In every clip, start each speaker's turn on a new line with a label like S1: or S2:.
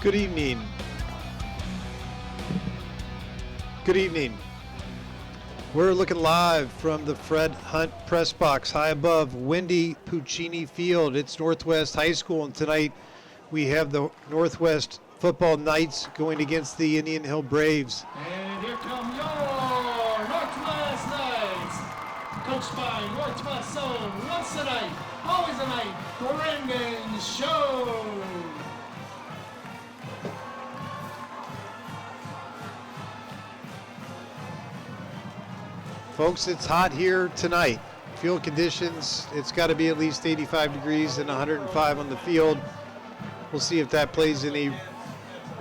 S1: Good evening. Good evening. We're looking live from the Fred Hunt Press Box high above Wendy Puccini Field. It's Northwest High School, and tonight we have the Northwest Football Knights going against the Indian Hill Braves.
S2: And here come your Northwest Knights, coached by Northwest Zone. Once a night, always a night, Brendan Show.
S1: Folks, it's hot here tonight. Field conditions, it's got to be at least 85 degrees and 105 on the field. We'll see if that plays any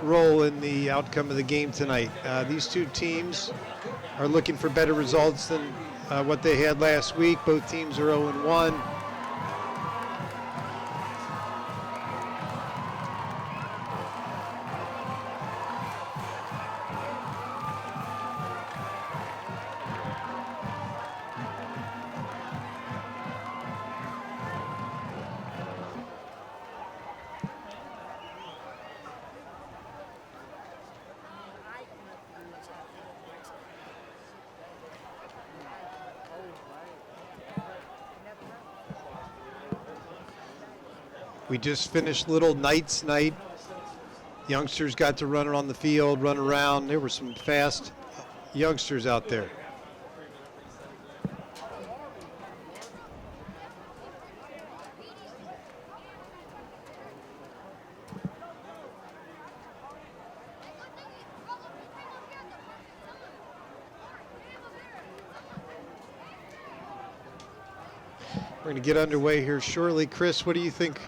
S1: role in the outcome of the game tonight. These two teams are looking for better results than what they had last week. Both teams are 0-1. We just finished Little Knights Night. Youngsters got to run on the field, run around. There were some fast youngsters out there. We're going to get underway here shortly. Chris, what do you think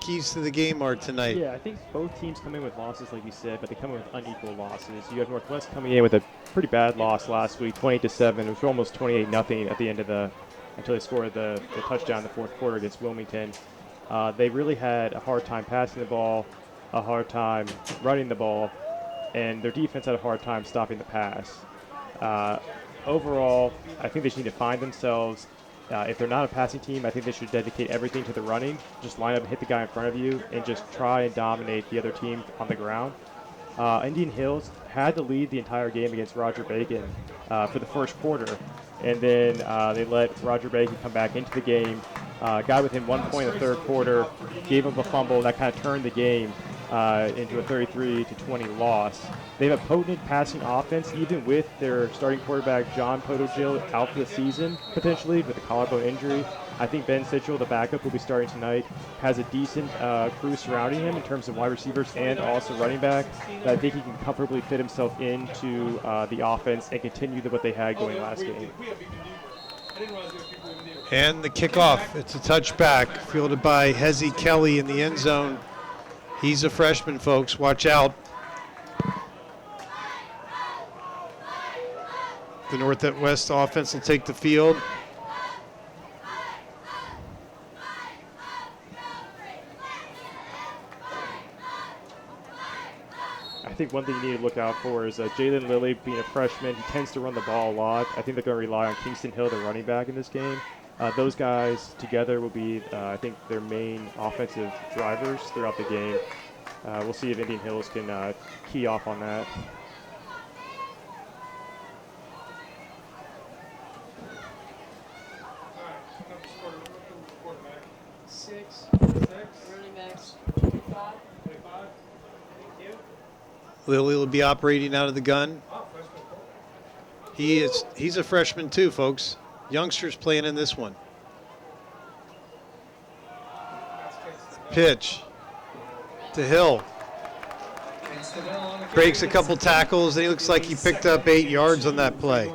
S1: keys to the game are tonight?
S3: Yeah, I think both teams come in with losses, like you said, but they come in with unequal losses. You have Northwest coming in with a pretty bad loss last week, 28-7. It was almost 28-0 at the end of until they scored the touchdown in the fourth quarter against Wilmington. They really had a hard time passing the ball, a hard time running the ball, and their defense had a hard time stopping the pass. Overall, I think they just need to find themselves. If they're not a passing team, I think they should dedicate everything to the running. Just line up and hit the guy in front of you and just try and dominate the other team on the ground. Indian Hills had to lead the entire game against Roger Bacon for the first quarter. And then they let Roger Bacon come back into the game, got within 1 point in the third quarter, gave up a fumble. That kind of turned the game into a 33-20 loss. They have a potent passing offense, even with their starting quarterback, John Potogil, out for the season, potentially, with a collarbone injury. I think Ben Sitchell, the backup, will be starting tonight, has a decent crew surrounding him in terms of wide receivers and also running back. I think he can comfortably fit himself into the offense and continue what they had going last game.
S1: And the kickoff, it's a touchback, fielded by Hezzy Kelly in the end zone. He's a freshman, folks. Watch out. The Northwest offense will take the field.
S3: I think one thing you need to look out for is Jalen Lilly being a freshman. He tends to run the ball a lot. I think they're going to rely on Kingston Hill, the running back, in this game. Those guys together will be, I think, their main offensive drivers throughout the game. We'll see if Indian Hills can key off on that.
S1: Lilly will be operating out of the gun. He's a freshman too, folks. Youngsters playing in this one. Pitch to Hill. Breaks a couple tackles, and he looks like he picked up 8 yards on that play.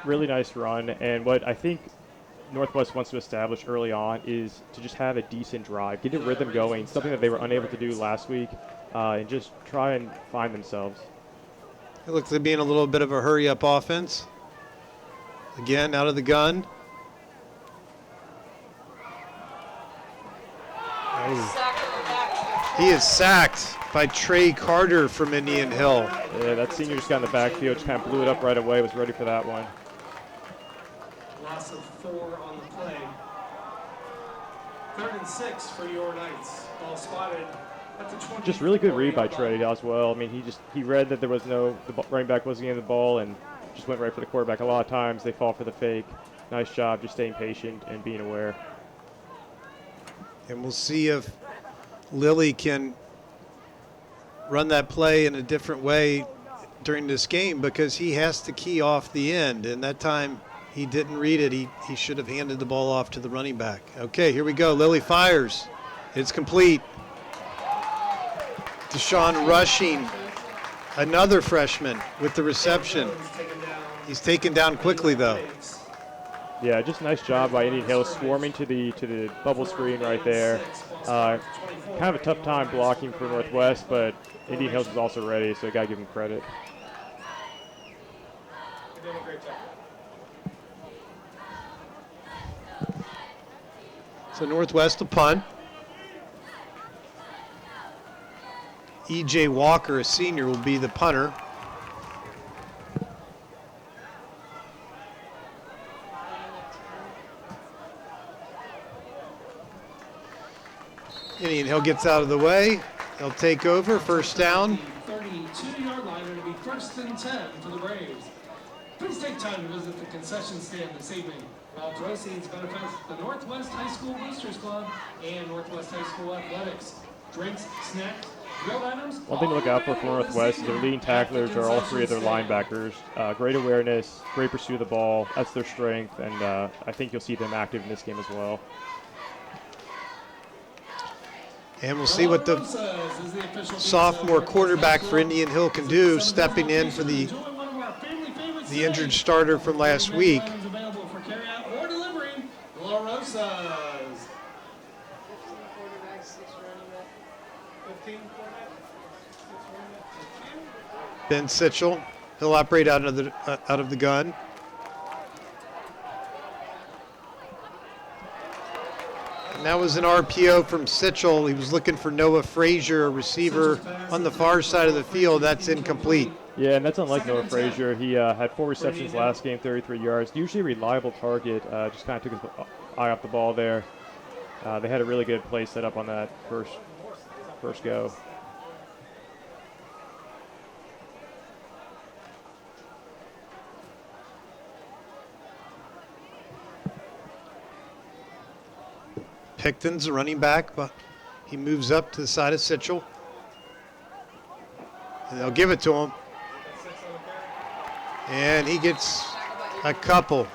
S3: Really nice run, and what I think Northwest wants to establish early on is to just have a decent drive, get a rhythm going, something that they were unable to do last week, and just try and find themselves.
S1: It looks like being a little bit of a hurry-up offense. Again, out of the gun. He is sacked by Trey Carter from Indian Hill.
S3: Yeah, that senior just got in the backfield, just kind of blew it up right away, was ready for that one.
S2: Loss of 4 on the play. 3rd and 6 for your Knights. Ball spotted
S3: Just really good read by Trey as well. I mean, he read that there was the running back wasn't getting the ball and just went right for the quarterback. A lot of times they fall for the fake. Nice job just staying patient and being aware.
S1: And we'll see if Lilly can run that play in a different way during this game, because he has to key off the end, and that time he didn't read it. He should have handed the ball off to the running back. Okay, here we go. Lilly fires. It's complete. Deshaun rushing, another freshman with the reception. He's taken down quickly though.
S3: Yeah, just nice job by Indian Hill swarming to the bubble screen right there. Kind of a tough time blocking for Northwest, but Indian Hills was also ready, so I got to give him credit.
S2: You're doing a great job.
S1: So Northwest a punt. E.J. Walker, a senior, will be the punter. Indian Hill gets out of the way. They'll take over, first down.
S2: 32-yard line, it'll be 1st and 10 for the Braves. Please take time to visit the concession stand this evening. All proceeds benefit the Northwest High School Boosters Club and Northwest High School Athletics. Drinks, snacks, grilled items.
S3: One thing to look out for Northwest is their leading tacklers are all three of their linebackers. Great awareness, great pursuit of the ball. That's their strength, and I think you'll see them active in this game as well.
S1: And we'll see what the sophomore quarterback for Indian Hill can do, stepping in for the injured starter from last week. Ben Sitchell, he'll operate out of the gun. And that was an RPO from Sitchell. He was looking for Noah Frazier, a receiver on the far side of the field. That's incomplete.
S3: Yeah, and that's unlike Noah Frazier. He had 4 receptions last game, 33 yards. Usually a reliable target. Just kind of took his eye off the ball there. They had a really good play set up on that first go.
S1: Picton's a running back, but he moves up to the side of Sitchell. And they'll give it to him. And he gets a couple.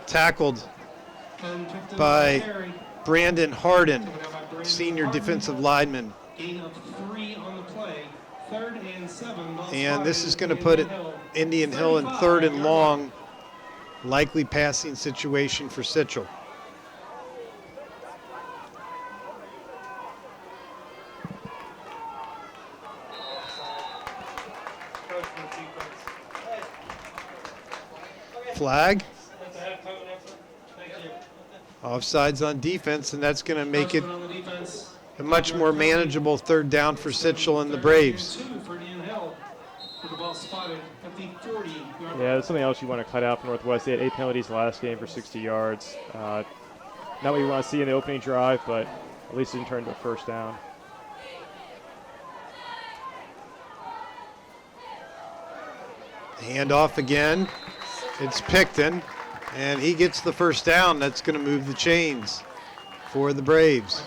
S1: Tackled by Brandon Harden, senior defensive lineman. And this is going to put Indian Hill in 3rd and long, likely passing situation for Sitchell. Flag. Offsides on defense, and that's going to make it a much more manageable 3rd down for Sitchell and the Braves.
S3: Yeah, that's something else you want to cut out for Northwest. They had 8 penalties last game for 60 yards. Not what you want to see in the opening drive, but at least it didn't turn into a 1st down.
S1: Hand off again. It's Picton, and he gets the 1st down. That's going to move the chains for the Braves.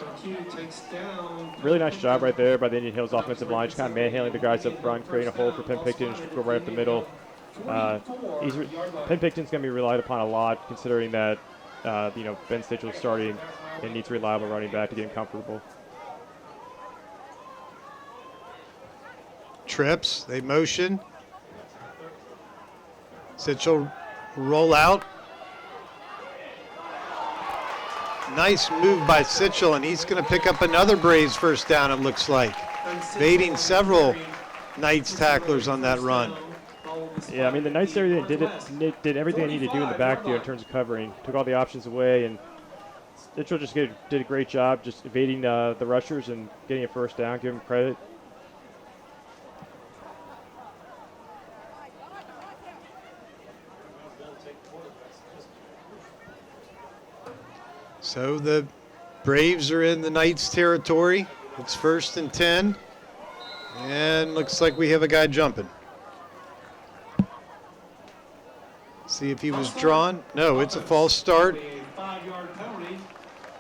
S3: Really nice job right there by the Indian Hills offensive line, just kind of manhandling the guys up front, creating a hole for Penn Picton to go right up the middle. Penn Picton's going to be relied upon a lot, considering that Ben Sitchell's starting and needs a reliable running back to get him comfortable.
S1: Trips, they motion. Sitchell roll out. Nice move by Sitchell, and he's going to pick up another Braves 1st down, it looks like. Baiting several Knights tacklers on that run.
S3: Yeah, I mean, the Knights area did everything they needed to do in the backfield in terms of covering. Took all the options away, and Sitchell just did a great job just evading the rushers and getting a 1st down. Give him credit.
S1: So the Braves are in the Knights' territory. It's 1st and 10. And looks like we have a guy jumping. See if he was drawn. No, it's a false start.
S2: A 5-yard penalty.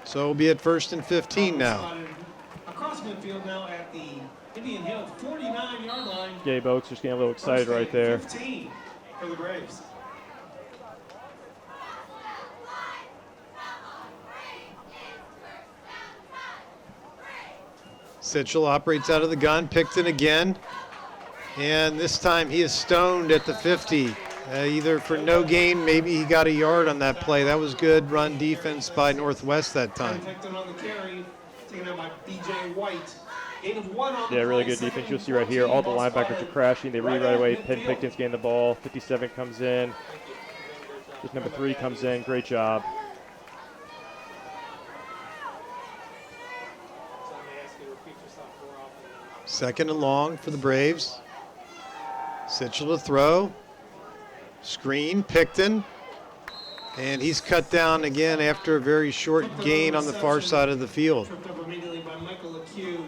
S1: So we'll be at 1st and 15 now.
S2: Across midfield now at the Indian Hill 49-yard line.
S3: Gabe Oakes just getting a little excited right there.
S2: 15 for the Braves.
S1: Sitchell operates out of the gun, Picton again. And this time he is stoned at the 50. Either for no gain, maybe he got a yard on that play. That was good run defense by Northwest that time.
S2: Picton on the carry, taken out by B.J. White. 8 of 1 on the
S3: Yeah, really
S2: play,
S3: good defense.
S2: second
S3: You'll see right here, all the linebackers are crashing. They read right away. Penn Picton's getting the ball. 57 comes in. Just number 3 comes in. Great job.
S1: Second and long for the Braves. Sitchell to throw. Screen, Picton. And he's cut down again after a very short gain on the far side of the field.
S2: Tripped up immediately by Michael LeCue.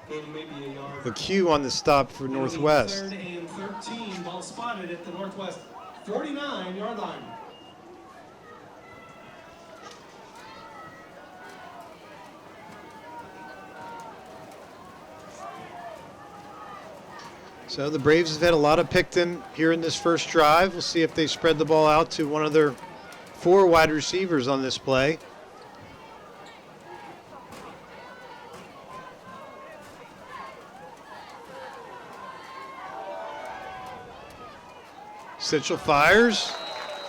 S2: Gained maybe a yard.
S1: LeCue on the stop for Northwest.
S2: 3rd and 13, ball spotted at the Northwest 49-yard line.
S1: So the Braves have had a lot of Picton here in this first drive. We'll see if they spread the ball out to one of their 4 wide receivers on this play. Sitchell fires.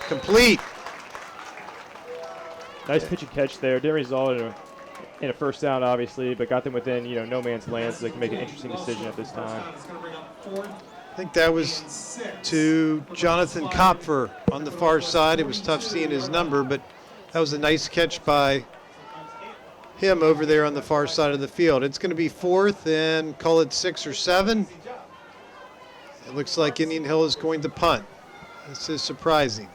S1: Complete.
S3: Nice pitch and catch there. Didn't result in a first down, obviously, but got them within, no man's land, so they can make an interesting decision at this time.
S1: I think that was to Jonathan Kopfer on the far side. It was tough seeing his number, but that was a nice catch by him over there on the far side of the field. It's going to be 4th and call it 6 or 7. It looks like Indian Hill is going to punt. This is surprising.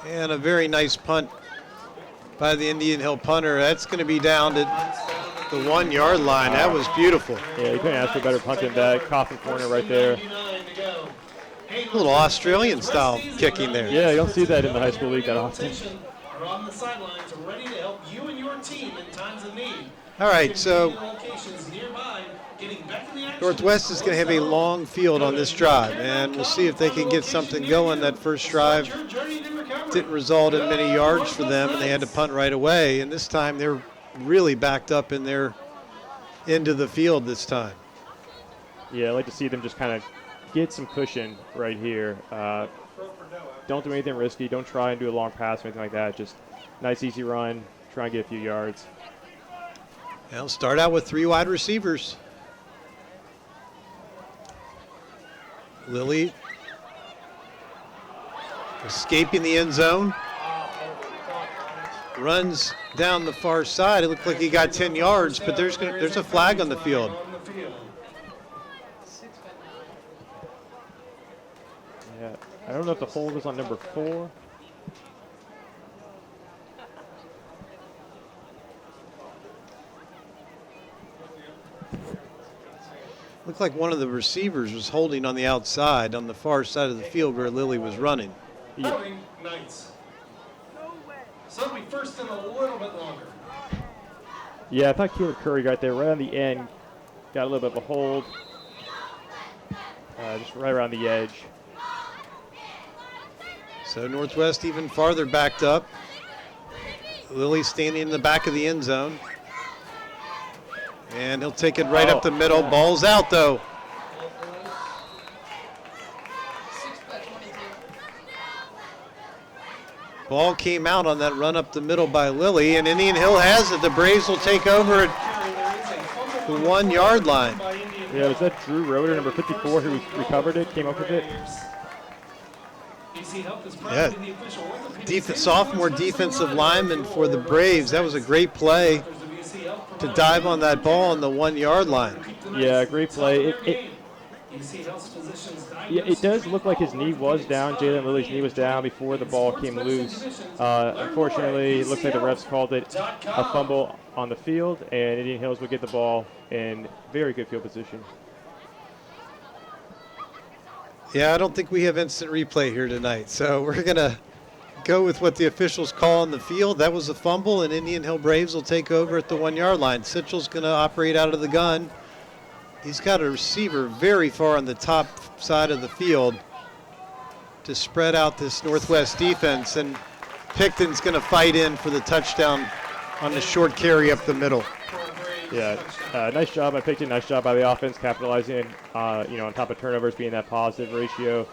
S1: And a very nice punt by the Indian Hill punter. That's going to be down to the 1-yard line. That was beautiful.
S3: Yeah, you couldn't ask for a better punt than that. Coffin corner right there.
S1: A little Australian style kicking there.
S3: Yeah, you don't see that in the high school league that often.
S2: Are on the sidelines, ready to help you and your team in times of need.
S1: All right, so Northwest is going to have a long field on this drive, and we'll see if they can get something going. That first drive didn't result in many yards for them, and they had to punt right away. And this time they're really backed up in their end of the field this time.
S3: Yeah, I'd like to see them just kind of get some cushion right here. Don't do anything risky. Don't try and do a long pass or anything like that. Just nice, easy run. Try and get a few yards.
S1: They'll start out with 3 wide receivers. Lilly escaping the end zone. Runs down the far side. It looked like he got 10 yards, but there's a flag on the field.
S3: Yeah, I don't know if the hold was on number 4.
S1: Looked like one of the receivers was holding on the outside on the far side of the field where Lilly was running.
S2: Nice. So it'll be first and a little bit longer.
S3: Yeah, I thought Keelan Curry got there right on the end. Got a little bit of a hold. Just right around the edge.
S1: So Northwest even farther backed up. Lilly standing in the back of the end zone. And he'll take it right up the middle. Ball's out, though. Ball came out on that run up the middle by Lilly, and Indian Hill has it. The Braves will take over at the 1-yard line.
S3: Yeah, was that Drew Roeder, number 54, who recovered it, came up with it?
S1: Yeah, sophomore defensive lineman for the Braves. That was a great play to dive on that ball on the 1-yard line.
S3: Yeah, great play. Yeah, it does look like his knee was down. Jalen Lilly's knee was down before the ball came loose. Unfortunately, it looks like the refs called it a fumble on the field, and Indian Hills will get the ball in very good field position.
S1: Yeah, I don't think we have instant replay here tonight, so we're going to go with what the officials call on the field. That was a fumble, and Indian Hill Braves will take over at the 1 yard line. Sitchell's going to operate out of the gun. He's got a receiver very far on the top side of the field to spread out this Northwest defense, and Picton's going to fight in for the touchdown on the short carry up the middle.
S3: Yeah, nice job by Picton. Nice job by the offense capitalizing, on top of turnovers being that positive ratio.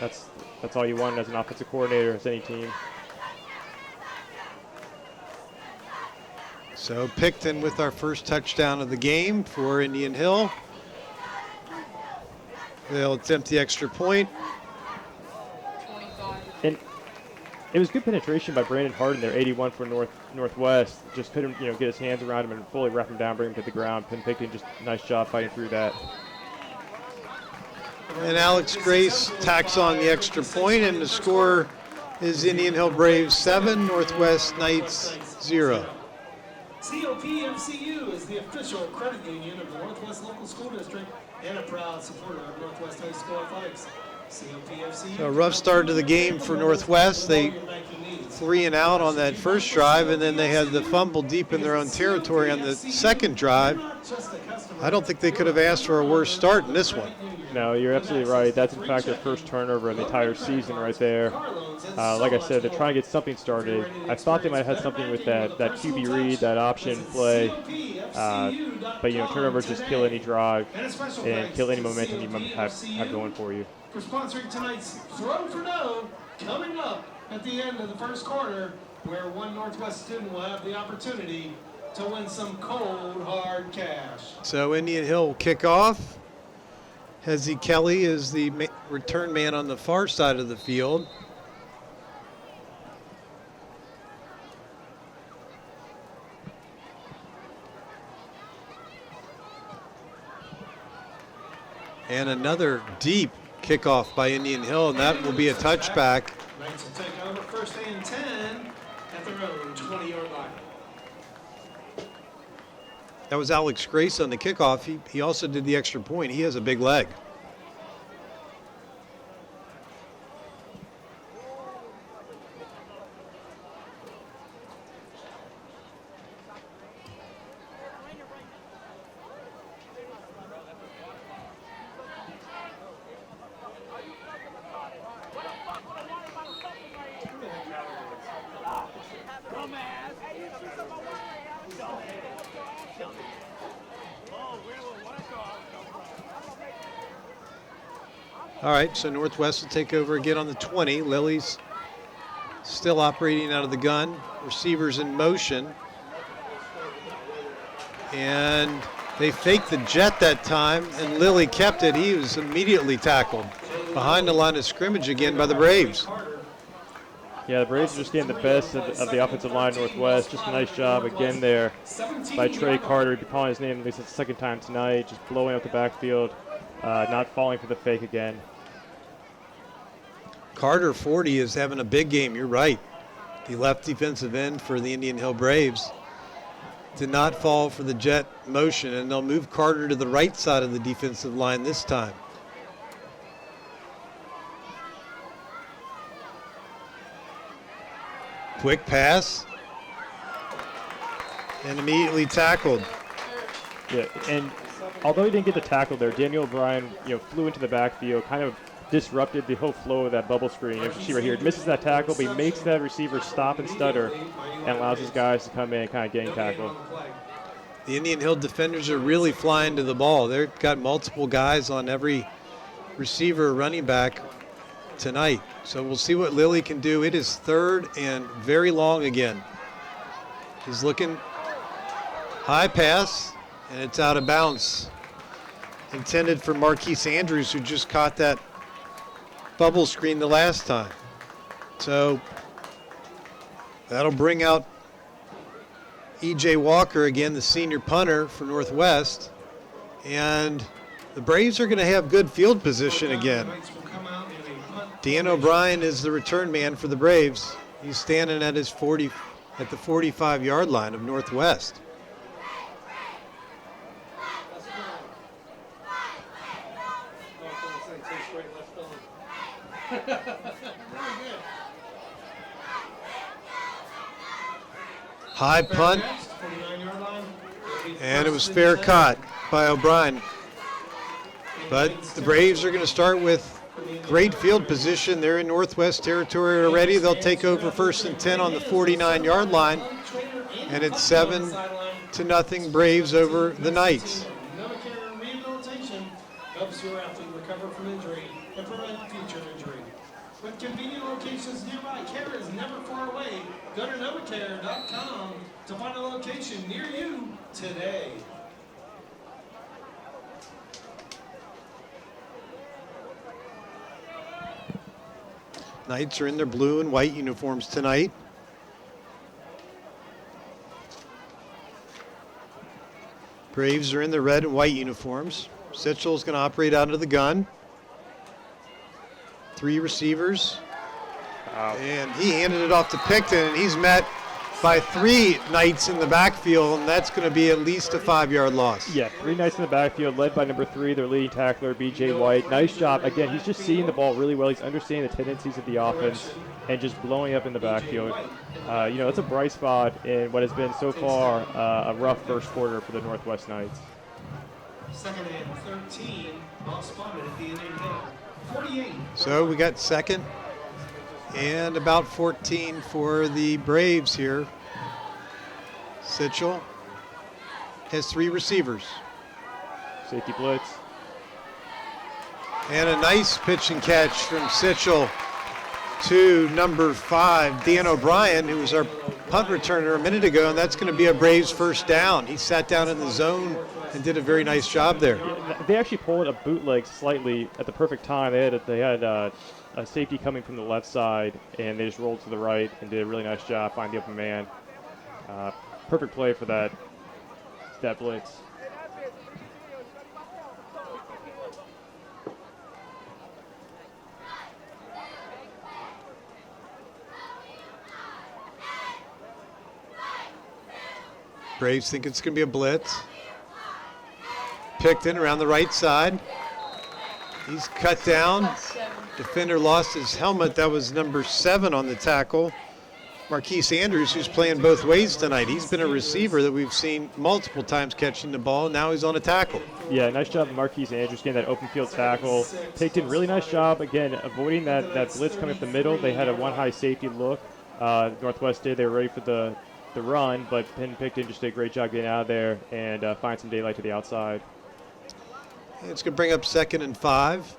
S3: That's all you want as an offensive coordinator, as any team.
S1: So Picton with our first touchdown of the game for Indian Hill. They'll attempt the extra point.
S3: And it was good penetration by Brandon Harden there, 81 for Northwest. Just couldn't, get his hands around him and fully wrap him down, bring him to the ground. Pin Picton, just nice job fighting through that.
S1: And Alex Grace tacks on the extra point, and the score is Indian Hill Braves 7, Northwest Knights 0.
S2: COPFCU is the official credit union of the Northwest Local School District and a proud supporter of Northwest High School athletics. COPFCU.
S1: So a rough start to the game for Northwest. They 3 and out on that first drive, and then they had the fumble deep in their own territory on the second drive. I don't think they could have asked for a worse start in this one.
S3: No, you're absolutely right. That's, in fact, their first turnover in the entire season right there. Like I said, they're trying to get something started. I thought they might have had something with that QB read, that option play. But, turnovers just kill any drive and kill any momentum you might have going for you.
S2: For sponsoring tonight's Throw for No, coming up at the end of the first quarter, where one Northwest student will have the opportunity to win some cold, hard cash.
S1: So Indian Hill will kick off. Hezzy Kelly is the return man on the far side of the field. And another deep kickoff by Indian Hill, and that will be a touchback.
S2: Knights will take over first and 10 at their own 20-yard line.
S1: That was Alex Grace on the kickoff. He also did the extra point. He has a big leg. All right, so Northwest will take over again on the 20. Lilly's still operating out of the gun. Receivers in motion. And they faked the jet that time, and Lilly kept it. He was immediately tackled behind the line of scrimmage again by the Braves.
S3: Yeah, the Braves are just getting the best of the offensive line, Northwest. Just a nice job again there by Trey Carter, calling his name at least the second time tonight, just blowing up the backfield, not falling for the fake again.
S1: Carter, 40, is having a big game. You're right. The left defensive end for the Indian Hill Braves did not fall for the jet motion, and they'll move Carter to the right side of the defensive line this time. Quick pass, and immediately tackled.
S3: Yeah, and although he didn't get the tackle there, Daniel O'Brien, flew into the backfield, kind of disrupted the whole flow of that bubble screen. You can see right here, misses that tackle, but he makes that receiver stop and stutter and allows his guys to come in and kind of getting tackled.
S1: The Indian Hill defenders are really flying to the ball. They've got multiple guys on every receiver, running back tonight. So we'll see what Lilly can do. It is third and very long again. He's looking, high pass, and it's out of bounds. Intended for Marquise Andrews, who just caught that bubble screen the last time. So that'll bring out E.J. Walker again, the senior punter for Northwest. And The Braves are going to have good field position again. Dan O'Brien is the return man for the Braves. He's standing at the 45-yard line of Northwest. High punt, and it was fair caught by O'Brien. But the Braves are going to start with great field position. They're in Northwest territory already. They'll take over 1st and 10 on the 49-yard line, and it's 7-0 Braves over the Knights.
S2: NovaCare Rehabilitation helps your athlete recover from injury and prevent future injury. With convenient locations nearby, care is never far away. Go to NovaCare.com to find a location near you today.
S1: Knights are in their blue and white uniforms tonight. Braves are in the red and white uniforms. Sitchell's going to operate out of the gun. 3 receivers. And he handed it off to Picton, and he's met by 3 Knights in the backfield, and that's going to be at least a 5-yard loss.
S3: Yeah, 3 Knights in the backfield, led by number 3, their leading tackler, B.J. White. Nice job. Again, he's just seeing the ball really well. He's understanding the tendencies of the offense and just blowing up in the backfield. It's a bright spot in what has been so far a rough first quarter for the Northwest Knights.
S2: 2nd and 13, ball spotted at the Indian Hill. 48.
S1: So we got 2nd and about 14 for the Braves here. Sitchell has 3 receivers.
S3: Safety blitz.
S1: And a nice pitch and catch from Sitchell to number 5, Dan O'Brien, who was our punt returner a minute ago, and that's going to be a Braves first down. He sat down in the zone and did a very nice job there.
S3: Yeah, they actually pulled a bootleg slightly at the perfect time. They had a safety coming from the left side, and they just rolled to the right and did a really nice job finding the open man. Perfect play for that blitz.
S1: Braves think it's going to be a blitz. Picton around the right side. He's cut down. Defender lost his helmet. That was number 7 on the tackle. Marquise Andrews, who's playing both ways tonight. He's been a receiver that we've seen multiple times catching the ball. Now he's on a tackle.
S3: Yeah, nice job, Marquise Andrews, getting that open field tackle. Picton, really nice job, again, avoiding that blitz coming up the middle. They had a one-high safety look. Northwest did. They were ready for the run, but Picton just did a great job getting out of there and find some daylight to the outside.
S1: It's going to bring up 2nd and 5.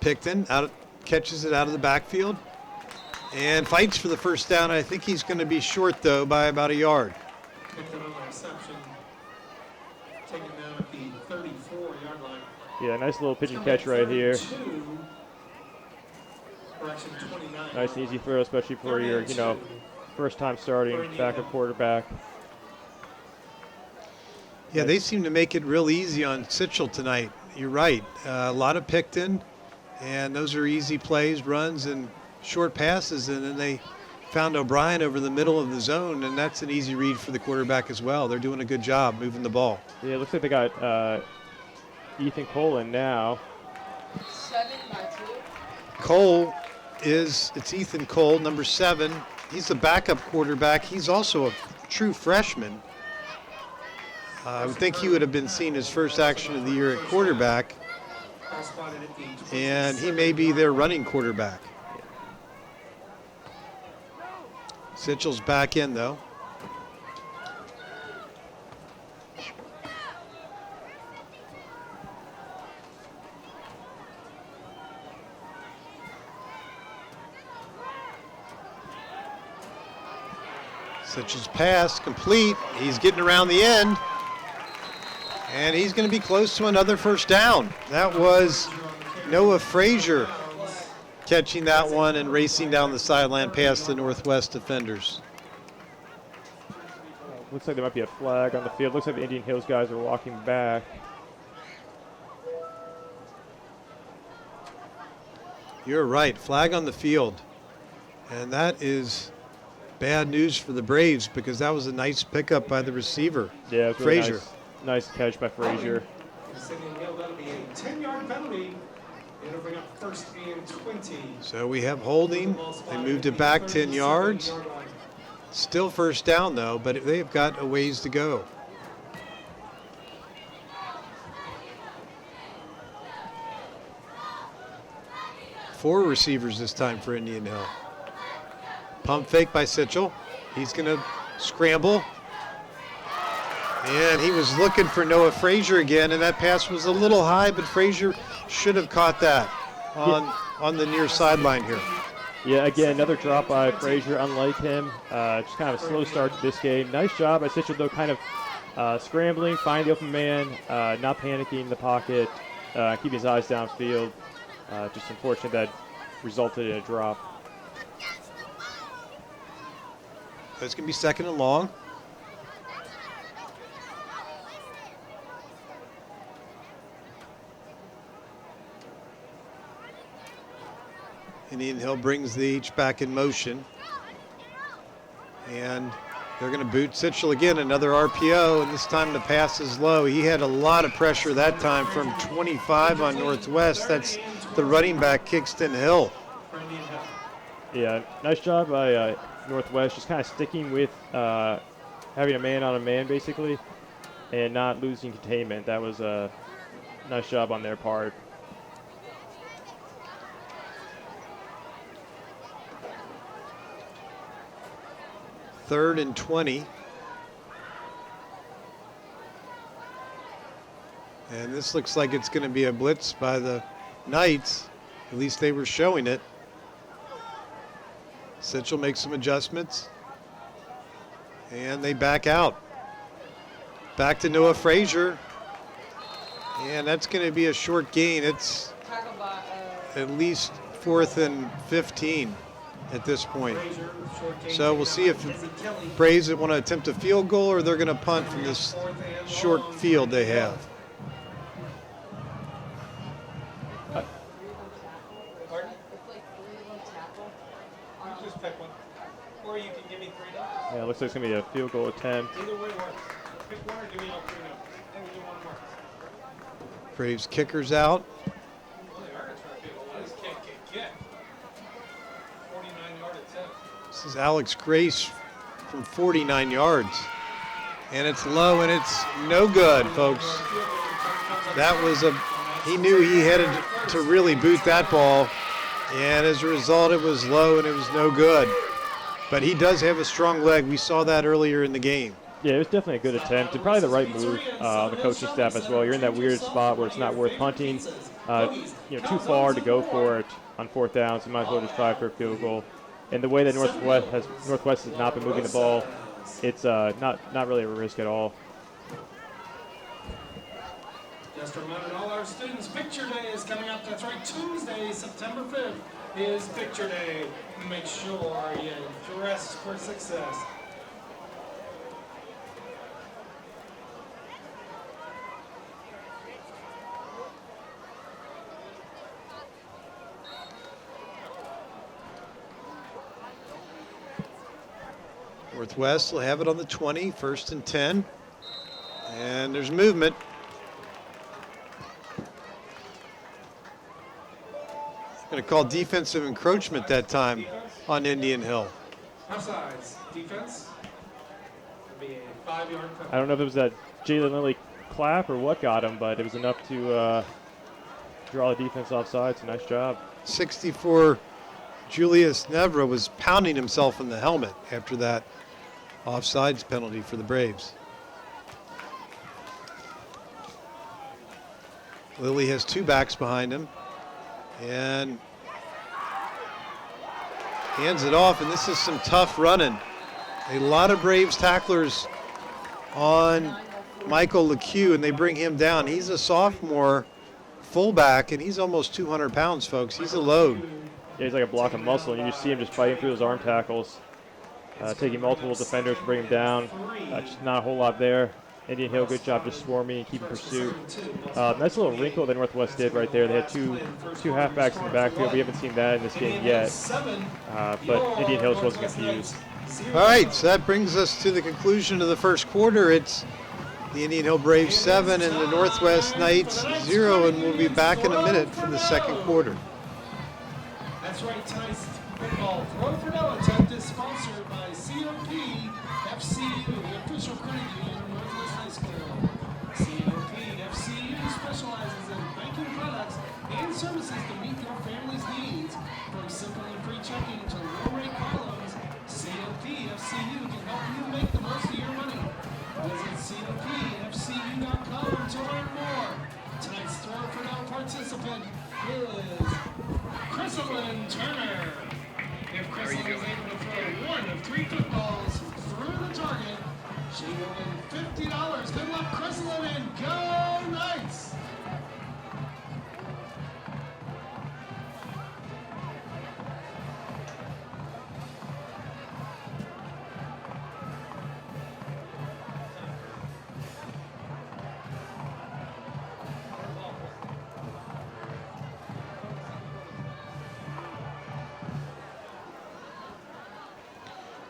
S1: Picton catches it out of the backfield and fights for the first down. I think he's going to be short, though, by about a yard.
S2: Picton on the reception, taken down at the 34-yard line.
S3: Yeah, nice little pitch and catch right here. Nice and easy throw, especially for your, first time starting backup quarterback.
S1: Yeah, they seem to make it real easy on Sitchell tonight. You're right. A lot of Picton, and those are easy plays, runs, and short passes. And then they found O'Brien over the middle of the zone, and that's an easy read for the quarterback as well. They're doing a good job moving the ball.
S3: Yeah, it looks like they got Ethan Cole in now.
S1: 7-2. It's Ethan Cole, number 7. He's the backup quarterback. He's also a true freshman. I would think he would have been seen his first action of the year at quarterback, and he may be their running quarterback. Sitchell's back in, though. Sitchell's pass complete. He's getting around the end. And he's going to be close to another first down. That was Noah Frazier catching that one and racing down the sideline past the Northwest defenders.
S3: Looks like there might be a flag on the field. Looks like the Indian Hills guys are walking back.
S1: You're right, flag on the field. And that is bad news for the Braves because that was a nice pickup by the receiver,
S3: Yeah, it was really
S1: Frazier.
S3: nice catch by Frazier.
S2: That'll be a 10-yard penalty. It'll bring up 1st and 20.
S1: So we have holding. They moved it back 10 yards. Still first down, though, but they've got a ways to go. Four receivers this time for Indian Hill. Pump fake by Sitchell. He's going to scramble. And he was looking for Noah Frazier again, and that pass was a little high, but Frazier should have caught that on the near sideline here.
S3: Yeah, again, another drop by Frazier, unlike him. Just kind of a slow start to this game. Nice job by Sitchell, though, kind of scrambling, finding the open man, not panicking in the pocket, keeping his eyes downfield. Just unfortunate that resulted in a drop.
S1: That's going to be 2nd and long. Indian Hill brings the H-back in motion. And they're going to boot Sitchell again, another RPO, and this time the pass is low. He had a lot of pressure that time from 25 on Northwest. That's the running back, Kingston Hill.
S3: Yeah, nice job by Northwest, just kind of sticking with having a man on a man, basically, and not losing containment. That was a nice job on their part.
S1: Third and 20. And this looks like it's going to be a blitz by the Knights. At least they were showing it. Sitchell makes some adjustments. And they back out. Back to Noah Frazier. And that's going to be a short gain. It's at least 4th and 15 at this point. So we'll see if Braves want to attempt a field goal or they're going to punt from this short field they have.
S3: Yeah, it looks like it's going to be a field goal attempt.
S1: Braves kickers out. This is Alex Grace from 49 yards. And it's low and it's no good, folks. That was he knew he headed to really boot that ball. And as a result, it was low and it was no good. But he does have a strong leg. We saw that earlier in the game.
S3: Yeah, it was definitely a good attempt and probably the right move on the coaching staff as well. You're in that weird spot where it's not worth punting, too far to go for it on 4th down, so you might as well just try for a field goal. And the way that Northwest has not been moving the ball, it's not really a risk at all.
S2: Just a reminder to all our students, Picture Day is coming up. That's right, Tuesday, September 5th is Picture Day. Make sure you dress for success.
S1: Northwest will have it on the 20, 1st and 10. And there's movement. Going to call defensive encroachment that time on Indian Hill.
S2: Offsides, defense. It'll be a 5-yard penalty.
S3: I don't know if it was that Jalen Lilly clap or what got him, but it was enough to draw the defense offside. So nice job.
S1: 64, Julius Nevra was pounding himself in the helmet after that offsides penalty for the Braves. Lilly has 2 backs behind him and hands it off, and this is some tough running. A lot of Braves tacklers on Michael LeCue, and they bring him down. He's a sophomore fullback, and he's almost 200 pounds, folks. He's a load.
S3: Yeah, he's like a block of muscle, and you just see him just fighting through those arm tackles. taking multiple defenders to bring him down. Just not a whole lot there. Indian Hill, good job just swarming and keeping pursuit. Nice little wrinkle that Northwest did right there. They had two halfbacks in the backfield. We haven't seen that in this game yet. But Indian Hills wasn't confused.
S1: All right, so that brings us to the conclusion of the first quarter. It's the Indian Hill Braves 7 and the Northwest Knights 0, and we'll be back in a minute for the second quarter.
S2: That's right, tonight's football throw for no attempt is sponsored by COP FCU, the official credit union of Northwest High School. COP FCU specializes in banking products and services to meet your family's needs. From simple and free checking to low-rate car loans, COP FCU can help you make the most of your money. Visit copfcu.com to learn more. Tonight's throw for no participant is Chrysalyn Turner. If Chrysalyn is able to throw one of 3 footballs through the target, she will win $50. Good luck, Chrysalyn, and go Knights!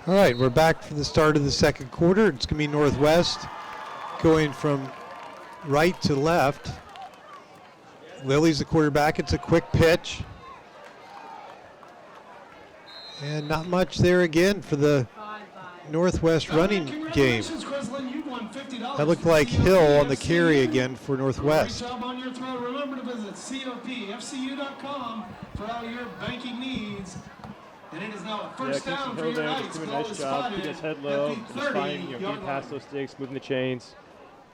S1: All right, we're back for the start of the second quarter. It's going to be Northwest going from right to left. Lily's the quarterback. It's a quick pitch. And not much there again for the Northwest running game. That looked like Hill on the carry again for Northwest.
S2: Great job on your throw. Remember to visit copfcu.com for all your banking needs. And it is now a first down for
S3: Hill
S2: your
S3: there
S2: Knights.
S3: just doing a nice job, keeping his head low, just finding, getting past those sticks, moving the chains,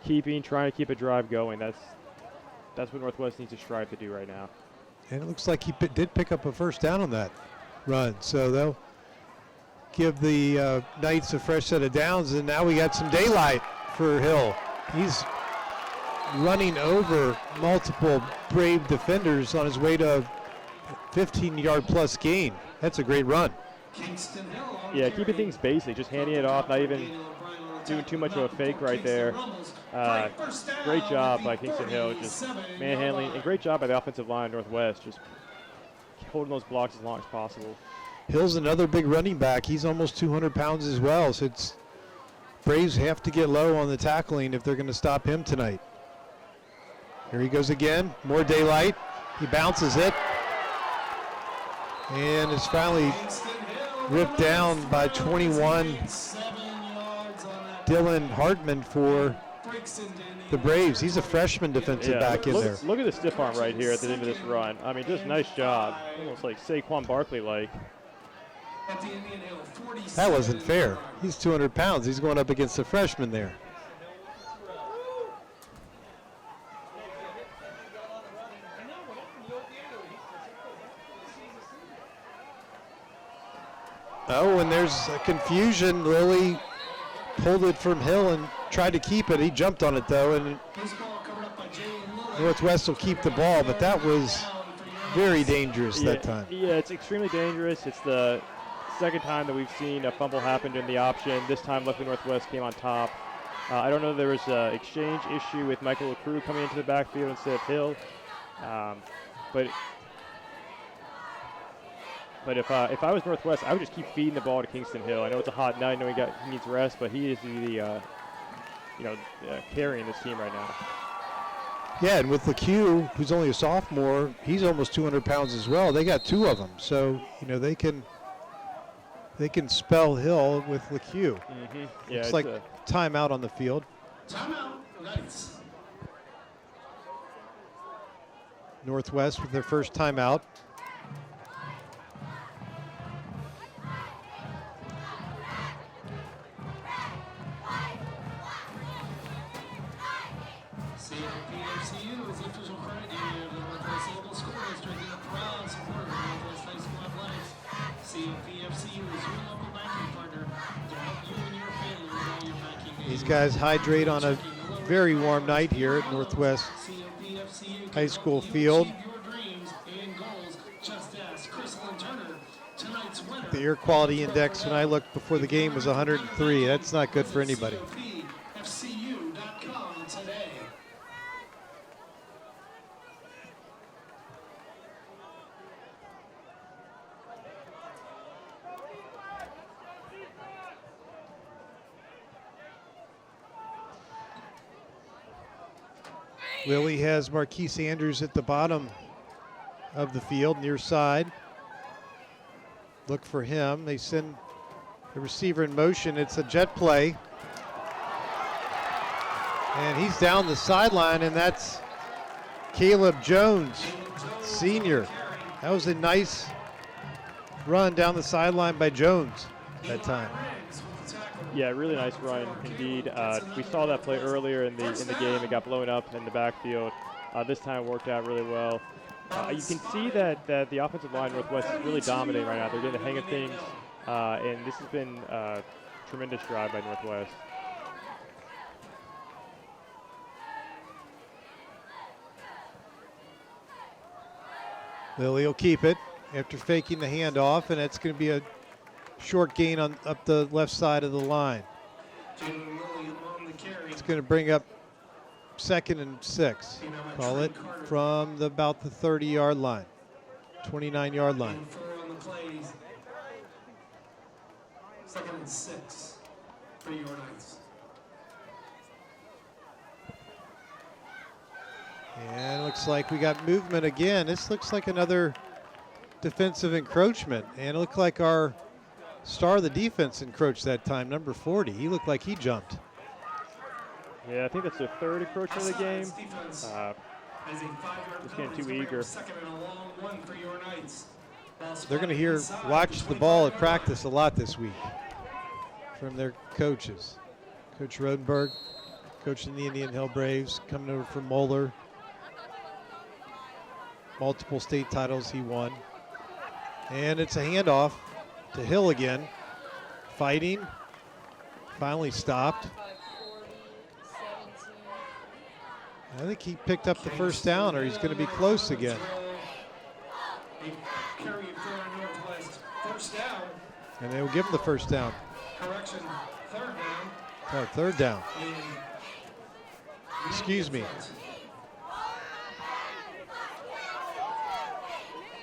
S3: trying to keep a drive going. That's what Northwest needs to strive to do right now.
S1: And it looks like he did pick up a first down on that run. So they'll give the Knights a fresh set of downs, and now we got some daylight for Hill. He's running over multiple Brave defenders on his way to a 15-yard plus gain. That's a great run.
S3: Yeah, keeping things basic, just handing it off, not even doing too much of a fake right there. Great job by Kingston Hill, just manhandling, and great job by the offensive line Northwest, just holding those blocks as long as possible.
S1: Hill's another big running back. He's almost 200 pounds as well, so it's Braves have to get low on the tackling if they're going to stop him tonight. Here he goes again, more daylight. He bounces it. And it's finally ripped down by 21. Dylan Hartman for the Braves. He's a freshman defensive back in there.
S3: Look at the stiff arm right here at the end of this run. I mean, just nice job. Almost like Saquon Barkley-like.
S1: That wasn't fair. He's 200 pounds. He's going up against a freshman there. Oh, and there's a confusion. Lilly pulled it from Hill and tried to keep it. He jumped on it, though, and Northwest will keep the ball, but that was very dangerous that time.
S3: Yeah, it's extremely dangerous. It's the second time that we've seen a fumble happen during the option. This time, luckily, Northwest came on top. I don't know if there was an exchange issue with Michael LaCrue coming into the backfield instead of Hill, But if I was Northwest, I would just keep feeding the ball to Kingston Hill. I know it's a hot night. I know he needs rest, but he is the carrying this team right now.
S1: Yeah, and with LeCue, who's only a sophomore, he's almost 200 pounds as well. They got 2 of them, so they can spell Hill with LeCue.
S3: Mm-hmm. Yeah,
S1: it's like timeout on the field.
S2: Timeout, Knights.
S1: Northwest with their first timeout.
S2: COPFCU is the official credit union of the Northwest Local School District and a proud supporter of Northwest High School Athletics. COPFCU is your local banking partner to help you and your family with all your banking needs.
S1: These guys hydrate on a very warm night here at Northwest High School field.
S2: Achieve your dreams and goals. Just ask Chrysalyn Turner Tonight's winner.
S1: The air quality index when I looked before the game was 103. That's not good for anybody.
S2: COPFCU.com today.
S1: Lilly has Marquise Andrews at the bottom of the field, near side. Look for him. They send the receiver in motion. It's a jet play. And he's down the sideline, and that's Caleb Jones, senior. That was a nice run down the sideline by Jones that time.
S3: Yeah, really nice run indeed. We saw that play earlier in the game. It got blown up in the backfield. This time it worked out really well. You can see that the offensive line Northwest is really dominating right now. They're getting the hang of things, and this has been a tremendous drive by Northwest.
S1: Lilly will keep it after faking the handoff, and it's going to be a short gain on up the left side of the line. It's going to bring up 2nd and 6. Call it from about the 30-yard line, 29-yard line.
S2: 2nd and 6 for your Knights.
S1: And it looks like we got movement again. This looks like another defensive encroachment. And it looked like our star of the defense encroached that time, number 40. He looked like he jumped.
S3: Yeah, I think that's the 3rd encroachment of the game. Just getting too eager.
S1: They're going to watch the ball at practice a lot this week from their coaches. Coach Rodenberg, coaching the Indian Hill Braves, coming over from Moeller. Multiple state titles he won. And it's a handoff to Hill again. Fighting. Finally stopped. I think he picked up the first down, or he's going to be close again. And they will give him the first down.
S2: Correction, 3rd down.
S1: Oh, 3rd down. Excuse me.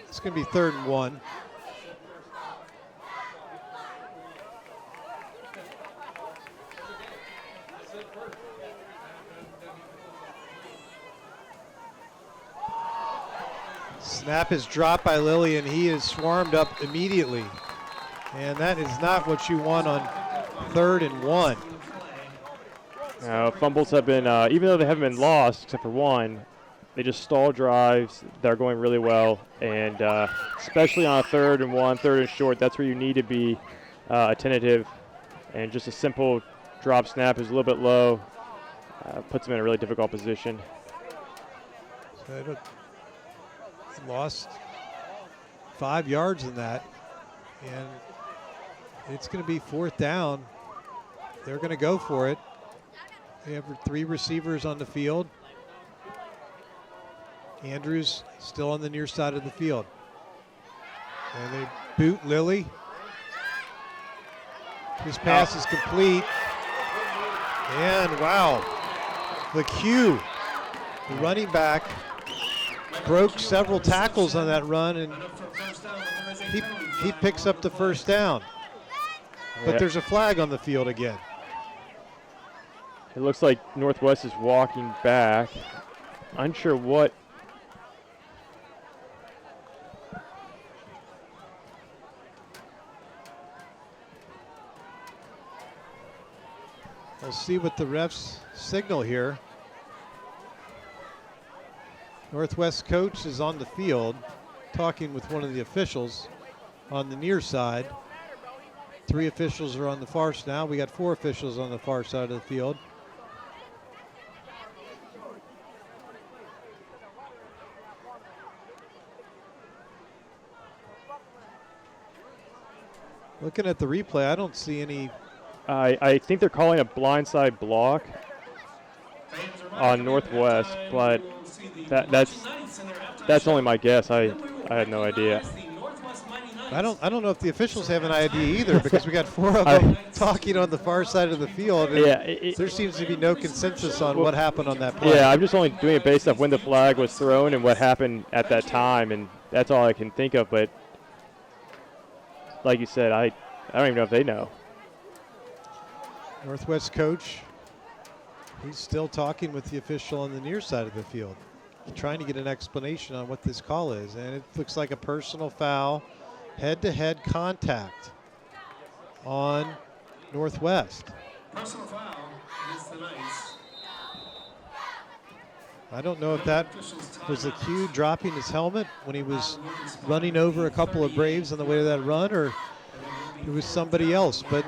S1: It's going to be 3rd and 1. Snap is dropped by Lilly, and he is swarmed up immediately. And that is not what you want on 3rd and 1.
S3: Fumbles have been, even though they haven't been lost except for one, they just stall drives that are going really well. And especially on a 3rd and 1, 3rd and short, that's where you need to be attentive. And just a simple drop snap is a little bit low, puts them in a really difficult position.
S1: So lost 5 yards in that, and it's going to be 4th down. They're going to go for it. They have 3 receivers on the field. Andrews still on the near side of the field. And they boot Lilly. His pass is complete. And wow, the Q, the running back, broke several tackles on that run, and he picks up the first down. But there's a flag on the field again.
S3: It looks like Northwest is walking back. Unsure what.
S1: We'll see what the refs signal here. Northwest coach is on the field talking with one of the officials on the near side. 3 officials are on the far side now. We got 4 officials on the far side of the field. Looking at the replay, I don't see any.
S3: I think they're calling a blindside block on Northwest, but that's only my guess. I had no idea.
S1: I don't know if the officials have an idea either, because we got 4 of them talking on the far side of the field. And
S3: Yeah,
S1: there seems to be no consensus on what happened on that play.
S3: Yeah, I'm just only doing it based off when the flag was thrown and what happened at that time, and that's all I can think of. But like you said, I don't even know if they know.
S1: Northwest coach, he's still talking with the official on the near side of the field, trying to get an explanation on what this call is. And it looks like a personal foul, head-to-head contact on Northwest.
S2: Personal foul against the Knights.
S1: I don't know if that was the cue dropping his helmet when he was running over a couple of Braves on the way to that run, or it was somebody else. But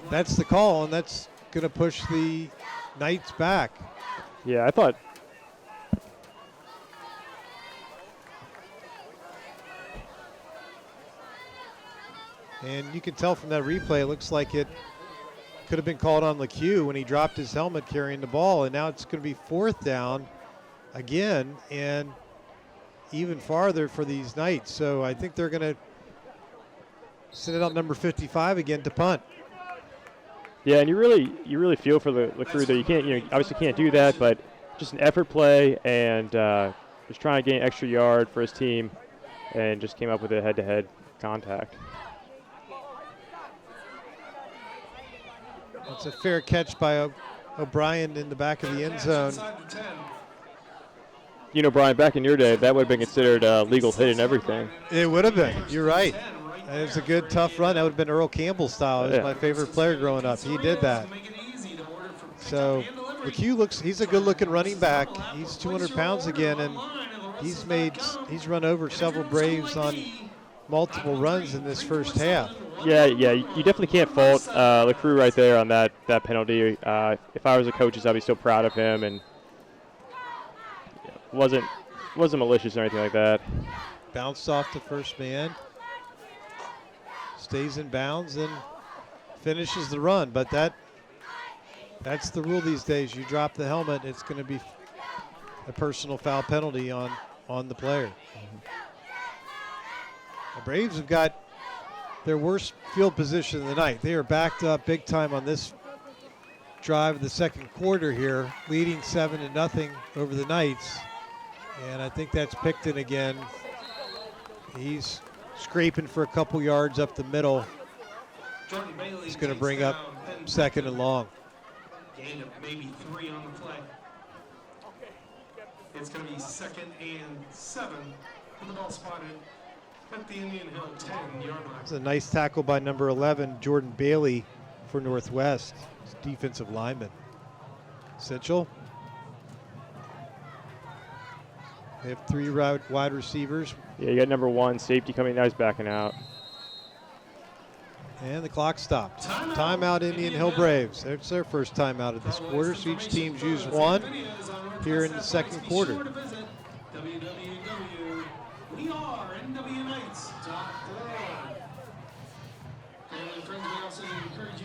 S1: that's the call, and that's going to push the Knights back.
S3: Yeah, I thought.
S1: And you can tell from that replay, it looks like it could have been called on LeCue when he dropped his helmet carrying the ball. And now it's going to be 4th down again and even farther for these Knights. So I think they're going to send out number 55 again to punt.
S3: Yeah, and you really feel for the crew there. You can't, obviously can't do that, but just an effort play and just trying to gain extra yard for his team, and just came up with a head-to-head contact.
S1: It's a fair catch by O'Brien in the back of the end zone.
S3: Brian, back in your day, that would have been considered a legal hit and everything.
S1: It would have been. You're right. It was a good, tough run. That would have been Earl Campbell style. It was my favorite player growing up. He did that. So LeCue he's a good-looking running back. He's 200 pounds again, and he's run over several Braves on multiple runs in this first half.
S3: Yeah, you definitely can't fault the crew right there on that penalty. If I was a coach, I'd be so proud of him, and wasn't malicious or anything like that.
S1: Bounced off the first man, stays in bounds, and finishes the run. But that's the rule these days. You drop the helmet, it's going to be a personal foul penalty on the player. The Braves have got their worst field position of the night. They are backed up big time on this drive of the second quarter here, leading 7-0 over the Knights. And I think that's Picton again. He's scraping for a couple yards up the middle. He's going to bring up 2nd and long.
S2: Gain of maybe 3 on the play. It's going to be 2nd and 7 with the ball spotted at the Indian Hill 10-yard line.
S1: It's a nice tackle by number 11, Jordan Bailey for Northwest, defensive lineman. Sitchell. They have 3 wide receivers.
S3: Yeah, you got number 1, safety coming now. He's backing out.
S1: And the clock stopped. Timeout, Indian Hill Braves. It's their first timeout of this quarter, so each team's used one here in the second quarter.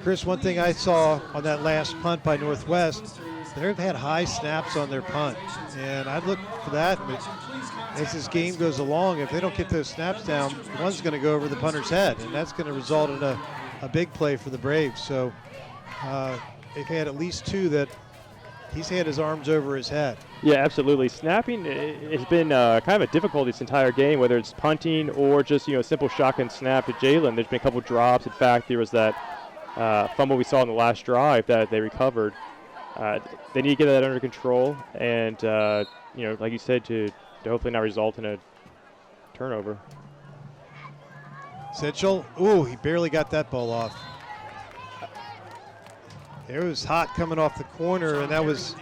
S1: Chris, one thing I saw on that last punt by Northwest, they've had high snaps on their punt. And I'd look for that. But as this game goes along, if they don't get those snaps down, one's going to go over the punter's head. And that's going to result in a big play for the Braves. So they've had at least 2 that he's had his arms over his head.
S3: Yeah, absolutely. Snapping has been kind of a difficulty this entire game, whether it's punting or just simple shotgun snap to Jalen. There's been a couple drops. In fact, there was that fumble we saw in the last drive that they recovered. They need to get that under control, and like you said, to hopefully not result in a turnover.
S1: Sitchell, ooh, he barely got that ball off. It was hot coming off the corner, and that was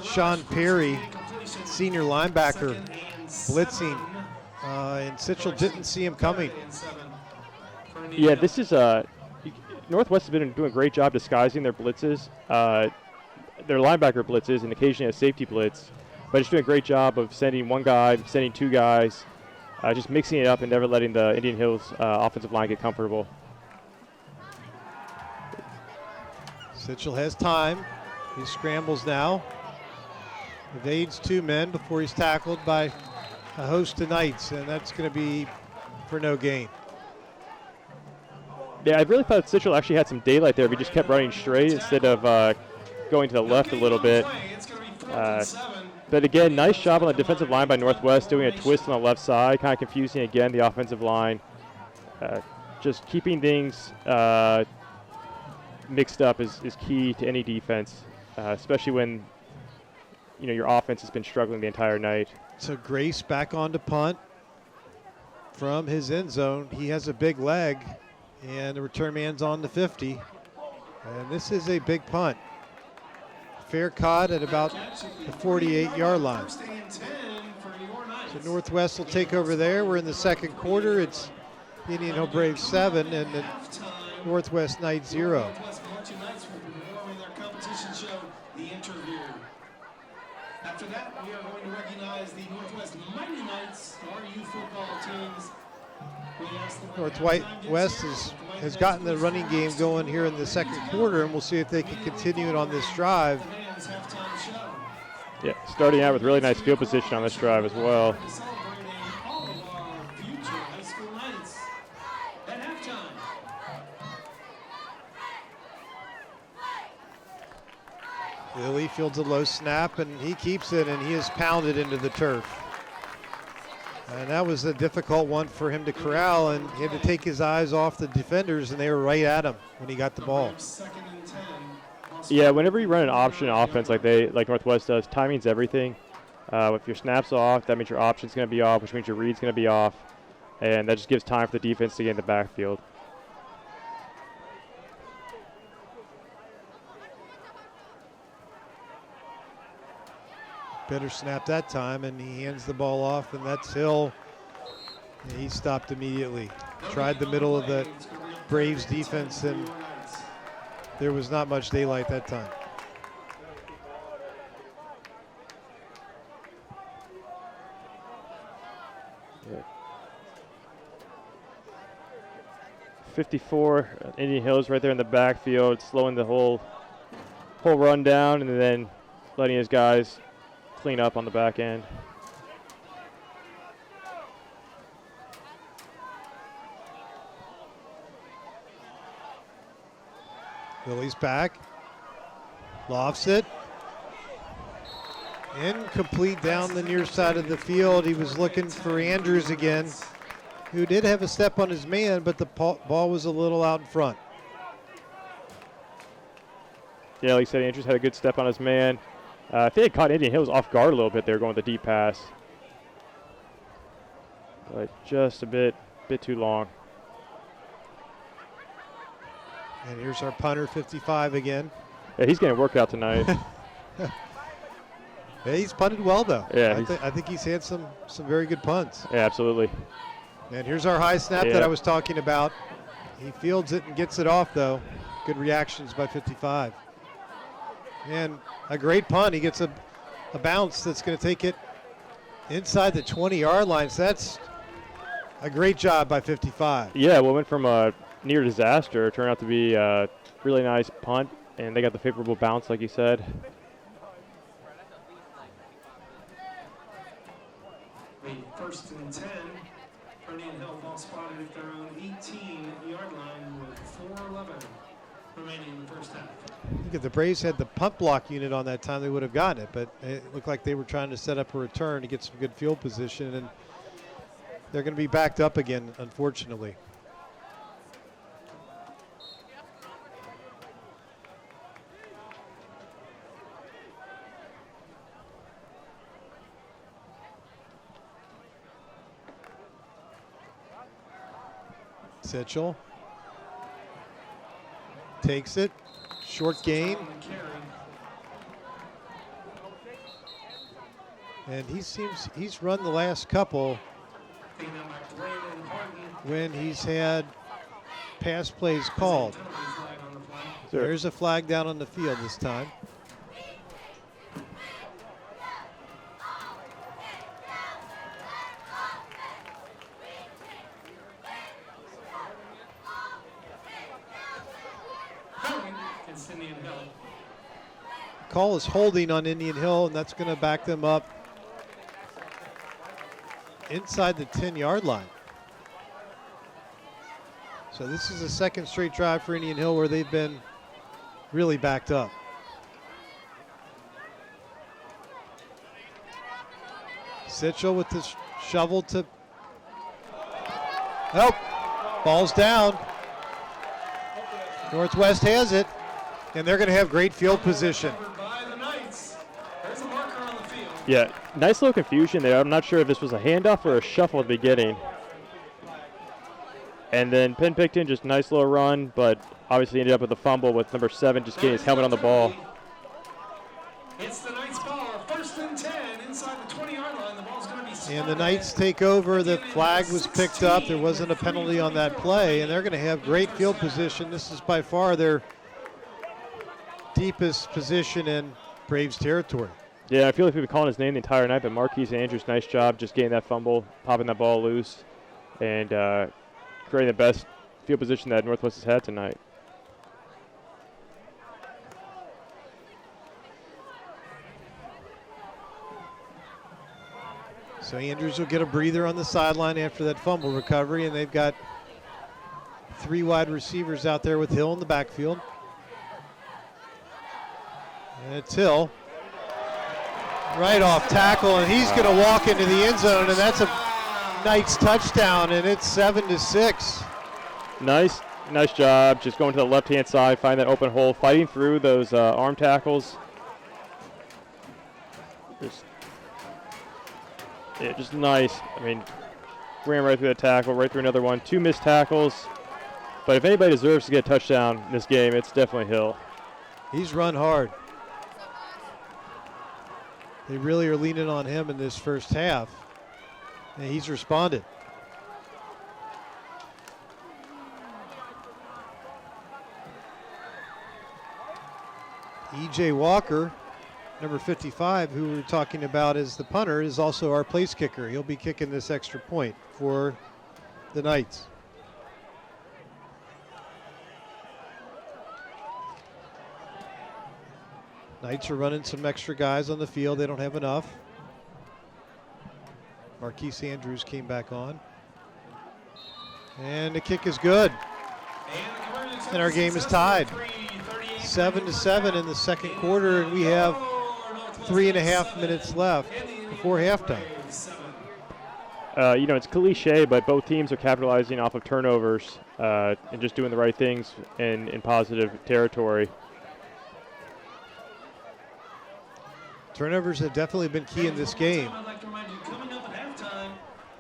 S1: Sean Perry, senior linebacker, blitzing. And Sitchell didn't see him coming.
S3: Yeah, this is Northwest has been doing a great job disguising their blitzes, their linebacker blitzes, and occasionally a safety blitz. But it's doing a great job of sending one guy, sending 2 guys, just mixing it up and never letting the Indian Hills offensive line get comfortable.
S1: Sitchell has time. He scrambles now. Evades 2 men before he's tackled by a host of Knights, and that's going to be for no gain.
S3: Yeah, I really thought Citrus actually had some daylight there if he just kept running straight instead of going to the left a little bit. But again, nice job on the defensive line by Northwest, doing a twist on the left side, kind of confusing again the offensive line. Just keeping things mixed up is key to any defense, especially when your offense has been struggling the entire night.
S1: So Grace back on to punt from his end zone. He has a big leg, and the return man's on the 50. And this is a big punt. Fair caught at about the 48-yard line. So Northwest will take over there. We're in the second quarter. It's Indian Hill Braves 7 and the Northwest Knights 0.
S2: After that, we are going to recognize the Northwest Mighty Knights, our youth football teams.
S1: Northwest has gotten the running game going here in the second quarter, and we'll see if they can continue it on this drive.
S3: Yeah, starting out with really nice field position on this drive as well.
S1: Lilly fields a low snap, and he keeps it, and he is pounded into the turf. And that was a difficult one for him to corral, and he had to take his eyes off the defenders, and they were right at him when he got the ball.
S3: Yeah, whenever you run an option offense like Northwest does, timing's everything. If your snap's off, that means your option's going to be off, which means your read's going to be off, and that just gives time for the defense to get in the backfield.
S1: Better snap that time, and he hands the ball off, and that's Hill. And he stopped immediately. Tried the middle of the Braves defense, and there was not much daylight that time.
S3: Yeah. 54, Indian Hills right there in the backfield, slowing the whole run down, and then letting his guys clean up on the back end.
S1: Lilly's back. Lofts it. Incomplete down the near side of the field. He was looking for Andrews again, who did have a step on his man, but the ball was a little out in front.
S3: Yeah, like I said, Andrews had a good step on his man. If they had caught Indian Hills off guard a little bit, they were going with the deep pass. But just a bit too long.
S1: And here's our punter, 55 again.
S3: Yeah, he's getting a workout tonight.
S1: Yeah, he's punted well, though.
S3: Yeah,
S1: I think he's had some very good punts.
S3: Yeah, absolutely.
S1: And here's our high snap that I was talking about. He fields it and gets it off, though. Good reactions by 55. And a great punt. He gets a bounce that's going to take it inside the 20-yard line. So that's a great job by 55.
S3: Yeah, well, went from a near disaster. It turned out to be a really nice punt, and they got the favorable bounce, like you said.
S2: First and 10. Indian Hill ball spotted at their own 18-yard line with 4:11 remaining in the first half.
S1: I think if the Braves had the punt block unit on that time, they would have gotten it. But it looked like they were trying to set up a return to get some good field position, and they're going to be backed up again, unfortunately. Sitchell takes it, short gain, and he's run the last couple when he's had pass plays called. There's a flag down on the field this time. Call is holding on Indian Hill, and that's going to back them up inside the 10-yard line. So this is the second straight drive for Indian Hill where they've been really backed up. Sitchell with the shovel to help. Ball's down. Northwest has it, and they're going to have great field position.
S3: Yeah, nice little confusion there. I'm not sure if this was a handoff or a shuffle at the beginning. And then Penn Picton, just nice little run, but obviously ended up with a fumble with number 7 just getting his helmet on the ball.
S2: It's the Knights' ball, 1st and 10 inside the 20-yard line. The ball's going to be
S1: And the Knights take over. The flag was picked up. There wasn't a penalty on that play, and they're going to have great field position. This is by far their deepest position in Braves territory.
S3: Yeah, I feel like we've been calling his name the entire night, but Marquise Andrews, nice job just getting that fumble, popping that ball loose, and creating the best field position that Northwest has had tonight.
S1: So Andrews will get a breather on the sideline after that fumble recovery, and they've got 3 wide receivers out there with Hill in the backfield. And it's Hill. Right off tackle, and he's going to walk into the end zone, and that's a Knights touchdown, and it's 7-6.
S3: Nice job, just going to the left-hand side, find that open hole, fighting through those arm tackles. Just nice. I mean, ran right through the tackle, right through another one. 2 missed tackles. But if anybody deserves to get a touchdown in this game, it's definitely Hill.
S1: He's run hard. They really are leaning on him in this first half, and he's responded. E.J. Walker, number 55, who we were talking about as the punter, is also our place kicker. He'll be kicking this extra point for the Knights. Knights are running some extra guys on the field. They don't have enough. Marquise Andrews came back on. And the kick is good. And our game is tied. 7-7 in the second quarter, and we have 3.5 minutes left before halftime.
S3: It's cliche, but both teams are capitalizing off of turnovers and just doing the right things in positive territory.
S1: Turnovers have definitely been key in this game.
S2: I'd like to remind you, coming up at halftime,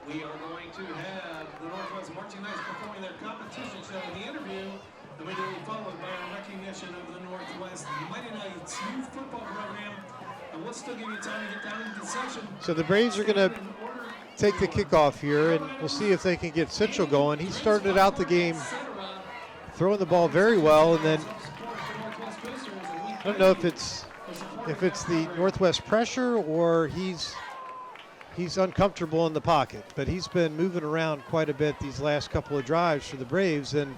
S2: we are going to have the Northwest Marching Knights performing their competition show. The interview immediately followed by a recognition of the Northwest Mighty Knights youth football program. And we'll still give you time to get down into the session.
S1: So the Braves are going to take the kickoff here, and we'll see if they can get Sitchell going. He started out the game throwing the ball very well, and then I don't know if it's the Northwest pressure or he's uncomfortable in the pocket, but he's been moving around quite a bit these last couple of drives for the Braves, and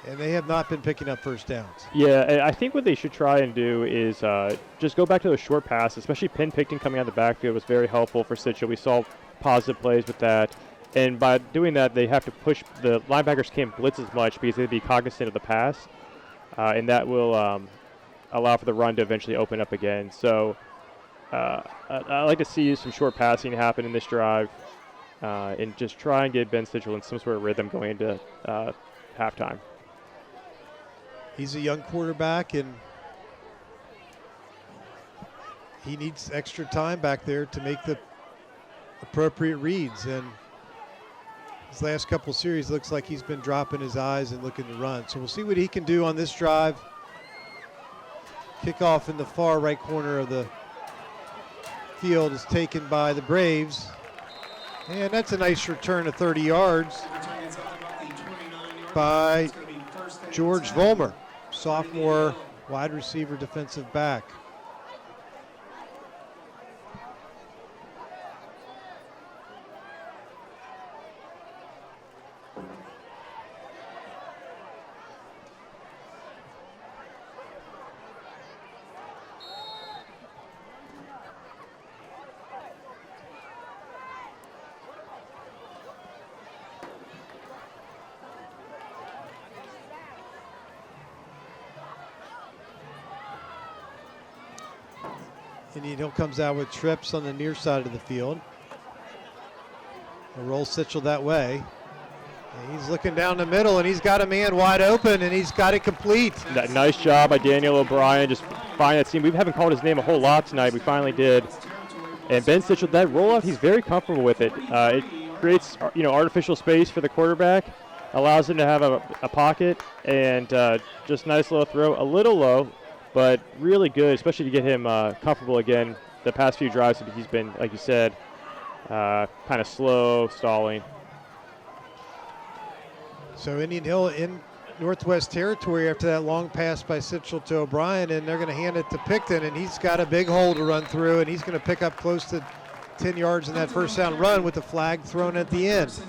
S1: they have not been picking up first downs.
S3: Yeah, I think what they should try and do is just go back to those short passes, especially Penn Picton coming out of the backfield was very helpful for Sitchell. We saw positive plays with that, and by doing that, they have to push. The linebackers can't blitz as much because they'd be cognizant of the pass, and that will allow for the run to eventually open up again. So I like to see some short passing happen in this drive and just try and get Ben Sitchell in some sort of rhythm going into halftime.
S1: He's a young quarterback, and he needs extra time back there to make the appropriate reads. And his last couple series looks like he's been dropping his eyes and looking to run. So we'll see what he can do on this drive. Kickoff in the far right corner of the field is taken by the Braves. And that's a nice return of 30 yards by George Vollmer, sophomore wide receiver defensive back. Indian Hill comes out with trips on the near side of the field. They'll roll Sitchell that way. And he's looking down the middle, and he's got a man wide open, and he's got it complete.
S3: Nice job by Daniel O'Brien, just finding that seam. We haven't called his name a whole lot tonight. We finally did. And Ben Sitchell, that rollout, he's very comfortable with it. It creates, artificial space for the quarterback, allows him to have a pocket, and just nice little throw. A little low, but really good, especially to get him comfortable again. The past few drives, he's been, like you said, kind of slow, stalling.
S1: So Indian Hill in Northwest territory after that long pass by Sitchell to O'Brien, and they're going to hand it to Picton, and he's got a big hole to run through, and he's going to pick up close to 10 yards in that first down run with the flag thrown at the end.
S2: There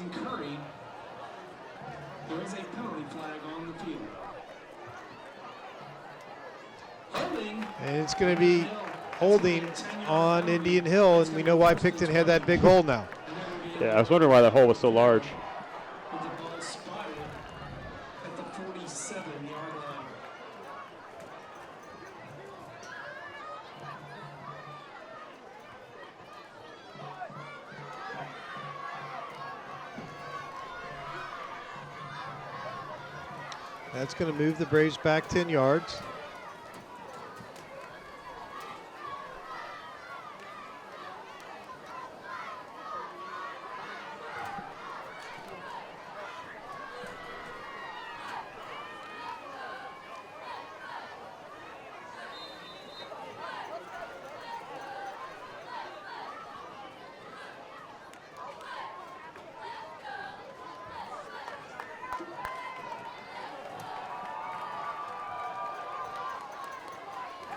S2: is a penalty flag on the field. Holding.
S1: And it's going to be holding on Indian Hill, and we know why Picton had that big hole now.
S3: Yeah, I was wondering why that hole was so large.
S2: With the ball spotted at the 47-yard line.
S1: That's going to move the Braves back 10 yards.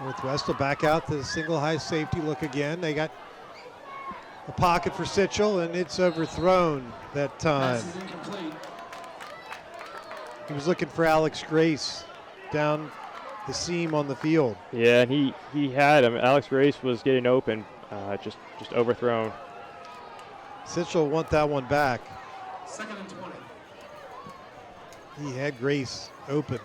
S1: Northwest will back out the single high safety look again. They got a pocket for Sitchell, and it's overthrown that time. He was looking for Alex Grace down the seam on the field.
S3: Yeah, and he had him. Alex Grace was getting open, just overthrown.
S1: Sitchell want that one back.
S2: 2nd and 20.
S1: He had Grace open.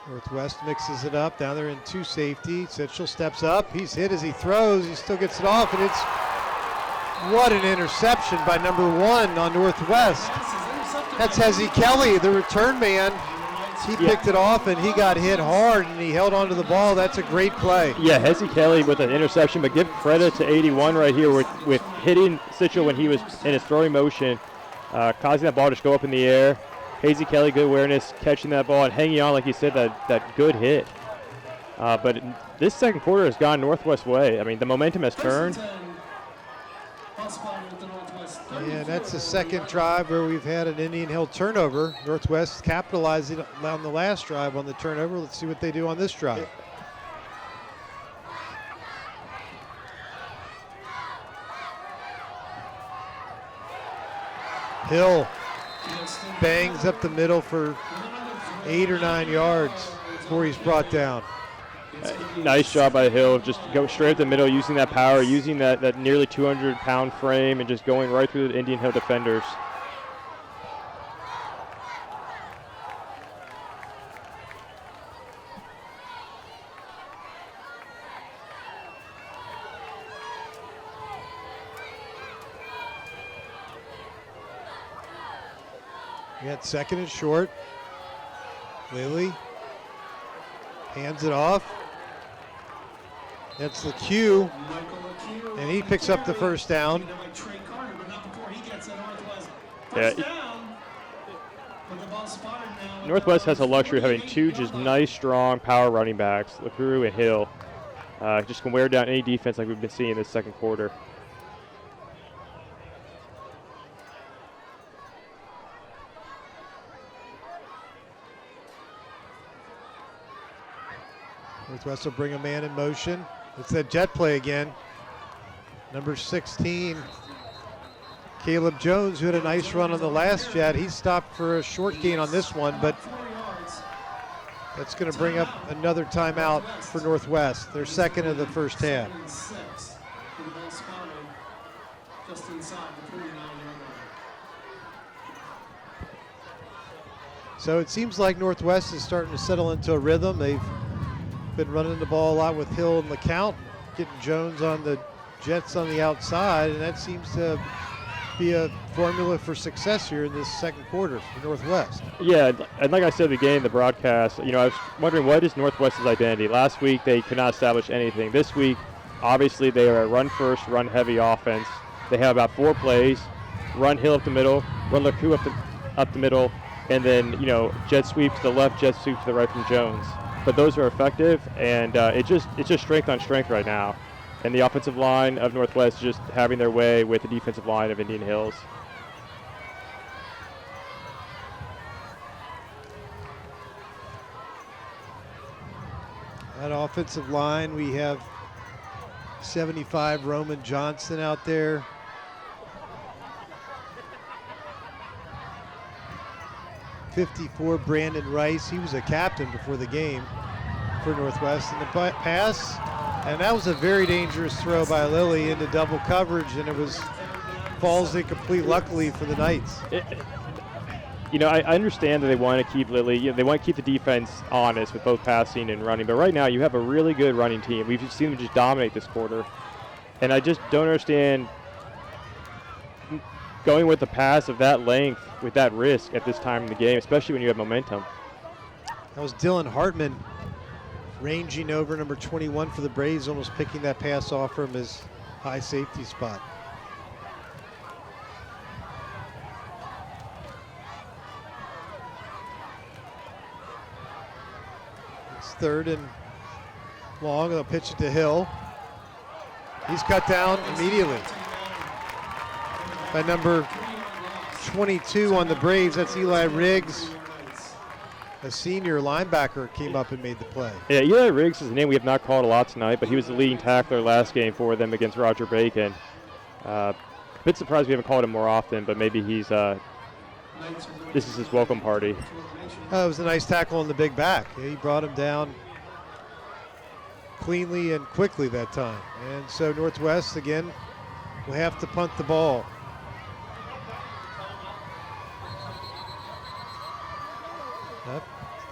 S1: Northwest mixes it up. Down there in two safety. Sitchell steps up. He's hit as he throws. He still gets it off, and it's what an interception by number 1 on Northwest. That's Hezzy Kelly, the return man. He picked it off, and he got hit hard, and he held onto the ball. That's a great play.
S3: Yeah, Hezzy Kelly with an interception, but give credit to 81 right here with hitting Sitchell when he was in his throwing motion, causing that ball to just go up in the air. Hezzy Kelly, good awareness, catching that ball and hanging on, like you said, that good hit. But this second quarter has gone Northwest way. I mean, the momentum has turned.
S1: And that's the second drive where we've had an Indian Hill turnover. Northwest capitalizing on the last drive on the turnover. Let's see what they do on this drive. Hill bangs up the middle for 8 or 9 yards before he's brought down.
S3: Nice job by Hill. Just go straight up the middle, using that power, using that nearly 200-pound frame, and just going right through the Indian Hill defenders.
S1: We got 2nd and short. Lilly hands it off. That's the cue, and he picks up the first down.
S3: Yeah. Northwest has the luxury of having 2 just nice, strong power running backs, LaCrue and Hill. Just can wear down any defense like we've been seeing this second quarter.
S1: Northwest will bring a man in motion. It's that jet play again. Number 16, Caleb Jones, who had a nice run on the last jet. He stopped for a short gain on this one, but that's going to bring up another timeout for Northwest. Their second of the first half.
S2: Just inside the 49-yard line.
S1: So it seems like Northwest is starting to settle into a rhythm. They've been running the ball a lot with Hill and LeCount, getting Jones on the Jets on the outside, and that seems to be a formula for success here in this second quarter for Northwest.
S3: Yeah, and like I said at the beginning of the broadcast, I was wondering what is Northwest's identity. Last week they could not establish anything. This week, obviously they are a run-first, run-heavy offense. They have about 4 plays: run Hill up the middle, run LeCount up the middle, and then jet sweep to the left, jet sweep to the right from Jones. But those are effective, and it's just strength on strength right now. And the offensive line of Northwest is just having their way with the defensive line of Indian Hills.
S1: That offensive line, we have 75 Roman Johnson out there. .54 Brandon Rice. He was a captain before the game for Northwest. And the pass, and that was a very dangerous throw by Lilly into double coverage, and it falls incomplete, luckily for the Knights.
S3: I understand that they want to keep Lilly, they want to keep the defense honest with both passing and running, but right now you have a really good running team. We've seen them just dominate this quarter, and I just don't understand going with a pass of that length with that risk at this time in the game, especially when you have momentum.
S1: That was Dylan Hartman ranging over number 21 for the Braves, almost picking that pass off from his high safety spot. It's 3rd and long. They'll pitch it to Hill. He's cut down immediately by number 22 on the Braves. That's Eli Riggs. A senior linebacker came up and made the play.
S3: Yeah, Eli Riggs is a name we have not called a lot tonight, but he was the leading tackler last game for them against Roger Bacon. A bit surprised we haven't called him more often, but maybe this is his welcome party.
S1: It was a nice tackle on the big back. He brought him down cleanly and quickly that time. And so Northwest, again, will have to punt the ball.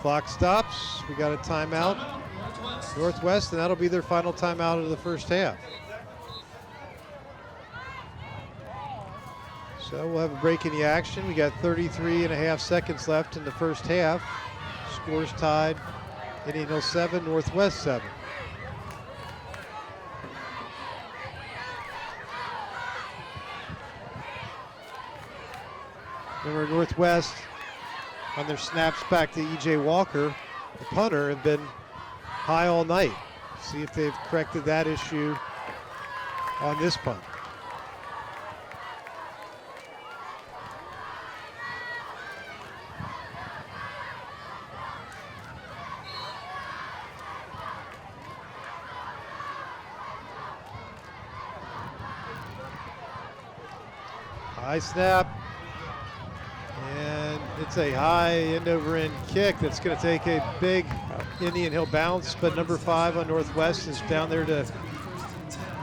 S1: Clock stops. We got a timeout. Northwest, and that'll be their final timeout of the first half. So we'll have a break in the action. We got 33.5 seconds left in the first half. Scores tied. Indian Hill 7, Northwest 7. Remember, Northwest on their snaps back to E.J. Walker, the punter, have been high all night. See if they've corrected that issue on this punt. High snap. And it's a high end-over-end kick that's going to take a big Indian Hill bounce, but number 5 on Northwest is down there to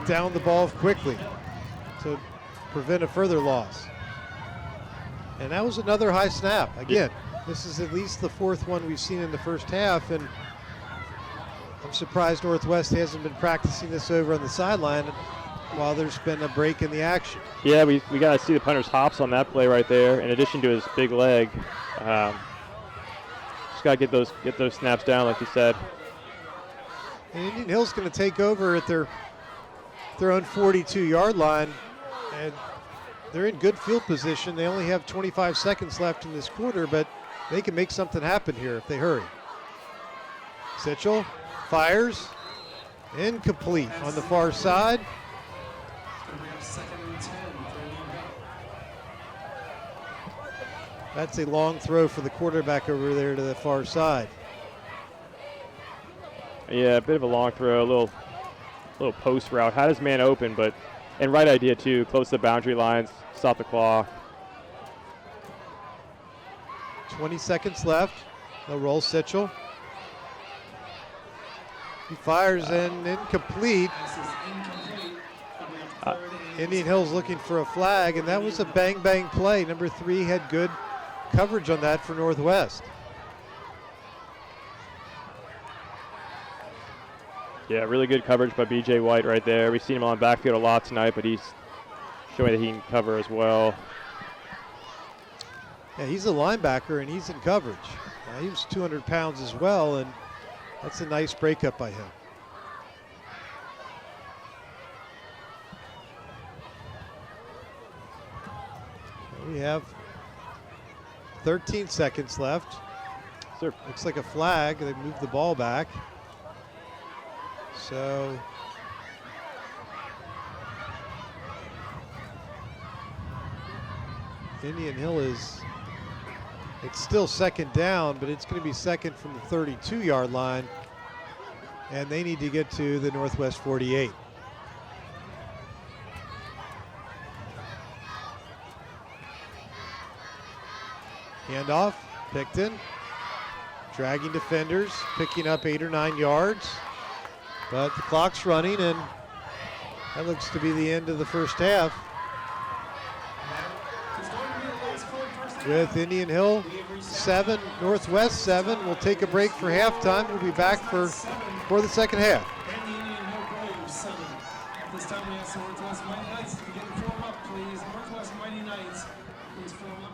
S1: down the ball quickly to prevent a further loss. And that was another high snap. Again, this is at least the 4th one we've seen in the first half, and I'm surprised Northwest hasn't been practicing this over on the sideline while there's been a break in the action.
S3: Yeah, we got to see the punter's hops on that play right there, in addition to his big leg. Just got to get those snaps down, like you said.
S1: And Indian Hill's going to take over at their own 42-yard line, and they're in good field position. They only have 25 seconds left in this quarter, but they can make something happen here if they hurry. Sitchell fires, incomplete on the far side. That's a long throw for the quarterback over there to the far side.
S3: Yeah, a bit of a long throw, a little post route. Had his man open, and right idea too, close to the boundary lines, stop the clock.
S1: 20 seconds left. They'll roll Sitchell. He fires and incomplete. Indian Hill's looking for a flag, and that was a bang-bang play. Number 3 had good coverage on that for Northwest.
S3: Yeah, really good coverage by B.J. White right there. We've seen him on backfield a lot tonight, but he's showing that he can cover as well.
S1: Yeah, he's a linebacker, and he's in coverage. He was 200 pounds as well, and that's a nice breakup by him. We have 13 seconds left.
S3: Sir.
S1: Looks like a flag. They moved the ball back. So Indian Hill it's still second down, but it's going to be second from the 32-yard line, and they need to get to the Northwest 48. Handoff, Picton, dragging defenders, picking up 8 or 9 yards, but the clock's running, and that looks to be the end of the first half. With Indian Hill 7, Northwest 7. We'll take a break for halftime. We'll be back for the second half.
S2: And the Indian Hill Braves 7. At this time, we ask the Northwest Mighty Knights to get the form up, please. Northwest Mighty Knights, please form up.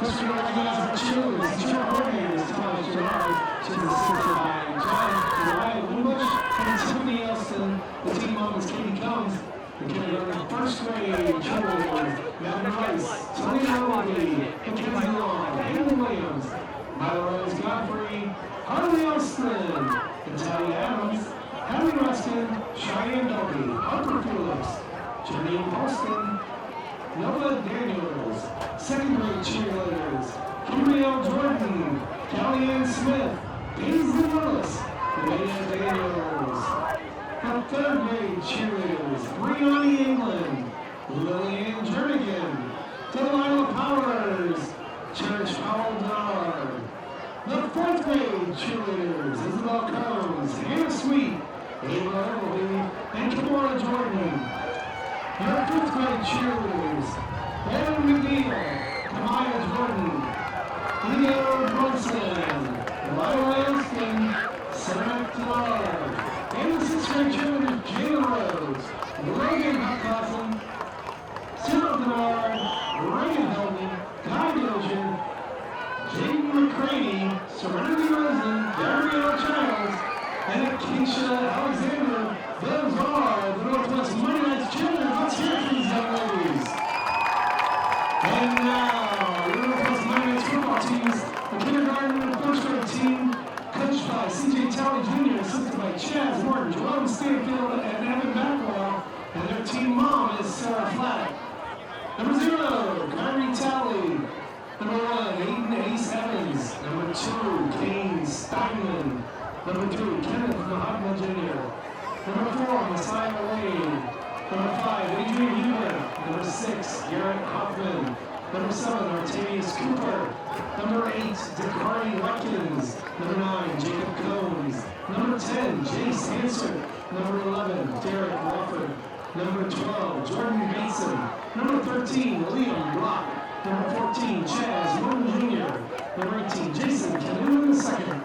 S2: First, we recognize our cheerleaders and cheer coordinators, Thomas Gerard. She's assisted by John Wyatt Winbush and Tiffany Elston. The team mom is Katie Combs. The kindergarten first grade cheerleaders, Matt Rice, Tony Howley, Mackenzie Long, Hayden Williams, Myla Rose Godfrey, Harley Elston, Natalia Adams, Hallie Ruskin, Cheyenne Dolby, Harper Phillips, Janine Poston, Nova Daniels, second grade cheerleaders, Kimriel Jordan, Kellyanne Smith, Paisley Willis, Renee Daniels. The third grade cheerleaders, Brianni England, Lillian Jernigan, Delilah Powers, Church Powell Dar. The fourth grade cheerleaders, Isabel Combs, Hannah Sweet, Ava Everly, and Kimora Jordan. Your fifth grade cheerleaders, Erin McNeil, Kamaya Jordan, Leo Brunson, Lila Lanston, Sarah Taylor, and the sixth grade cheerleaders, Jayla Rose, Logan Huckcastle, Cyril Denard, Reagan Helton, Guy Diligent, Jaden McCraney, Serenity Rosen, Gabrielle Childs, and Keisha Alexander. Those are the Northwest Monday Night Cheerleaders. Let's hear it for these young ladies. And now, the Northwest Monday Night football teams, the kindergarten and first grade team, coached by C.J. Talley Jr., assisted by Chaz Morton, Jerome Stanfield, and Evan Backwell, and their team mom is Sarah Flack. Number 0, Kyrie Talley. Number 1, Aiden Ace Evans. Number 2, Kane Steinman. Number 3, Kenneth Mahatma Jr. Number 4, Messiah Lane. Number 5, Adrian Huber. Number 6, Garrett Hoffman. Number 7, Artemius Cooper. Number 8, Dakari Watkins. Number 9, Jacob Combs. Number 10, Jace Hanser. Number 11, Derek Wofford. Number 12, Jordan Mason. Number 13, Liam Block. Number 14, Chaz Morton Jr. Number 18, Jason Canoon II.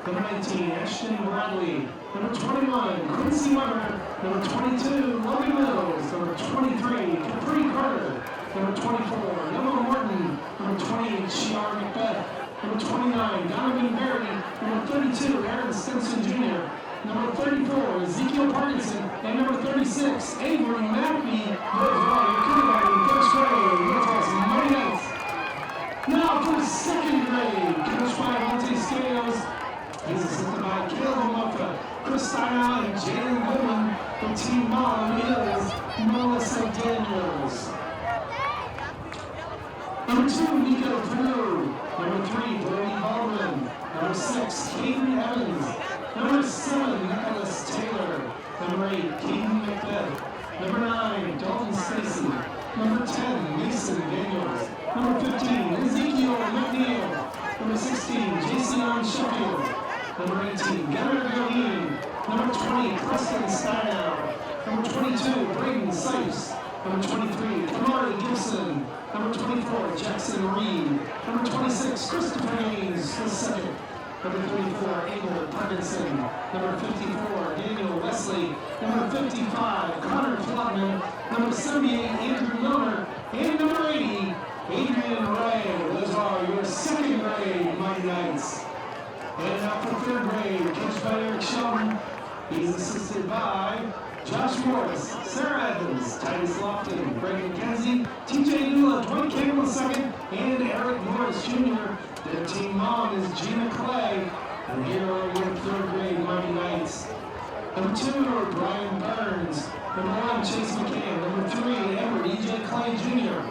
S2: Number 19, Ashton Bradley. Number 21, Quincy Weber. Number 22, Logan Mills. Number 23, Capri Carter. Number 24, Noah Morton. Number 28, Shiar Macbeth. Number 29, Donovan Berry. Number 32, Aaron Stinson Jr. Number 34, Ezekiel Parkinson. And number 36, Avery Mackey. Those are your kindergarten first grade Northwest Monday Nights. Now for second grade, coached by Monte Scales. He's assisted by Caleb Muffa, Chris Steiner, and Jalen Goodman. The team mom is Melissa Daniels. Number 2, Nico Purdue. Number 3, Brody Baldwin. Number 6, Caden Evans. Number 7, Nicholas Taylor. Number 8, Caden Macbeth. Number 9, Dalton Stacy. Number 10, Mason Daniels. Number 15, Ezekiel McNeil. Number 16, Jason Sheffield. Number 18, Gunnar Godin. Number 20, Preston Steinow. Number 22, Braden Sipes. Number 23, Kamari Gibson. Number 24, Jackson Reed. Number 26, Christopher Haynes II. Number 34, Abel Parkinson. Number 54, Daniel Wesley. Number 55, Connor Flodman. Number 78, Andrew Miller. And number 80, Adrian Ray. Those are your second grade Mighty Knights. And now for third grade, coached by Eric Sheldon. He's assisted by Josh Morris, Sarah Evans, Titus Lofton, Greg McKenzie, TJ Nula, Dwight Campbell II, and Eric Morris Jr. Their team mom is Gina Clay. And here are your third grade Mighty Knights. Number 2, Brian Burns. Number 1, Chase McCann. Number 3, Edward E.J. Clay Jr.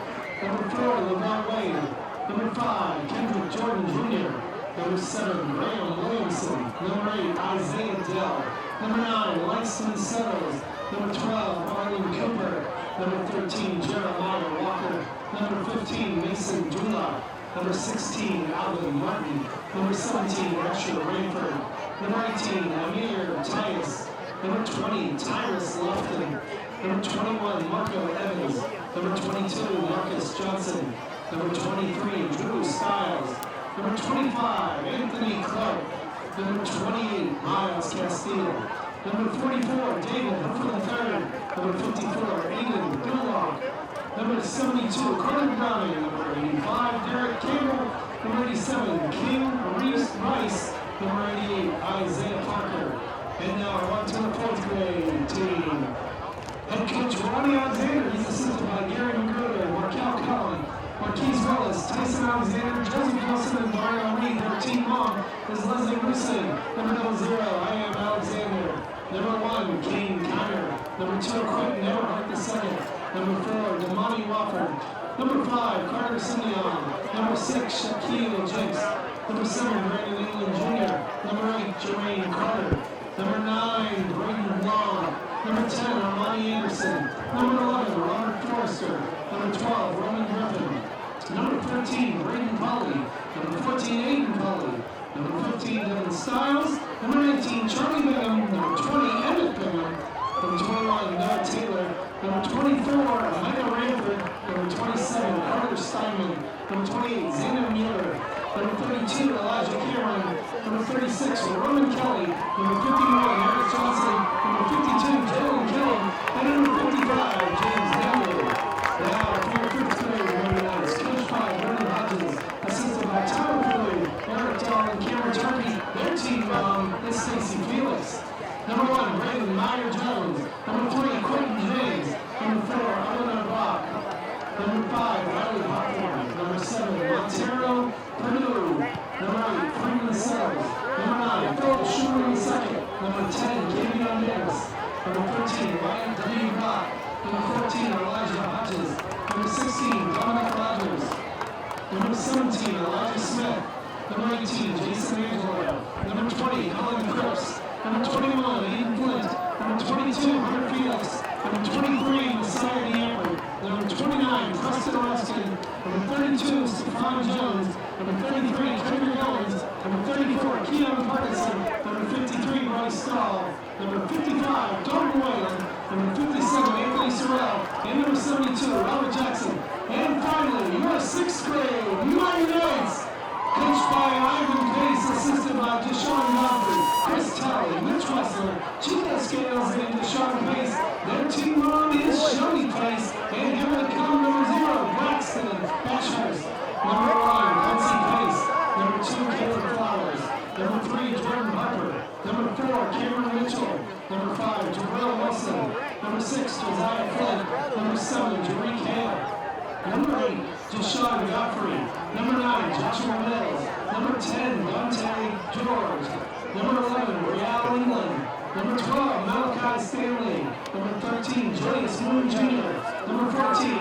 S2: Number 4, LeVar Wade. Number 5, Kendrick Jordan Jr. Number 7, Graham Williamson. Number 8, Isaiah Dell. Number 9, Langston Settles. Number 12, Arlen Cooper. Number 13, Jeremiah Walker. Number 15, Mason Dula. Number 16, Alvin Martin. Number 17, Asher Rainford. Number 18, Amir Tias. Number 20, Tyrus Lofton. Number 21, Marco Evans. Number 22, Marcus Johnson. Number 23, Drew Stiles. Number 25, Anthony Clark. Number 28, Miles Castile. Number 44, David Hooper III. Number 54, Aiden Dullock. Number 72, Carter Browning. Number 85, Derek Campbell. Number 87, King Reese Rice. Number 88, Isaiah Parker. And now on to the fourth grade team. Head coach Ronnie Alexander. He's assisted by Gary McGruder, Markel Cullen, Marquise Willis, Tyson Alexander, Joseph Wilson, and Mario Reed. Their team mom is Leslie Rusin. Number 0, I am Alexander. Number 1, Kane Kiner. Number 2, Quentin Everhart II. Number 4, Damani Wofford. Number 5, Carter Simeon. Number 6, Shaquille Jakes. Number 7, Brandon England Jr. Number 8, Jermaine Carter. Number 9, Braden Long. Number 10, Armani Anderson. Number 11, Robert Forrester. Number 12, Roman Griffin. Number 13, Braden Polly. Number 14, Aiden Polly. Number 15, Devin Stiles. Number 19, Charlie Bingham. Number 20, Emmett Bingham. Number 21, Noah Taylor. Number 24, Michael Ranford. Number 27, Carter Steinman. Number 28, Xander Mueller. Number 32, Elijah Cameron. Number 36, Roman Kelly. Number 51, Eric Johnson. Number 52, Jalen Killen. And number 55, James Daniel. Now, for your fifth grade, Monday nights, coached by Brendan Hodges, assisted by Tyler Floyd, Eric Dahl, and Cameron Turkey. Their team mom is Stacey Felix. Number 1, Brandon Meyer Jones. Number 3, Quentin James. Number 4, Eleanor Bach. Number 5, Riley Hawthorne. Number 7, Montero Purdue. Number 8, Freeman Sells. Number 9, Philip Schumer II. Number 10, Gavion Davis. Number 13, Ryan W. Rock. Number 14, Elijah Hodges. Number 16, Dominic Rogers. Number 17, Elijah Smith. Number 18, Jason Angelo. Number 20, Colin Cripps. Number 21, Aiden Flint. Number 22, Hunter Felix. Number 23, Messiah DeAmber. Number 29, Preston Ruskin. Number 32, Stephon Jones. Number 33, Trevor Goins. Number 34, Keon Parkinson. Number 53, Bryce Stahl. Number 55, Dalton Whalen. Number 57, Anthony Sorrell. And number 72, Robert Jackson. And finally, your sixth grade United Knights, coached by Ivan Pace, assisted by Deshaun Godfrey, Chris Talley, Mitch Wessler, Chico Scales, and Deshaun Pace. Their team mom is Shoni Pace, and here they come, number 0, Braxton Bashers. Number 1, Quincy Pace. Number 2, Caleb Flowers. Number 3, Jordan Harper. Number 4, Cameron Mitchell. Number 5, Jarrell Wilson. Number 6, Josiah Flint. Number 7, Jarique Hale. Number 8, Deshaun Godfrey. Number 9, Joshua Mills. Number 10, Dante George. Number 11, Real England. Number 12, Malachi Stanley. Number 13, Julius Moon Jr. Number 14,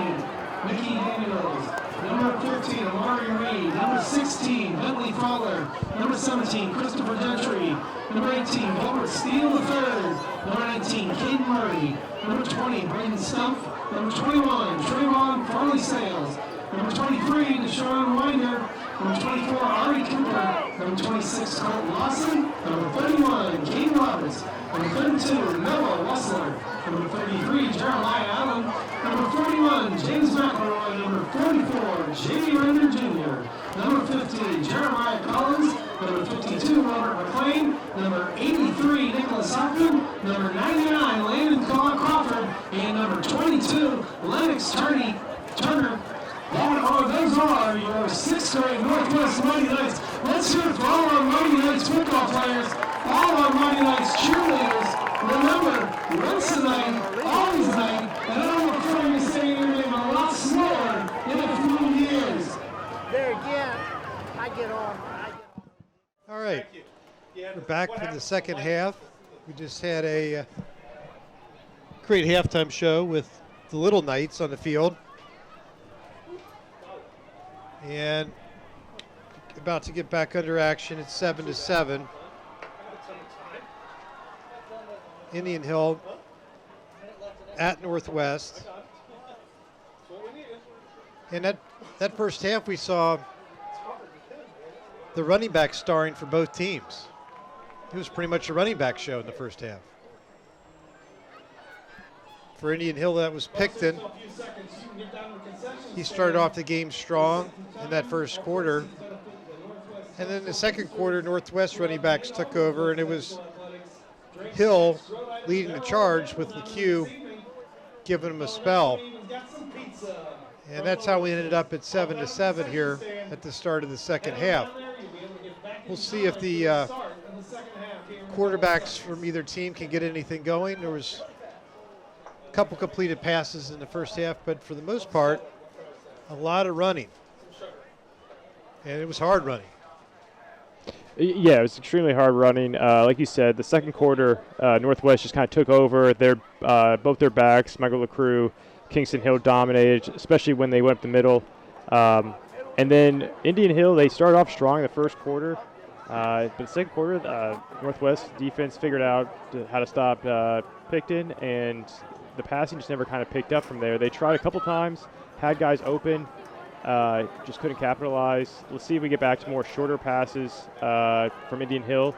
S2: Mickey Daniels. Number 15, Amari Reed. Number 16, Bentley Fowler. Number 17, Christopher Gentry. Number 18, Robert Steele III. Number 19, Caden Murray. Number 20, Braden Stumpf. Number 21, Trayvon Farley Sales. Number 23, Deshaun Winder. Number 24, Ari Cooper. Number 26, Colt Lawson. Number 31, Kane Roberts. Number 32, Noah Wessler. Number 33, Jeremiah Allen. Number 41, James McElroy. Number 44, Jamie Render Jr. Number 50, Jeremiah Collins. Number 52, Robert McLean. Number 83, Nicholas Hoffman. Number 99, Landon Crawford. And number 22, Lennox Turner. Those are your sixth grade Northwest Mighty Knights. Let's hear it for all our Mighty Knights football players, all our Mighty Knights cheerleaders. Remember, once a night, always a night, and I look forward to saying your name a lot slower in a few years.
S4: There again, I get on.
S1: All right, we're back for the second half. We just had a great halftime show with the Little Knights on the field. And about to get back under action. It's 7-7. Indian Hill at Northwest. And that first half we saw the running back starring for both teams. It was pretty much a running back show in the first half. For Indian Hill, that was Picton. He started off the game strong in that first quarter. And then the second quarter, Northwest running backs took over, and it was Hill leading the charge with LeCue giving him a spell. And that's how we ended up at 7-7 here at the start of the second half. We'll see if the quarterbacks from either team can get anything going. There was a couple completed passes in the first half, but for the most part, a lot of running. And it was hard running.
S3: Yeah, it was extremely hard running. Like you said, the second quarter, Northwest just kind of took over. Both their backs, Michael LaCrue, Kingston Hill dominated, especially when they went up the middle. And then Indian Hill, they started off strong in the first quarter. But the second quarter, Northwest defense figured out how to stop Picton, and the passing just never kind of picked up from there. They tried a couple times, had guys open, just couldn't capitalize. Let's see if we get back to more shorter passes from Indian Hill,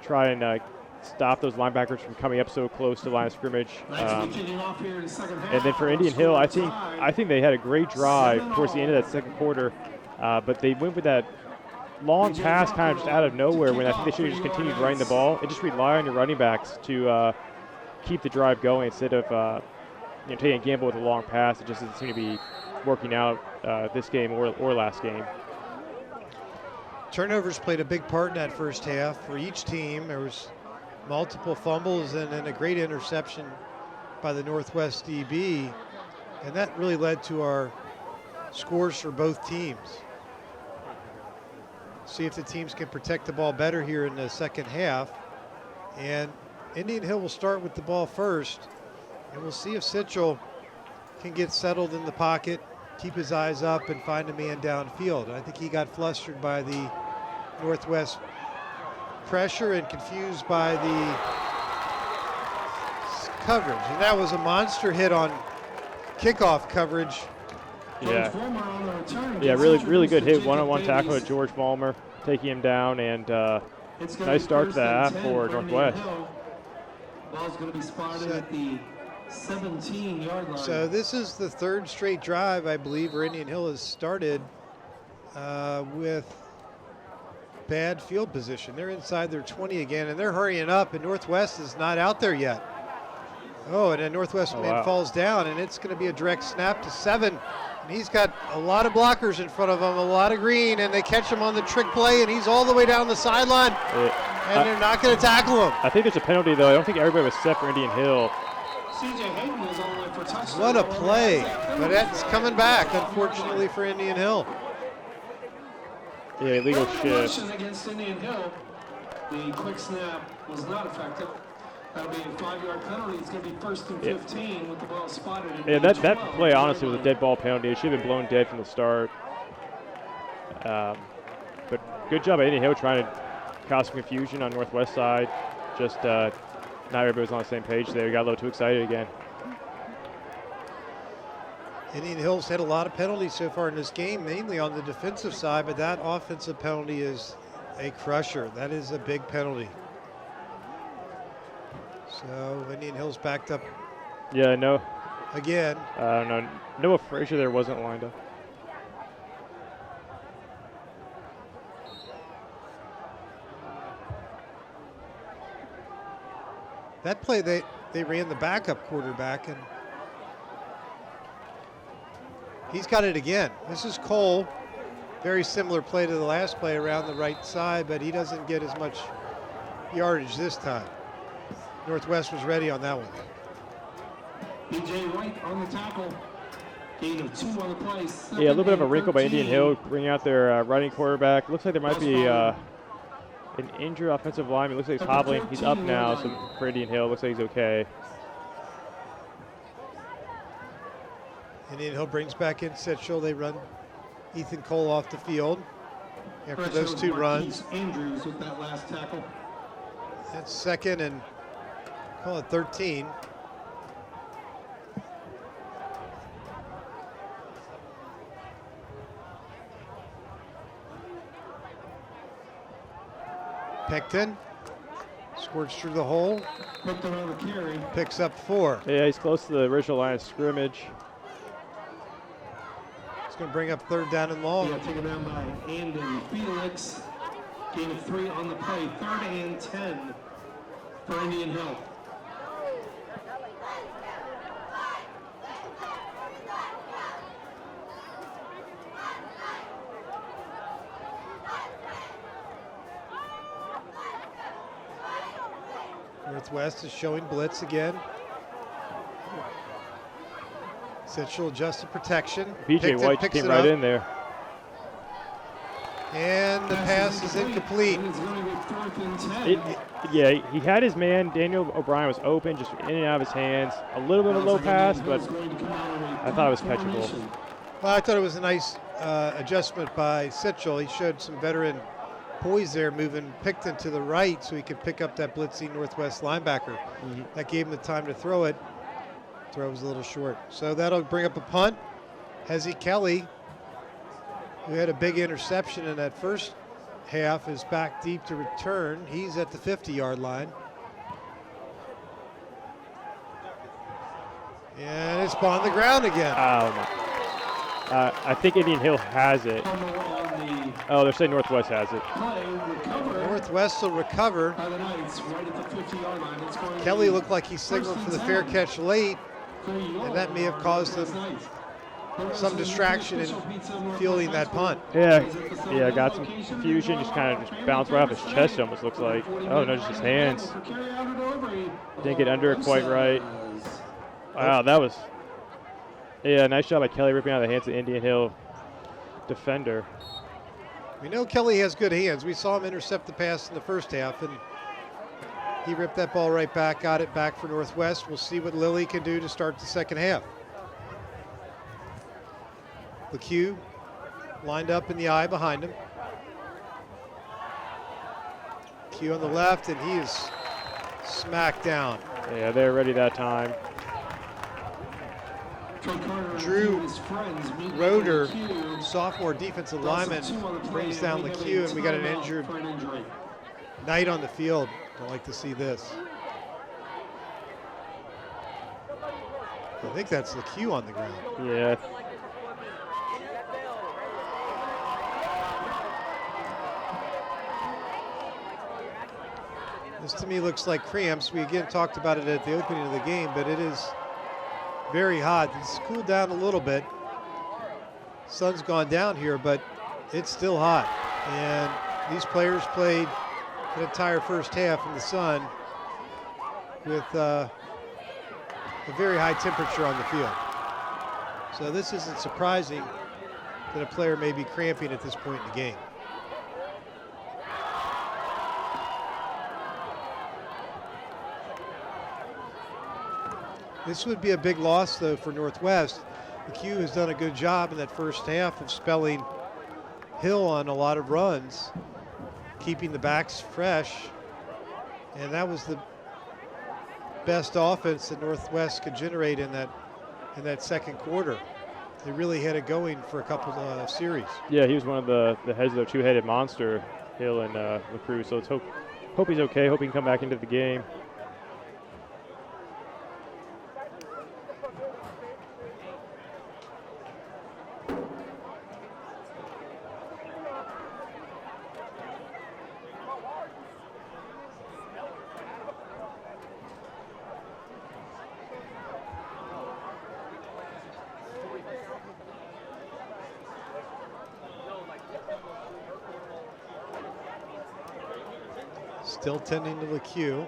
S3: try and stop those linebackers from coming up so close to the line of scrimmage. And then for Indian Hill, I think they had a great drive towards the end of that second quarter, but they went with that long pass kind of just out of nowhere when I think they should have just continued running the ball and just rely on your running backs to keep the drive going instead of taking a gamble with a long pass. It just doesn't seem to be working out this game or last game.
S1: Turnovers played a big part in that first half for each team. There was multiple fumbles and then a great interception by the Northwest DB, and that really led to our scores for both teams. See if the teams can protect the ball better here in the second half. And Indian Hill will start with the ball first, and we'll see if Sitchell can get settled in the pocket, keep his eyes up, and find a man downfield. I think he got flustered by the Northwest pressure and confused by the coverage. And that was a monster hit on kickoff coverage.
S3: Yeah, really good hit. One-on-one tackle at George Ballmer, taking him down, and nice start to the half for Northwest.
S2: Ball's going to be spotted at the 17-yard line.
S1: So this is the third straight drive, I believe, where Indian Hill has started with bad field position. They're inside their 20 again, and they're hurrying up, and Northwest is not out there yet. Oh, and then Northwest man falls down, and it's going to be a direct snap to 7. And he's got a lot of blockers in front of him, a lot of green, and they catch him on the trick play, and he's all the way down the sideline, and they're not going to tackle him.
S3: I think there's a penalty, though. I don't think everybody was set for Indian Hill.
S1: What a play, but that's coming back, unfortunately, for Indian Hill.
S3: Yeah, illegal shift.
S2: Against Indian Hill, the quick snap was not effective. That'll be a 5-yard penalty. It's going to be 1st and 15 with the ball spotted.
S3: Yeah, that play honestly was a dead ball penalty. It should have been blown dead from the start. But good job by Indian Hill trying to cause some confusion on Northwest side. Just not everybody was on the same page there. Got a little too excited again.
S1: Indian Hill's had a lot of penalties so far in this game, mainly on the defensive side, but that offensive penalty is a crusher. That is a big penalty. So Indian Hill's backed up.
S3: Yeah, no.
S1: Again.
S3: No, Noah Frazier there wasn't lined up.
S1: That play, they ran the backup quarterback, and he's got it again. This is Cole. Very similar play to the last play around the right side, but he doesn't get as much yardage this time. Northwest was ready on that one.
S2: B.J. White on the tackle. Gain of 2 on the play.
S3: Yeah, a little bit of a wrinkle by Indian Hill, bringing out their running quarterback. Looks like there might be an injured offensive lineman. Looks like he's hobbling. He's up now, so for Indian Hill, looks like he's okay.
S1: Indian Hill brings back in Sitchell. They run Ethan Cole off the field after those 2 runs.
S2: Andrews with that last tackle.
S1: That's 2nd and call it 13. Picton squirts through the hole. Picks up 4.
S3: Yeah, he's close to the original line of scrimmage.
S1: It's going to bring up 3rd down and long.
S2: Yeah, taken down by Andon Felix. Gain of 3 on the play. 3rd and 10 for Indian Hill.
S1: Northwest is showing blitz again. Central adjusted protection.
S3: BJ White
S1: picks
S3: came
S1: it
S3: right
S1: up,
S3: in there.
S1: and the pass is incomplete.
S2: And it's going to be 4th and 10.
S3: Yeah, he had his man. Daniel O'Brien was open, just in and out of his hands. A little bit of a low pass, but I thought it was catchable.
S1: Well, I thought it was a nice adjustment by Central. He showed some veteran poise there, moving Picton to the right so he could pick up that blitzing Northwest linebacker. That gave him the time to throw it. Throw was a little short. So that'll bring up a punt. Hezzy Kelly, who had a big interception in that first half, is back deep to return. He's at the 50-yard line. And it's on the ground again.
S3: Oh, my. I think Indian Hill has it. Oh, they're saying Northwest has it.
S1: Northwest will recover. Kelly looked like he signaled for the fair catch late, and that may have caused them some distraction in fielding that punt.
S3: Yeah, got some confusion. Just kind of bounced right off his chest, almost looks like. Oh, no, just his hands. Didn't get under it quite right. Wow, that was... Yeah, nice job by Kelly ripping out of the hands of the Indian Hill defender.
S1: We know Kelly has good hands. We saw him intercept the pass in the first half, and he ripped that ball right back, got it back for Northwest. We'll see what Lilly can do to start the second half. LeCue lined up in the eye behind him. Q on the left, and he is smacked down.
S3: Yeah, they're ready that time.
S1: Drew Roeder, sophomore defensive lineman, brings down LeCue, and we got an injured Knight on the field. Don't like to see this. I think that's LeCue on the ground.
S3: Yeah.
S1: This to me looks like cramps. We again talked about it at the opening of the game, but it is very hot. It's cooled down a little bit. Sun's gone down here, but it's still hot. And these players played an entire first half in the sun with a very high temperature on the field. So this isn't surprising that a player may be cramping at this point in the game. This would be a big loss, though, for Northwest. LeCue has done a good job in that first half of spelling Hill on a lot of runs, keeping the backs fresh, and that was the best offense that Northwest could generate in that second quarter. They really had it going for a couple of series.
S3: Yeah, he was one of the heads of the two-headed monster, Hill and LaCruz. So let's hope he's okay. Hope he can come back into the game.
S1: Still tending to LeCue.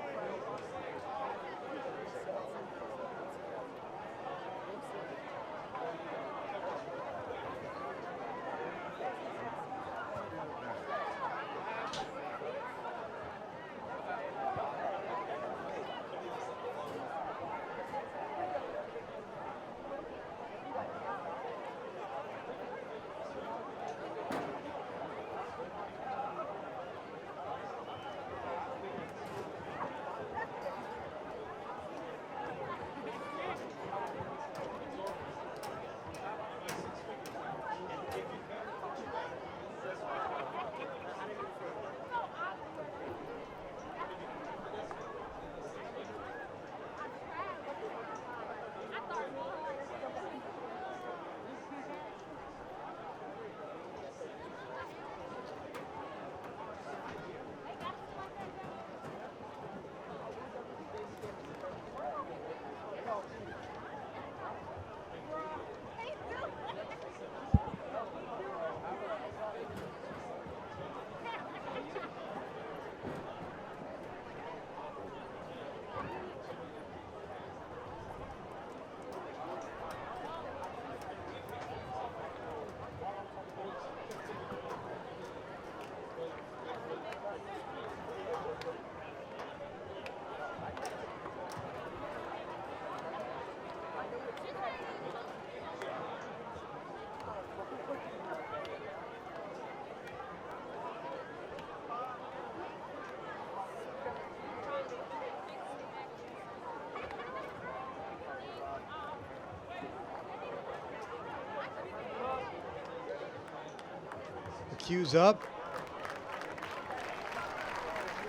S1: cues up.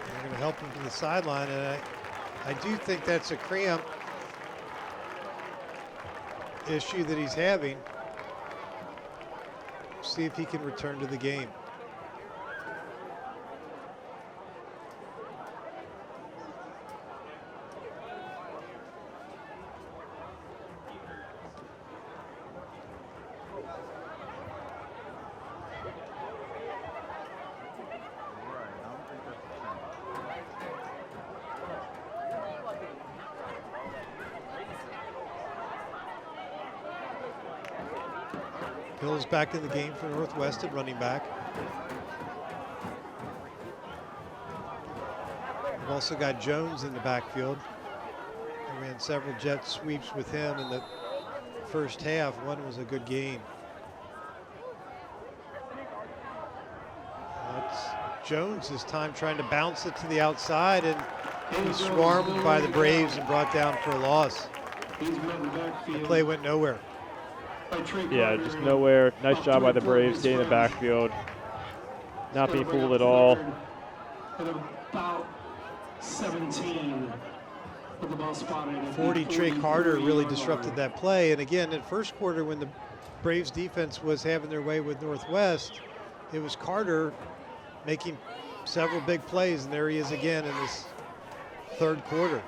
S1: They're going to help him to the sideline, and I do think that's a cramp issue that he's having. See if he can return to the game. Hill's back in the game for Northwest at running back. We've also got Jones in the backfield. I ran several jet sweeps with him in the first half. One was a good gain. That's Jones' time trying to bounce it to the outside, and he's swarmed by the Braves and brought down for a loss. The play went nowhere.
S3: Yeah, just nowhere. Nice job by the Braves getting in the backfield. Not being fooled at all.
S2: At about 17 with the ball spotted.
S1: 40 Trey Carter really disrupted that play. And again, in first quarter, when the Braves defense was having their way with Northwest, it was Carter making several big plays, and there he is again in this third quarter.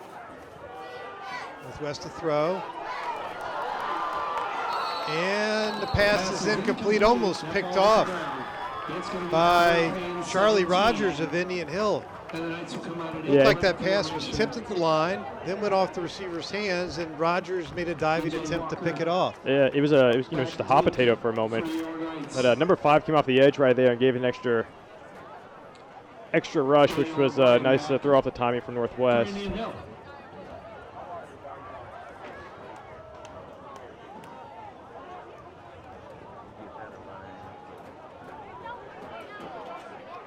S1: Northwest to throw. And the pass is incomplete, almost picked off by Charlie Rogers of Indian Hill. Looked like that pass was tipped at the line, then went off the receiver's hands, and Rogers made a diving attempt to pick it off.
S3: Yeah, it was just a hot potato for a moment. But number 5 came off the edge right there and gave an extra rush, which was nice to throw off the timing for Northwest.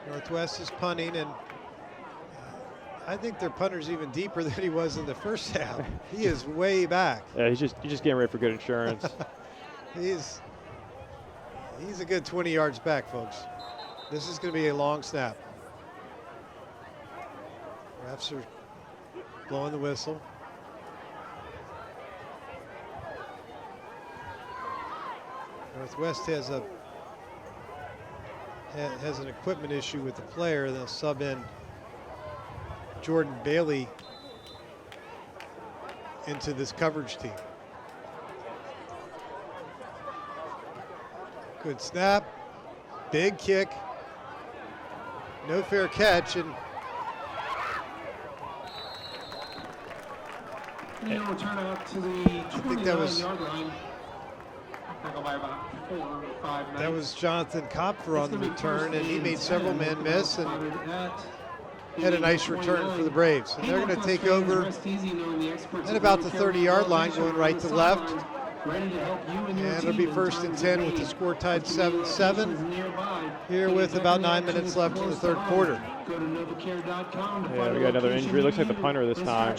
S1: Northwest is punting, and I think their punter's even deeper than he was in the first half. He is way back.
S3: Yeah, he's just getting ready for good insurance.
S1: He's a good 20 yards back, folks. This is going to be a long snap. Refs are blowing the whistle. Northwest has an equipment issue with the player. They'll sub in Jordan Bailey into this coverage team. Good snap, big kick, no fair catch, and
S2: return out to the 29-yard line. By about 4 or 5 minutes.
S1: That was Jonathan Kopfer on the return, and he made several men miss and had a nice return for the Braves. And they're going to take over at about the 30-yard line, going right to left. And it'll be 1st and 10 with the score tied 7-7 here with about 9 minutes left in the third quarter.
S3: Yeah, we got another injury. Looks like the punter this time.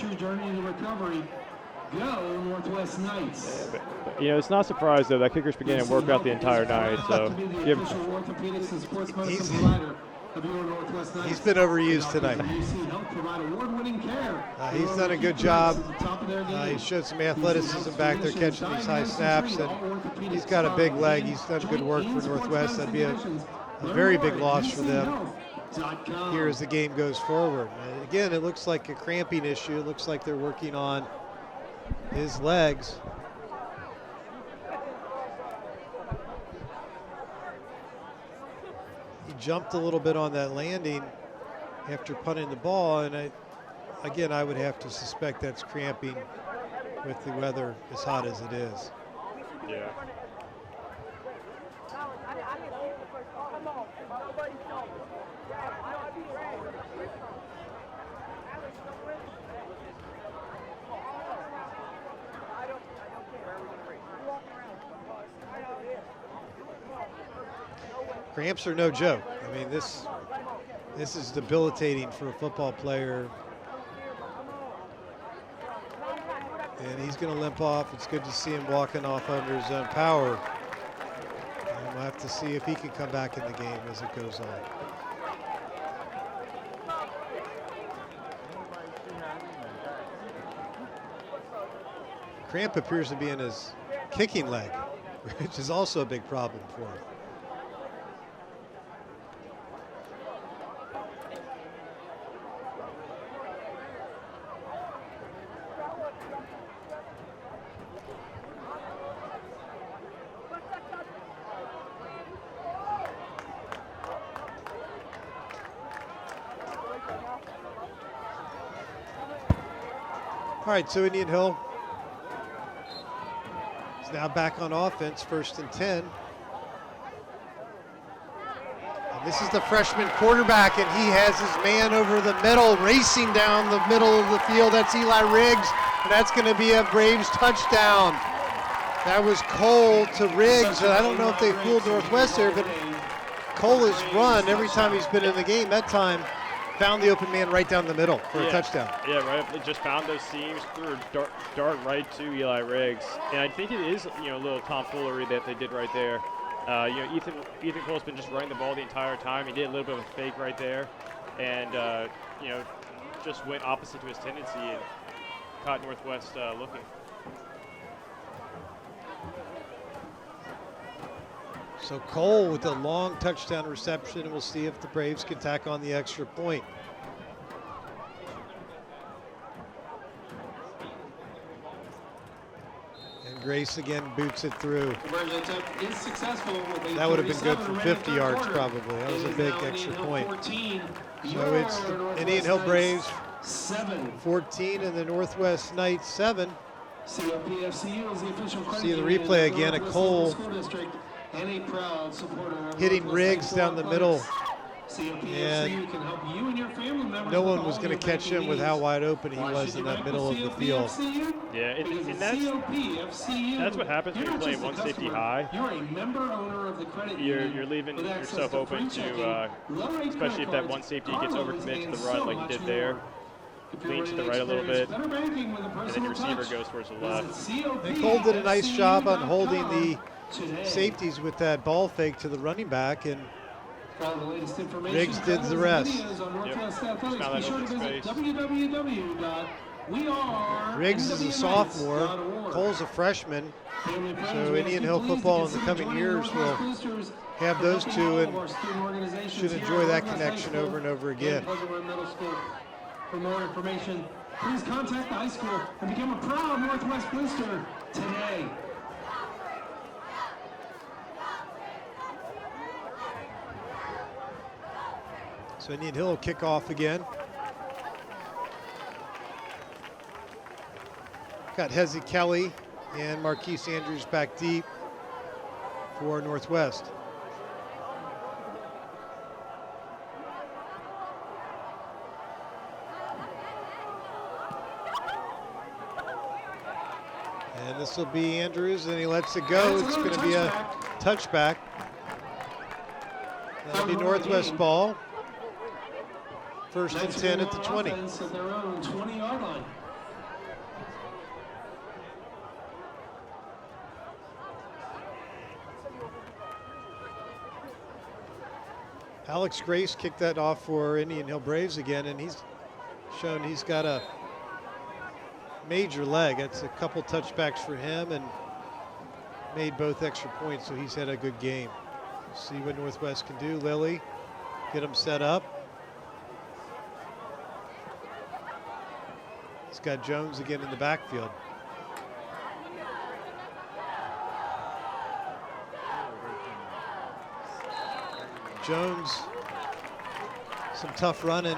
S2: Go Northwest Knights.
S3: Yeah, but, it's not surprised though that kicker's been getting workout the entire night. So
S1: he's been overused tonight. He's done a good job. He showed some athleticism back there catching these high snaps, and he's got a big leg. He's done good work for Northwest. That'd be a very big loss for them here as the game goes forward. And again, it looks like a cramping issue. It looks like they're working on his legs. He jumped a little bit on that landing after punting the ball, and I would have to suspect that's cramping with the weather as hot as it is.
S3: yeah.
S1: Cramps are no joke. I mean, this is debilitating for a football player. And he's going to limp off. It's good to see him walking off under his own power. And we'll have have to see if he can come back in the game as it goes on. Cramp appears to be in his kicking leg, which is also a big problem for him. All right, so Indian Hill is now back on offense, 1st and 10. And this is the freshman quarterback, and he has his man over the middle, racing down the middle of the field. That's Eli Riggs, and that's going to be a Braves touchdown. That was Cole to Riggs, and I don't know if they fooled Northwest there, but Cole has run every time he's been in the game. That time, found the open man right down the middle for a touchdown.
S3: Yeah, right. They just found those seams, threw a dart right to Eli Riggs, and I think it is a little tomfoolery that they did right there. Ethan Cole's been just running the ball the entire time. He did a little bit of a fake right there, and just went opposite to his tendency and caught Northwest looking.
S1: So Cole with a long touchdown reception, and we'll see if the Braves can tack on the extra point. And Grace again boots it through. That would have been good for 50 yards probably. That was a big extra point. So it's the Indian Hill Braves 14 and the Northwest Knights 7. See the replay again of Cole hitting Riggs down the middle, and no one was going to catch him with how wide open he was in that middle of the field.
S3: Yeah, and that's what happens when you're playing one safety high. You're leaving yourself open to, especially if that one safety gets overcommitted to the run like he did there. Lean to the right a little bit, and then your receiver goes towards the left.
S1: And Cole did a nice job on holding the safeties with that ball fake to the running back, and Riggs did the rest. Riggs is a sophomore, Cole's a freshman, so Indian Hill football in the coming years will have those two and should enjoy that connection over and over again.
S2: For more information, please contact the high school and become a proud Northwest Booster today.
S1: So Indian Hill will kick off again. Got Hezzy Kelly and Marquise Andrews back deep for Northwest. And this will be Andrews, and he lets it go. It's going to be a touchback. That'll be Northwest ball. 1st and 10 at the 20.
S2: At their own 20-yard line.
S1: Alex Grace kicked that off for Indian Hill Braves again, and he's shown he's got a major leg. That's a couple touchbacks for him and made both extra points, so he's had a good game. See what Northwest can do. Lilly, get him set up. He's got Jones again in the backfield. Jones, some tough running.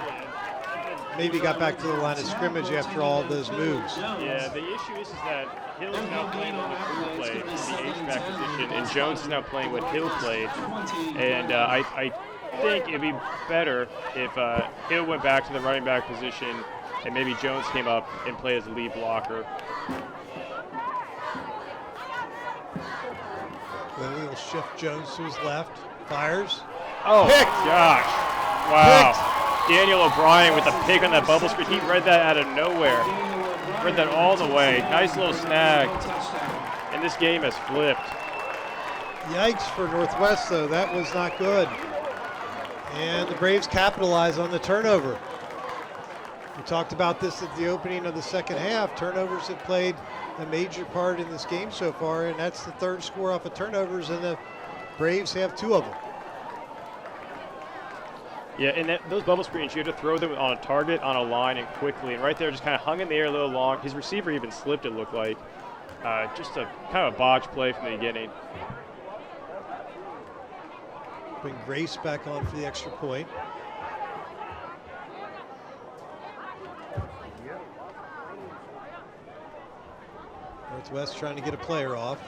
S1: Maybe got back to the line of scrimmage after all of those moves.
S3: Yeah, the issue is that Hill is now playing what Hill played, the H-back position, and Jones is now playing what Hill played. And I think it'd be better if Hill went back to the running back position and maybe Jones came up and played as a lead blocker.
S1: Lilly will shift Jones to his left. Fires.
S3: Oh,
S1: Picked.
S3: gosh. Wow.
S1: Picked.
S3: Daniel O'Brien with a pick on that bubble screen. He read that out of nowhere. Read that all the way. Nice little snag. And this game has flipped.
S1: Yikes for Northwest, though. That was not good. And the Braves capitalize on the turnover. We talked about this at the opening of the second half. Turnovers have played a major part in this game so far, and that's the third score off of turnovers, and the Braves have 2 of them.
S3: Yeah, and those bubble screens, you have to throw them on a target, on a line, and quickly. And right there, just kind of hung in the air a little long. His receiver even slipped, it looked like. Just a kind of a botch play from the beginning.
S1: Bring Grace back on for the extra point. Northwest trying to get a player off.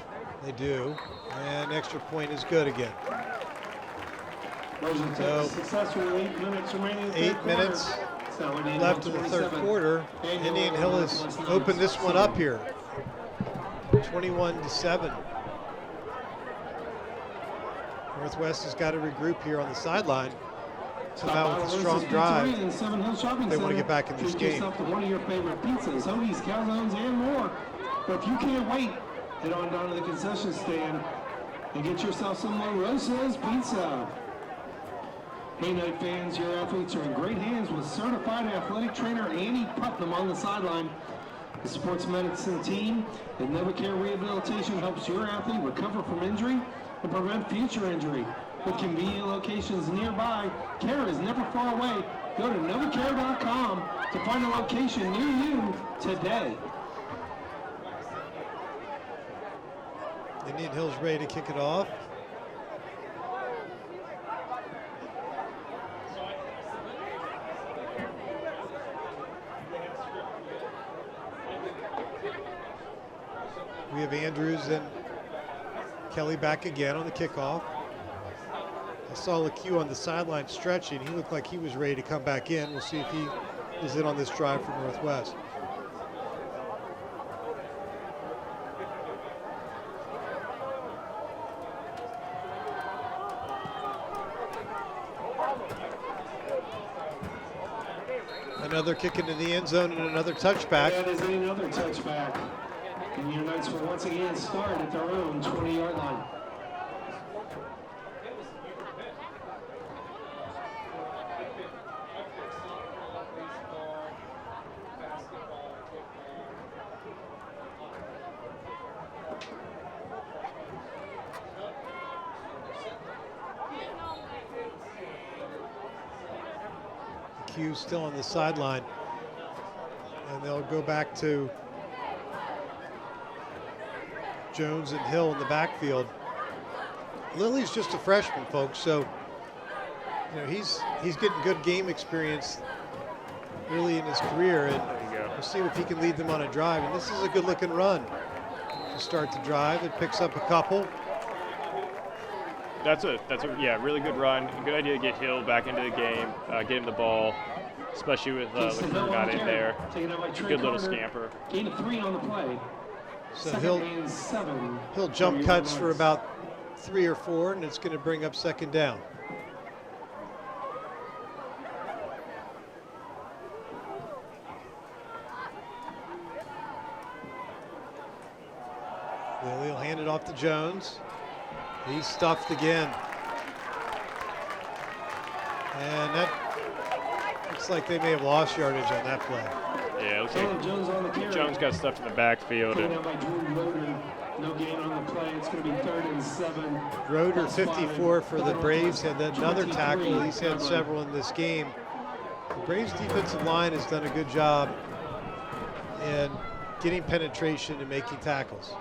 S1: They do. And extra point is good again. So,
S2: Successful 8 minutes remaining.
S1: 8 minutes left in the third quarter. Indian Hill has opened this one up here. 21-7. Northwest has got to regroup here on the sideline. Come out with a strong drive. They want to get back in this game.
S2: Yourself to one of your favorite pizzas, hoagies, calzones, and more. But if you can't wait, head on down to the concession stand and get yourself some La Rosa's pizza. Hey Night fans, your athletes are in great hands with certified athletic trainer Annie Putnam on the sideline. The sports medicine team at NovaCare Rehabilitation helps your athlete recover from injury and prevent future injury. With convenient locations nearby, care is never far away. Go to NovaCare.com to find a location near you today.
S1: Indian Hill's ready to kick it off. We have Andrews and Kelly back again on the kickoff. I saw LeCue on the sideline stretching. He looked like he was ready to come back in. We'll see if he is in on this drive for Northwest. Another kick into the end zone and another touchback.
S2: That is another touchback. And your Knights will once again start at their own 20-yard line.
S1: Q still on the sideline, and they'll go back to Jones and Hill in the backfield. Lily's just a freshman, folks, so he's getting good game experience early in his career, and we'll see if he can lead them on a drive. And this is a good-looking run to start the drive. It picks up a couple.
S3: That's a really good run. Good idea to get Hill back into the game, get him the ball, especially with LeCure not in there. Good little scamper.
S2: Gain of 3 on the play.
S1: So
S2: Second
S1: he'll jump cuts for about 3 or 4, and it's going to bring up second down. Lily will hand it off to Jones. He's stuffed again. And that looks like they may have lost yardage on that play.
S3: Yeah, it looks like Jones got stuffed in the backfield.
S2: No gain on the play. It's going to be 3rd and 7.
S1: Roeder, 54 for the Braves, had another tackle. He's had several in this game. The Braves defensive line has done a good job in getting penetration and making tackles.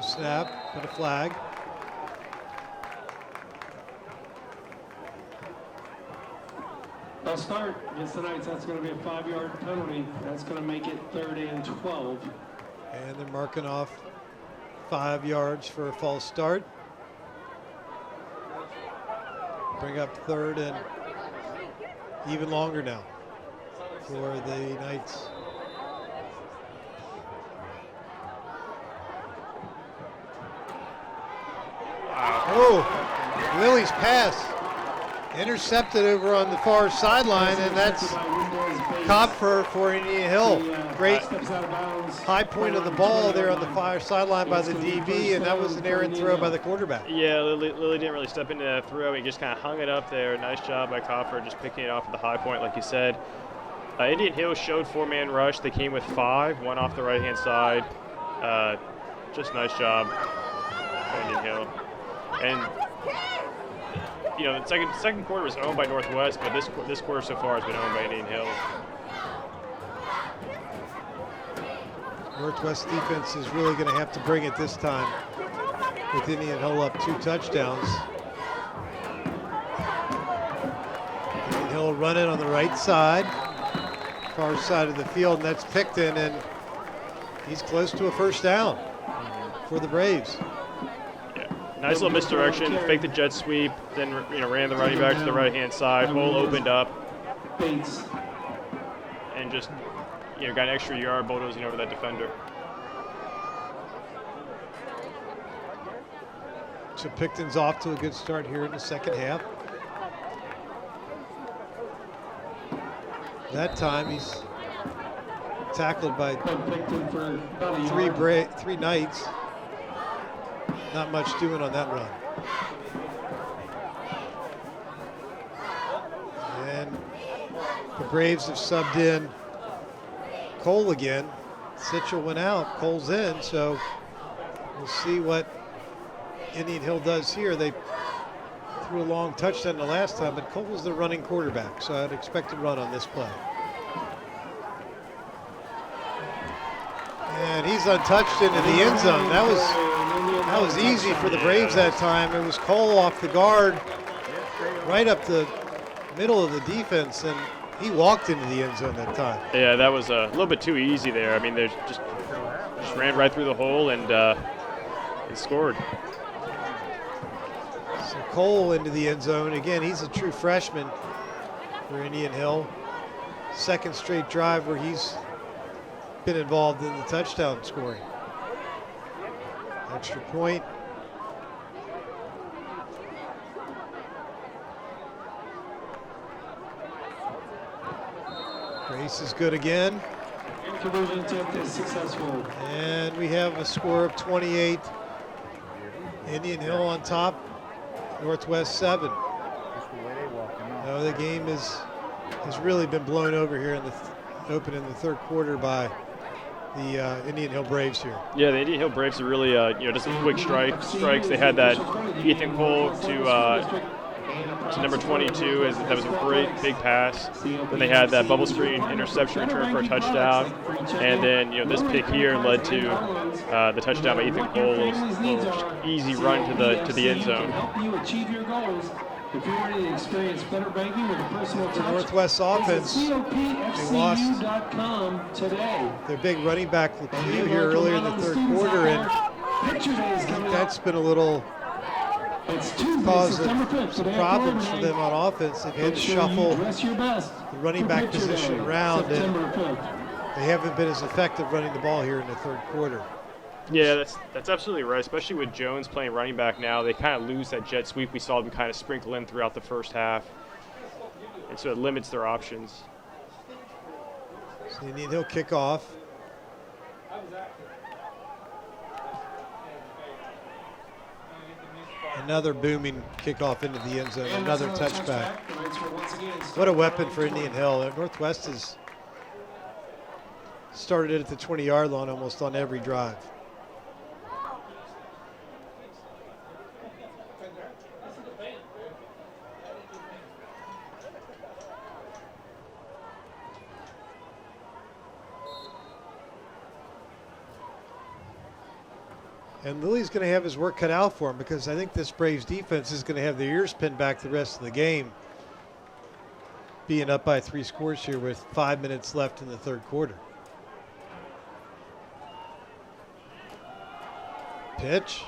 S1: Snap, but a flag.
S2: They'll start against the Knights. That's going to be a 5-yard penalty. That's going to make it 3rd and 12.
S1: And they're marking off 5 yards for a false start. Bring up 3rd and even longer now for the Knights. Oh, Lily's pass intercepted over on the far sideline, and that's Kopfer for Indian Hill. Great high point of the ball there on the far sideline by the DB, and that was an errant throw by the quarterback.
S3: Yeah, Lily didn't really step into that throw. He just kind of hung it up there. Nice job by Kopfer, just picking it off at the high point, like you said. Indian Hill showed 4-man rush. They came with 5, one off the right-hand side. Just nice job by Indian Hill. And you know, the second quarter was owned by Northwest, but this quarter so far has been owned by Indian Hill.
S1: Northwest defense is really going to have to bring it this time with Indian Hill up 2 touchdowns. Indian Hill running on the right side, far side of the field, and that's Picton, and he's close to a first down for the Braves.
S3: Nice little misdirection, faked the jet sweep, then ran the running back to the right-hand side. Hole opened up, and just got an extra yard bulldozing over that defender.
S1: So Picton's off to a good start here in the second half. That time he's tackled by 3 Knights. Not much doing on that run. And the Braves have subbed in Cole again. Sitchell went out, Cole's in, so we'll see what Indian Hill does here. They threw a long touchdown the last time, but Cole's the running quarterback, so I'd expect a run on this play. And he's untouched into the end zone. That was easy for the Braves that time. It was Cole off the guard, right up the middle of the defense, and he walked into the end zone that time.
S3: Yeah, that was a little bit too easy there. I mean, they just ran right through the hole and scored.
S1: So Cole into the end zone. Again, he's a true freshman for Indian Hill. Second straight drive where he's been involved in the touchdown scoring. Extra point. Grace is good again.
S2: Conversion attempt is successful.
S1: And we have a score of 28. Indian Hill on top, Northwest 7. No, the game has really been blown over here in the open in the third quarter by the Indian Hill Braves here.
S3: Yeah, the Indian Hill Braves are really, just some quick strikes. They had that Ethan Cole to number 22. That was a great big pass. Then they had that bubble screen interception return for a touchdown. And then, this pick here led to the touchdown by Ethan Cole. A little easy run to the end zone.
S2: Help you achieve your goals. If you're ready to experience better banking with a personal touch,
S1: the Northwest offense, they lost
S2: today.
S1: Their big running back Lemieux here earlier in the third quarter, and that's been a little caused some problems for them on offense. They've had to shuffle the running back position around, and they haven't been as effective running the ball here in the third quarter.
S3: Yeah, that's absolutely right, especially with Jones playing running back now. They kind of lose that jet sweep we saw them kind of sprinkle in throughout the first half. And so it limits their options.
S1: So Indian Hill kickoff. Another booming kickoff into the end zone, another touchback. What a weapon for Indian Hill. Northwest has started it at the 20-yard line almost on every drive. And Lily's going to have his work cut out for him, because I think this Braves defense is going to have their ears pinned back the rest of the game, being up by 3 scores here with 5 minutes left in the third quarter. Pitch.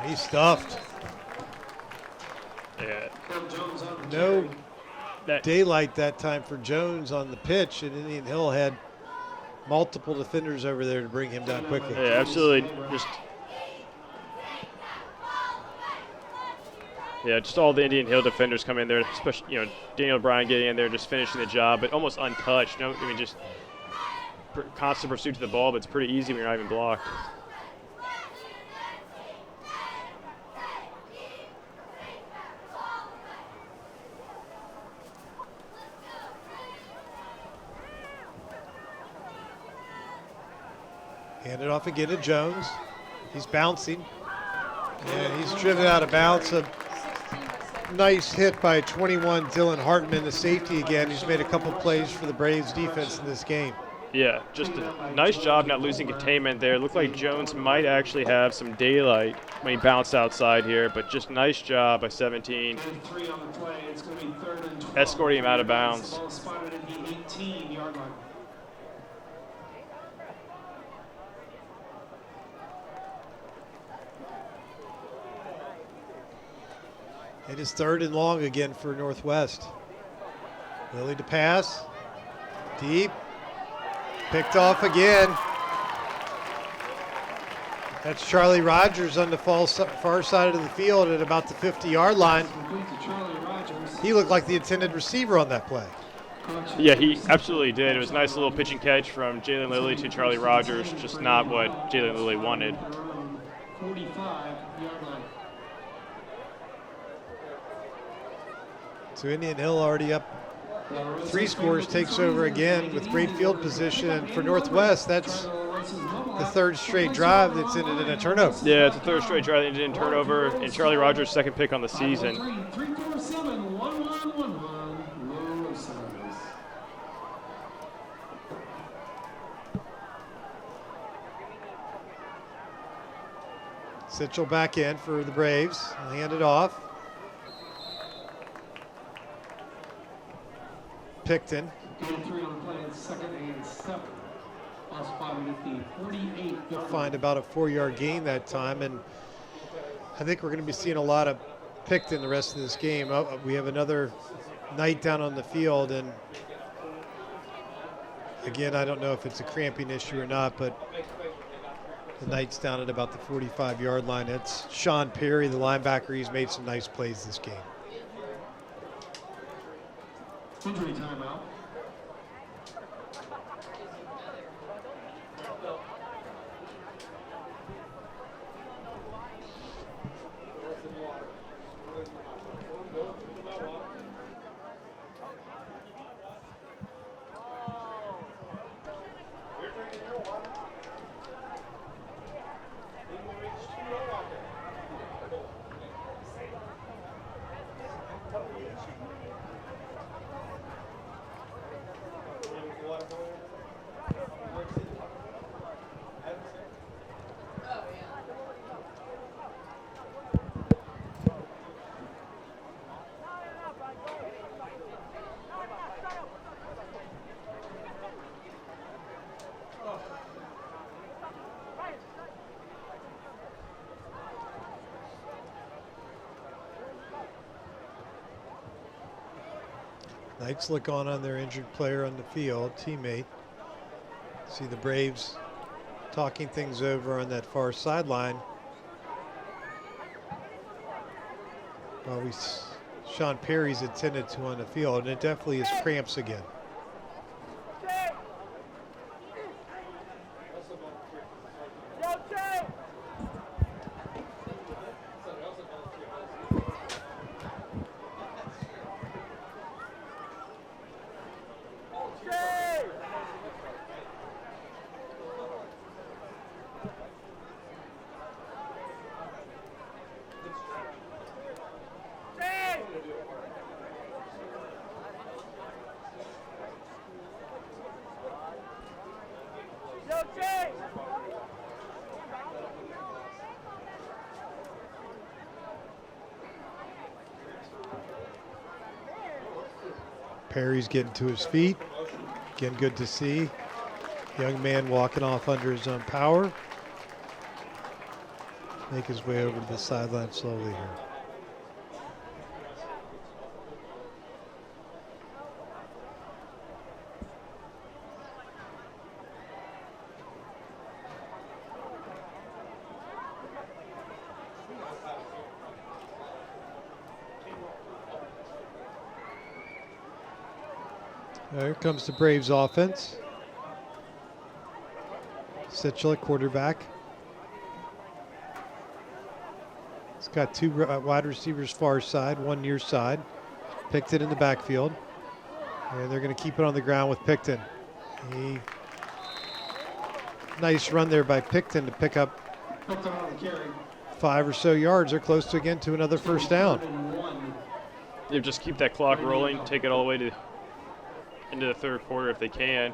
S1: He's stuffed.
S3: Yeah.
S1: No daylight that time for Jones on the pitch, and Indian Hill had multiple defenders over there to bring him down quickly.
S3: Yeah, absolutely. Just Yeah, just all the Indian Hill defenders come in there, especially, Daniel Bryan getting in there, just finishing the job, but almost untouched. No, I mean, just constant pursuit to the ball, but it's pretty easy when you're not even blocked.
S1: Hand it off again to Jones. He's bouncing. And he's driven out of bounds. A nice hit by 21 Dylan Hartman, the safety again. He's made a couple plays for the Braves defense in this game.
S3: Yeah, just a nice job not losing containment there. Looked like Jones might actually have some daylight when he bounced outside here, but just nice job by 17. Escorting him out of bounds.
S1: It is 3rd and long again for Northwest. Lilly to pass. Deep. Picked off again. That's Charlie Rogers on the far side of the field at about the 50-yard line. He looked like the intended receiver on that play.
S3: Yeah, he absolutely did. It was a nice little pitch and catch from Jalen Lilly to Charlie Rogers, just not what Jalen Lilly wanted.
S2: 45-yard line.
S1: So Indian Hill already up 3 scores, takes over again with great field position. And for Northwest, that's the 3rd straight drive that's ended in a turnover.
S3: Yeah, it's the 3rd straight drive that ended in turnover, and Charlie Rogers' 2nd pick on the season.
S2: 3-4-7-1-1-1-1.
S1: Sitchell back in for the Braves. He'll hand it off. Picton. He'll find about a 4-yard gain that time, and I think we're going to be seeing a lot of Picton the rest of this game. We have another Knight down on the field, and again, I don't know if it's a cramping issue or not, but the Knight's down at about the 45-yard line. It's Sean Perry, the linebacker. He's made some nice plays this game.
S2: Injury timeout.
S1: Knights look on their injured player on the field, teammate. See the Braves talking things over on that far sideline. Well, Sean Perry's attended to on the field, and it definitely is cramps again. Perry's getting to his feet. Again, good to see. Young man walking off under his own power. Make his way over to the sideline slowly here. There comes the Braves offense. Sitchell at quarterback. He's got two wide receivers far side, one near side. Picton in the backfield. And they're going to keep it on the ground with Picton. Nice run there by Picton to pick up 5 or so yards. They're close to again to another first down.
S5: Yeah, just keep that clock rolling, take it all the way into the third quarter if they can.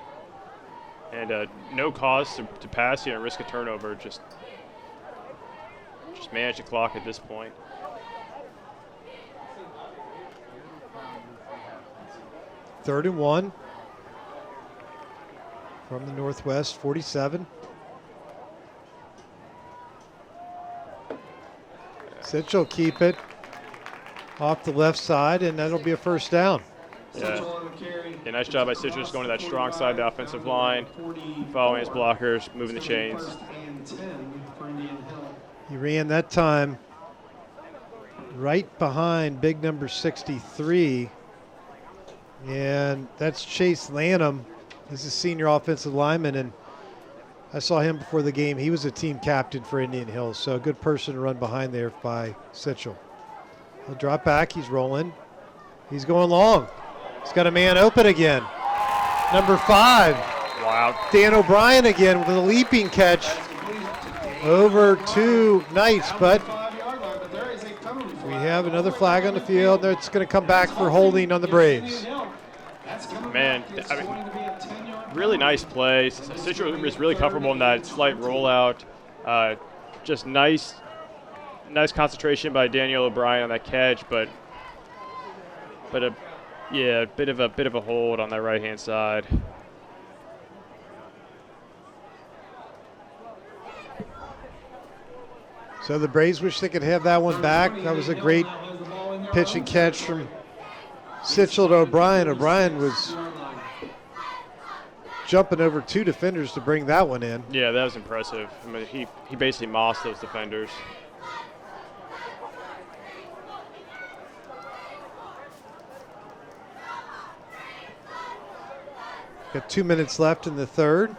S5: And no cause to pass, risk a turnover. Just manage the clock at this point.
S1: Third and 1 from the Northwest 47. Sitch will keep it off the left side, and that'll be a first down.
S5: Yeah, nice job by Sitch just going to that strong side of the offensive line, following his blockers, moving the chains.
S1: He ran that time right behind big number 63. And that's Chase Lanham. He's a senior offensive lineman, and I saw him before the game. He was a team captain for Indian Hills, so a good person to run behind there by Sitchell. He'll drop back. He's rolling. He's going long. He's got a man open again. Number 5.
S5: Wow.
S1: Dan O'Brien again with a leaping catch over to Knights, but we have another flag on the field. It's going to come back for holding on the Braves.
S5: Man, I mean, really nice play. Sitchell is really comfortable in that slight rollout. Just nice concentration by Daniel O'Brien on that catch, but a bit of a hold on that right hand side.
S1: So the Braves wish they could have that one back. That was a great pitch and catch from Sitchell to O'Brien. O'Brien was jumping over 2 defenders to bring that one in.
S5: Yeah, that was impressive. I mean, he basically mossed those defenders.
S1: Got 2 minutes left in the third.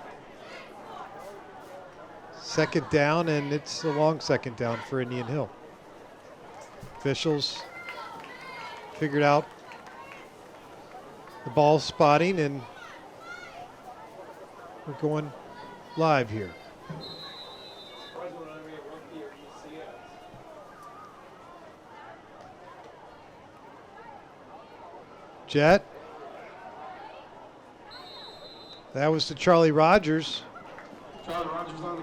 S1: Second down, and it's a long second down for Indian Hill. Officials figured out the ball spotting, and we're going live here. Jet. That was to Charlie Rogers.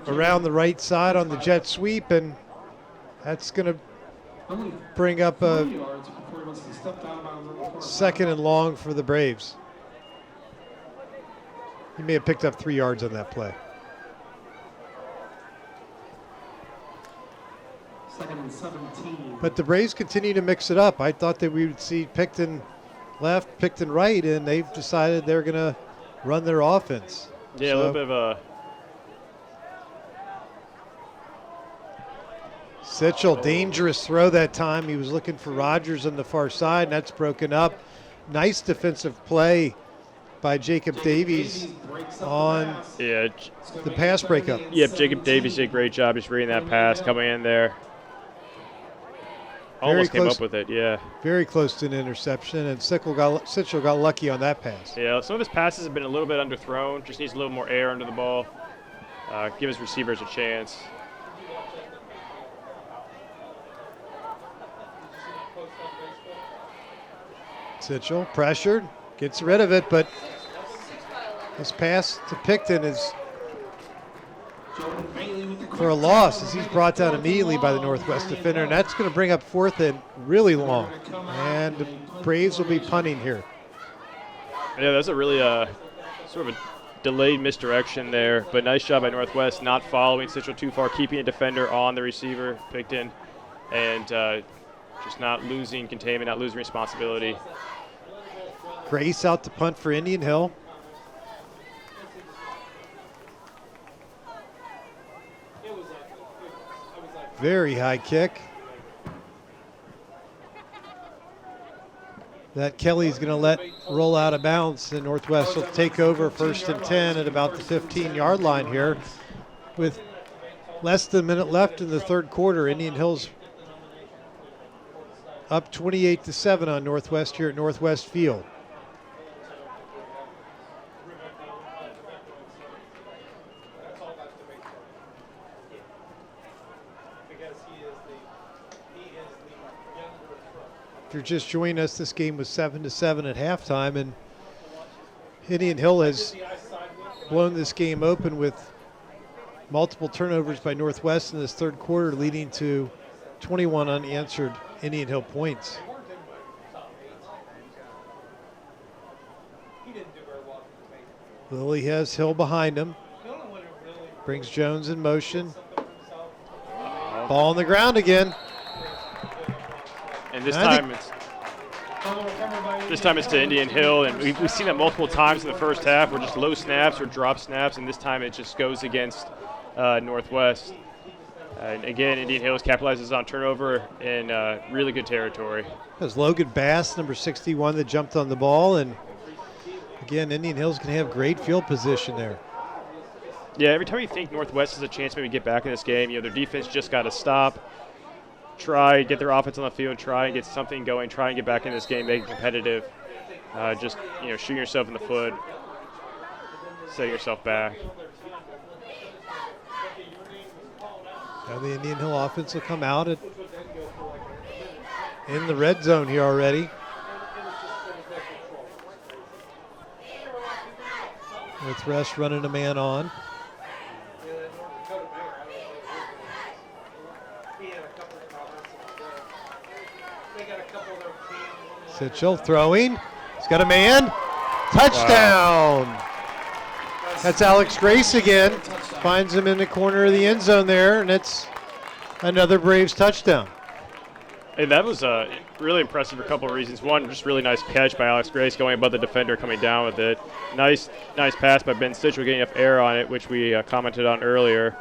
S1: Around the right side on the jet sweep, and that's going to bring up a second and long for the Braves. He may have picked up 3 yards on that play.
S2: Second and 17.
S1: But the Braves continue to mix it up. I thought that we would see Picton left, Picton right, and they've decided they're going to run their offense.
S5: Yeah, a little bit of a...
S1: Sitchell, dangerous throw that time. He was looking for Rogers on the far side, and that's broken up. Nice defensive play by Jacob Davies on
S5: Yeah,
S1: the pass breakup.
S5: Yep, Jacob Davies did a great job just reading that pass, coming in there. Almost came up with it, yeah.
S1: Very close to an interception, and Sitchell got lucky on that pass.
S5: Yeah, some of his passes have been a little bit underthrown. Just needs a little more air under the ball. Give his receivers a chance.
S1: Sitchell pressured, gets rid of it, but this pass to Picton is for a loss as he's brought down immediately by the Northwest defender, and that's going to bring up fourth and really long. And the Braves will be punting here.
S5: Yeah, that's a really sort of a delayed misdirection there, but nice job by Northwest not following Sitchell too far, keeping a defender on the receiver, Picton, and just not losing containment, not losing responsibility.
S1: Grace out to punt for Indian Hill. Very high kick. that Kelly's going to let roll out of bounds, and Northwest will take over 1st and 10 at about the 15-yard line here with less than a minute left in the third quarter. Indian Hills up 28-7 on Northwest here at Northwest Field. If you're just joining us, this game was 7-7 at halftime, and Indian Hill has blown this game open with multiple turnovers by Northwest in this third quarter, leading to 21 unanswered Indian Hill points. Lilly has Hill behind him. Brings Jones in motion. Ball on the ground again.
S5: And this time it's to Indian Hill, and we've seen that multiple times in the first half, where just low snaps or drop snaps, and this time it just goes against Northwest. And again, Indian Hills capitalizes on turnover in really good territory.
S1: That's Logan Bass, number 61, that jumped on the ball, and again, Indian Hills can have great field position there.
S5: Yeah, every time you think Northwest has a chance to maybe get back in this game, their defense just got to stop, try, get their offense on the field, try and get something going, try and get back in this game, make it competitive. Just, shooting yourself in the foot, set yourself back.
S1: Now the Indian Hill offense will come out in the red zone here already. Northwest running a man on. Sitchell throwing. He's got a man. Touchdown. Wow. That's Alex Grace again. Finds him in the corner of the end zone there, and it's another Braves touchdown.
S5: And that was really impressive for a couple of reasons. One, just really nice catch by Alex Grace going above the defender, coming down with it. Nice pass by Ben Sitchell, getting enough air on it, which we commented on earlier.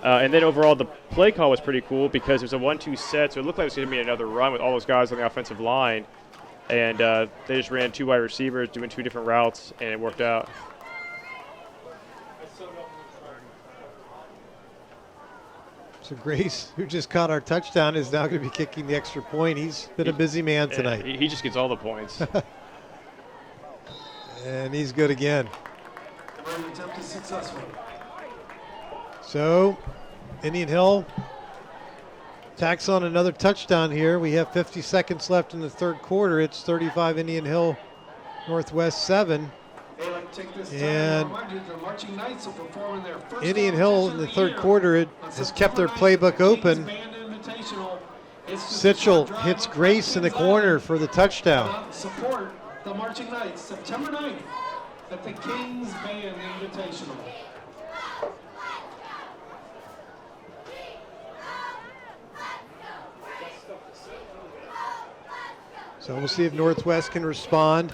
S5: And then overall, the play call was pretty cool because it was a 1-2 set, so it looked like it was going to be another run with all those guys on the offensive line. And they just ran 2 wide receivers doing 2 different routes, and it worked out.
S1: So Grace, who just caught our touchdown, is now going to be kicking the extra point. He's been a busy man tonight.
S5: He just gets all the points.
S1: And he's good again. So Indian Hill tacks on another touchdown here. We have 50 seconds left in the third quarter. It's 35 Indian Hill, Northwest 7. And Indian Hill in the third quarter has kept their playbook open. Sitchell hits Grace in the corner for the touchdown.
S2: Support the Marching Knights, September 9th at the Kings Band Invitational.
S1: So we'll see if Northwest can respond.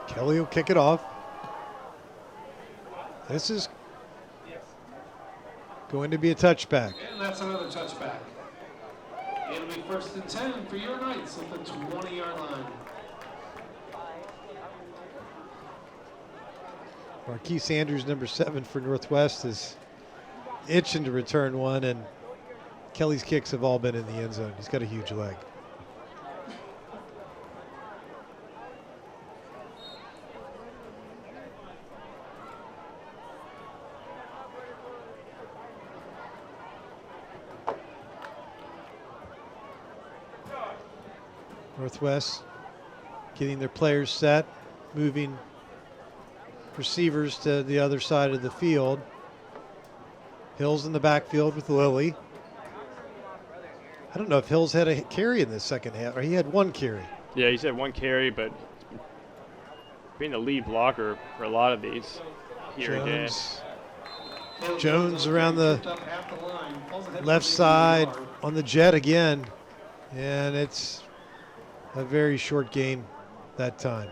S1: Kelly will kick it off. This is going to be a touchback.
S2: And that's another touchback. It'll be 1st and 10 for your Knights at the 20-yard line.
S1: Marquise Andrews, number 7 for Northwest, is itching to return one, and Kelly's kicks have all been in the end zone. He's got a huge leg. Northwest getting their players set, moving receivers to the other side of the field. Hill's in the backfield with Lilly. I don't know if Hills had a carry in the second half, or he had one carry.
S5: Yeah, he's had one carry, but being the lead blocker for a lot of these here again.
S1: Jones around the left side on the jet again, and it's a very short game that time.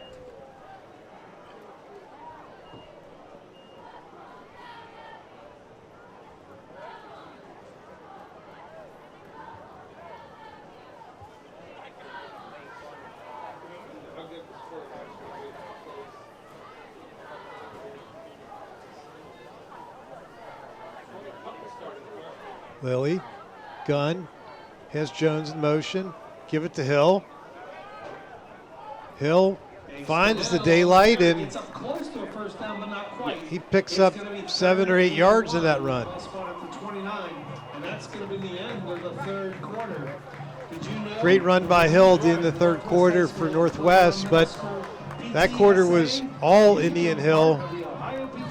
S1: Lilly, gun, has Jones in motion. Give it to Hill. Hill finds the daylight, and he picks up 7 or 8 yards in that run. Great run by Hill in the third quarter for Northwest, but that quarter was all Indian Hill.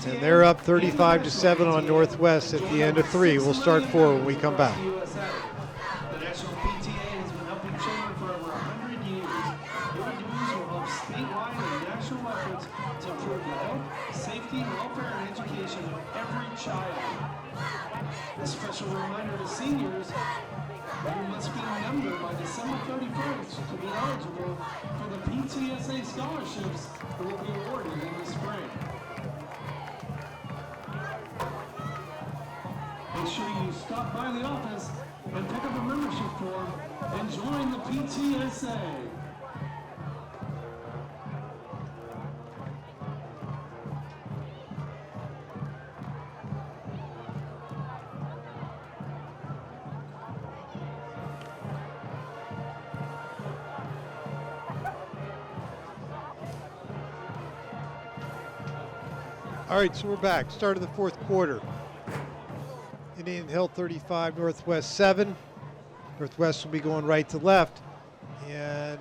S1: And they're up 35-7 on Northwest at the end of 3. We'll start 4 when we come back.
S2: The National PTA has been helping children for over 100 years. Your dues will help statewide and national efforts to improve the health, safety, welfare, and education of every child. A special reminder to seniors, you must be a member by December 31st to be eligible for the PTSA scholarships that will be awarded in the spring. Make sure you stop by the office and pick up a membership form and join the PTSA.
S1: All right, so we're back. Start of the fourth quarter. Indian Hill 35, Northwest 7. Northwest will be going right to left and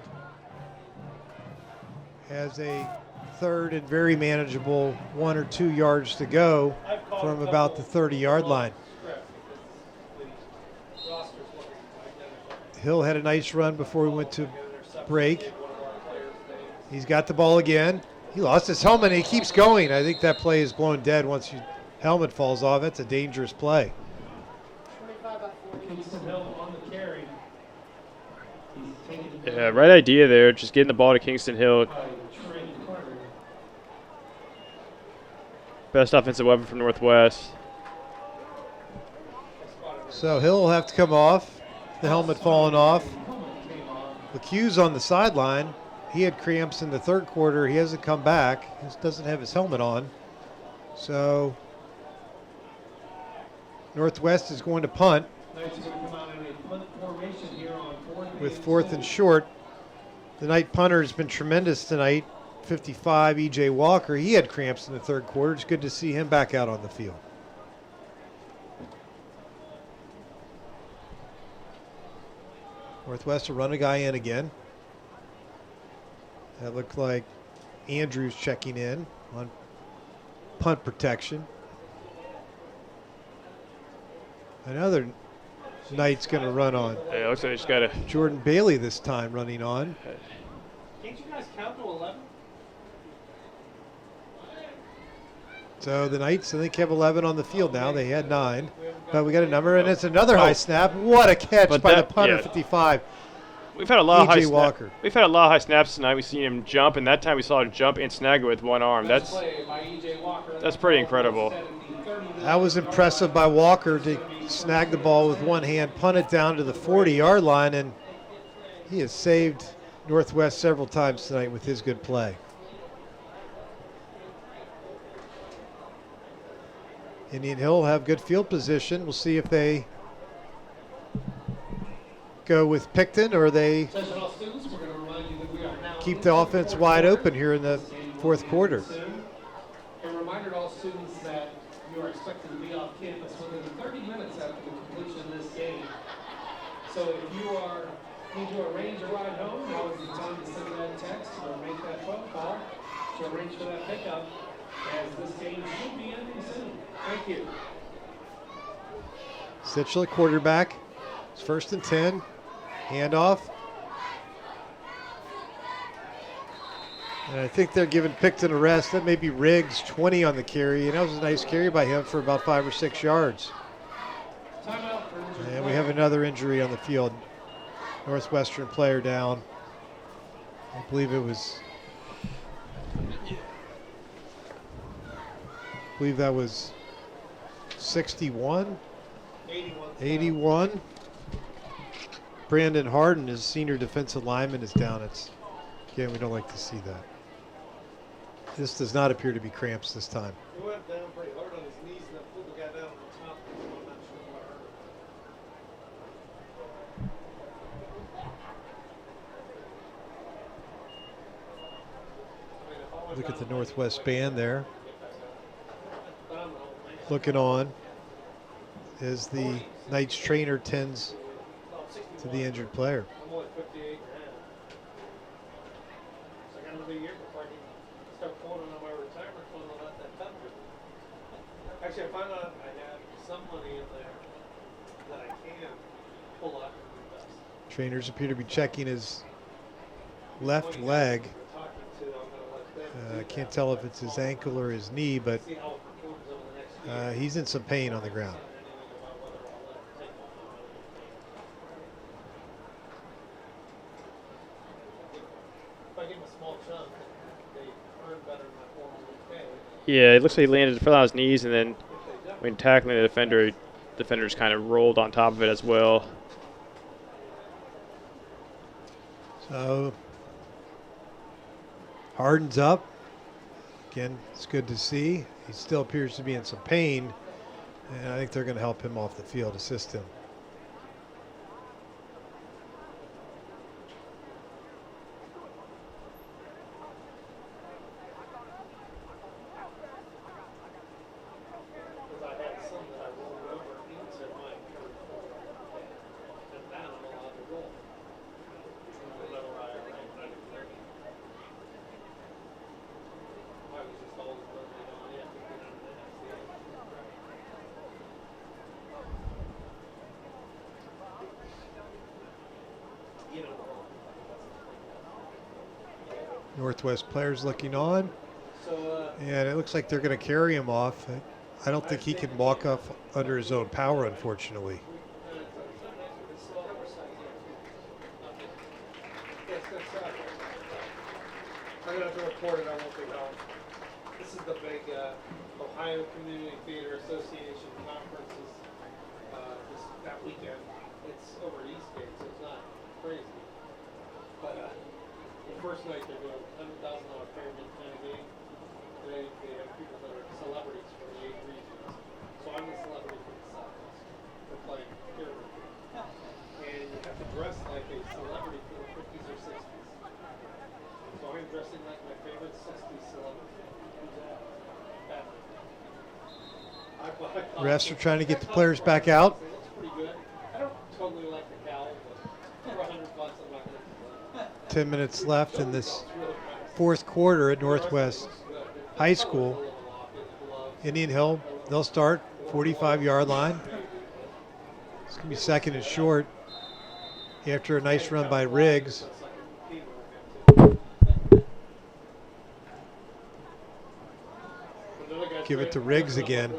S1: has a third and very manageable 1 or 2 yards to go from about the 30-yard line. Hill had a nice run before we went to break. He's got the ball again. He lost his helmet and he keeps going. I think that play is blown dead once your helmet falls off. That's a dangerous play.
S5: Yeah, right idea there. Just getting the ball to Kingston Hill. Best offensive weapon from Northwest.
S1: So Hill will have to come off. The helmet falling off. LeCue's on the sideline. He had cramps in the third quarter. He hasn't come back. He doesn't have his helmet on. So Northwest is going to punt with 4th and short. The night punter has been tremendous tonight. 55, E.J. Walker. He had cramps in the third quarter. It's good to see him back out on the field. Northwest will run a guy in again. That looked like Andrews checking in on punt protection. Another Knight's going to run on.
S5: Yeah, it looks like he's got a
S1: Jordan Bailey this time running on.
S2: Can't you guys count to 11?
S1: So the Knights, I think, have 11 on the field now. They had 9. But we got a number, and it's another high snap. What a catch by the punter, 55.
S5: We've had a lot of high
S1: Walker.
S5: We've had a lot of high snaps tonight. We've seen him jump, and that time we saw him jump and snag it with one arm. That's pretty incredible.
S1: That was impressive by Walker to snag the ball with one hand, punt it down to the 40-yard line, and he has saved Northwest several times tonight with his good play. Indian Hill will have good field position. We'll see if they go with Picton or they keep the offense wide open here in the fourth quarter.
S2: A reminder to all students that you are expected to be off campus within 30 minutes after the completion of this game. So if you need to arrange a ride home, now is the time to send that text or make that phone call to arrange for that pickup, as this game should be ending soon. Thank you.
S1: Sitchell, quarterback. It's 1st and 10. Handoff. And I think they're giving Picton a rest. That may be Riggs, 20 on the carry. And that was a nice carry by him for about 5 or 6 yards. And we have another injury on the field. Northwestern player down. I believe it was. I believe that was 61. 81. Brandon Harden, his senior defensive lineman, is down. Again, we don't like to see that. This does not appear to be cramps this time.
S6: He went down pretty hard on his knees and then pulled the guy down on the top. I'm not sure what hurt.
S1: Look at the Northwest band there. Looking on as the Knights trainer tends to the injured player.
S6: I'm only 58 now. So I got another year before I can start pulling on my retirement fund and let that come through. Actually, I found out I have some money in there that I can pull out and invest.
S1: Trainers appear to be checking his left leg.
S6: We're talking to, I'm going to let them
S1: I can't tell if it's his ankle or his knee, but
S6: see how it performs over the next year.
S1: he's in some pain on the ground.
S6: If I give him a small chunk, they earn better than my 401k.
S5: Yeah, it looks like he landed, fell on his knees, and then when tackling the defender, defenders kind of rolled on top of it as well.
S1: So Harden's up. Again, it's good to see. He still appears to be in some pain, and I think they're going to help him off the field, assist him.
S6: Because I had some that I rolled over into my current 401k. And now I'm allowed to roll. Whatever I declared. I was just always running on it. You know,
S1: Northwest players looking on,
S6: so
S1: and it looks like they're going to carry him off. I don't think he can walk off under his own power, unfortunately.
S6: yes, that's I'm gonna have to report it. I won't be home. This is the big Ohio Community Theater Association conferences that weekend. It's over at Eastgate, so it's not crazy. But the first night they're doing $100,000 pyramid kind of game. They have people that are celebrities from the 8 regions. So I'm the celebrity from the Southwest for playing pyramid. And you have to dress like a celebrity from the 50s or 60s. So I'm dressing like my favorite 60s celebrity. Who's that? Patrick.
S1: Refs are trying to get the players back out.
S6: It looks pretty good. I don't totally like the cowl, but for $100 I'm not going to
S1: 10 minutes left in this fourth quarter at Northwest High School. Indian Hill, they'll start 45-yard line. It's going to be second and short after a nice run by Riggs. Give it to Riggs again.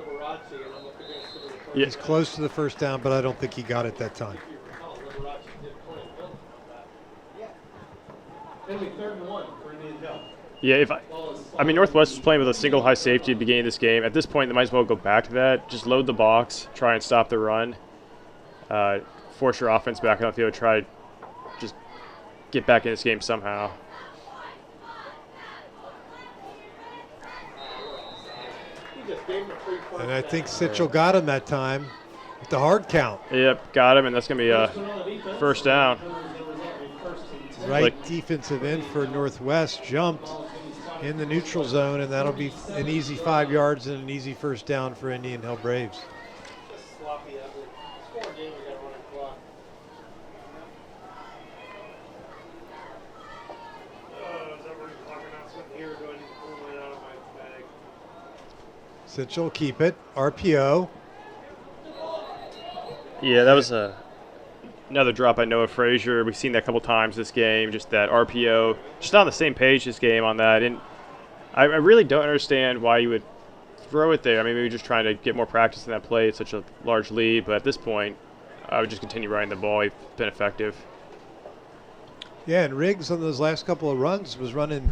S5: Yeah.
S1: He's close to the first down, but I don't think he got it that time.
S2: It'll be 3rd and 1 for Indian Hill.
S5: Yeah, I mean, Northwest was playing with a single high safety at the beginning of this game. At this point, they might as well go back to that. Just load the box, try and stop the run, force your offense back on the field, try to just get back in this game somehow.
S1: And I think Sitchell got him that time with the hard count.
S5: Yep, got him, and that's going to be a first down.
S1: Right defensive end for Northwest jumped in the neutral zone, and that'll be an easy 5 yards and an easy first down for Indian Hill Braves. Sitchell will keep it. RPO.
S5: Yeah, that was a Another drop by Noah Frazier. We've seen that a couple times this game. Just that RPO, just not on the same page this game on that. And I really don't understand why you would throw it there. I mean, maybe just trying to get more practice in that play. It's such a large lead. But at this point, I would just continue running the ball. He's been effective.
S1: Yeah, and Riggs on those last couple of runs was running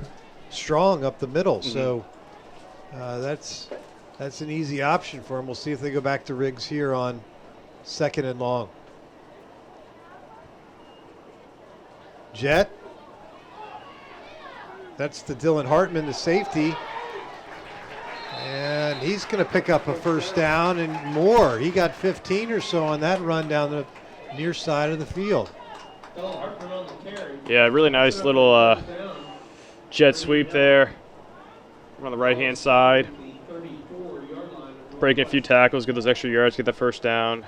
S1: strong up the middle. So that's an easy option for him. We'll see if they go back to Riggs here on 2nd and long. Jet. That's to Dylan Hartman, the safety. And he's going to pick up a first down and more. He got 15 or so on that run down the near side of the field.
S5: Yeah, really nice little jet sweep there on the right-hand side. Breaking a few tackles, get those extra yards, get the first down.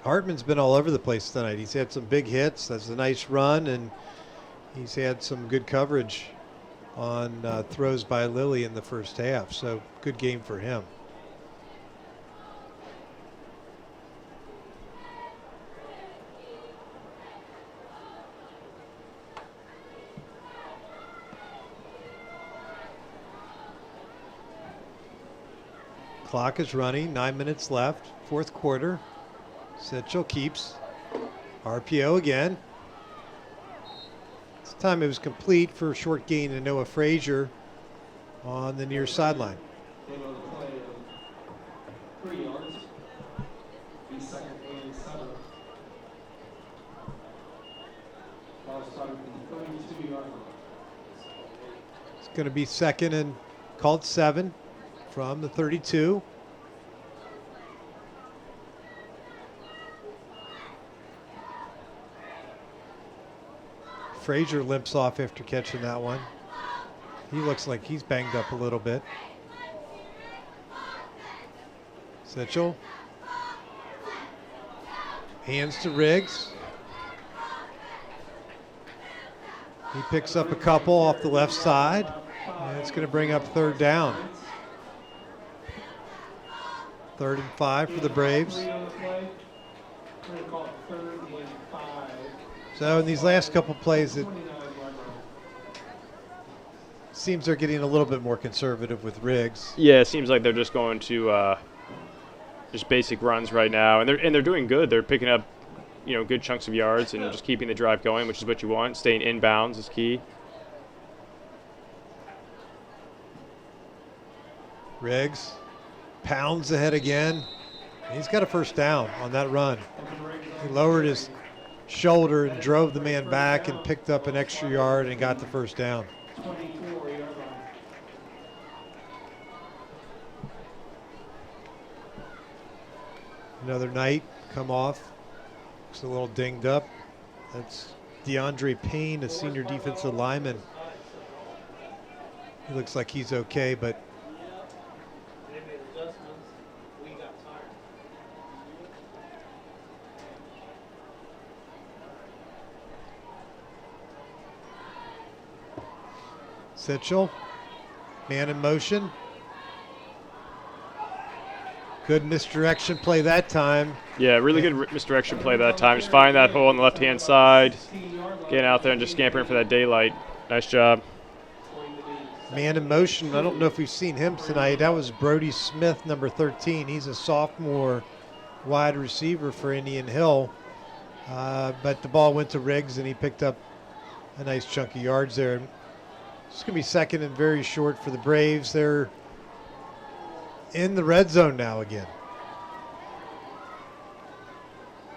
S1: Hartman's been all over the place tonight. He's had some big hits. That's a nice run, and he's had some good coverage on throws by Lilly in the first half. So good game for him. Clock is running, 9 minutes left, 4th quarter. Sitchell keeps. RPO again. This time it was complete for a short gain to Noah Frazier on the near sideline.
S2: 3 yards. Be 2nd and 7. Ball started from the 32-yard line.
S1: It's going to be 2nd and called 7 from the 32. Frazier limps off after catching that one. He looks like he's banged up a little bit. Sitchell. Hands to Riggs. He picks up a couple off the left side. And it's going to bring up 3rd down. 3rd and 5 for the Braves. So in these last couple plays, it seems they're getting a little bit more conservative with Riggs.
S5: Yeah, it seems like they're just going to just basic runs right now, and they're doing good. They're picking up, good chunks of yards and just keeping the drive going, which is what you want. Staying inbounds is key.
S1: Riggs pounds ahead again. He's got a first down on that run. He lowered his shoulder and drove the man back and picked up an extra yard and got the first down.
S2: 24-yard line.
S1: Another Knight come off. Looks a little dinged up. That's DeAndre Payne, a senior defensive lineman. He looks like he's okay, but Sitchell, man in motion. Good misdirection play that time.
S5: Yeah, really good misdirection play that time. Just find that hole on the left-hand side, getting out there and just scampering for that daylight. Nice job.
S1: Man in motion. I don't know if we've seen him tonight. That was Brody Smith, number 13. He's a sophomore wide receiver for Indian Hill. But the ball went to Riggs, and he picked up a nice chunk of yards there. It's going to be 2nd and very short for the Braves. They're in the red zone now again.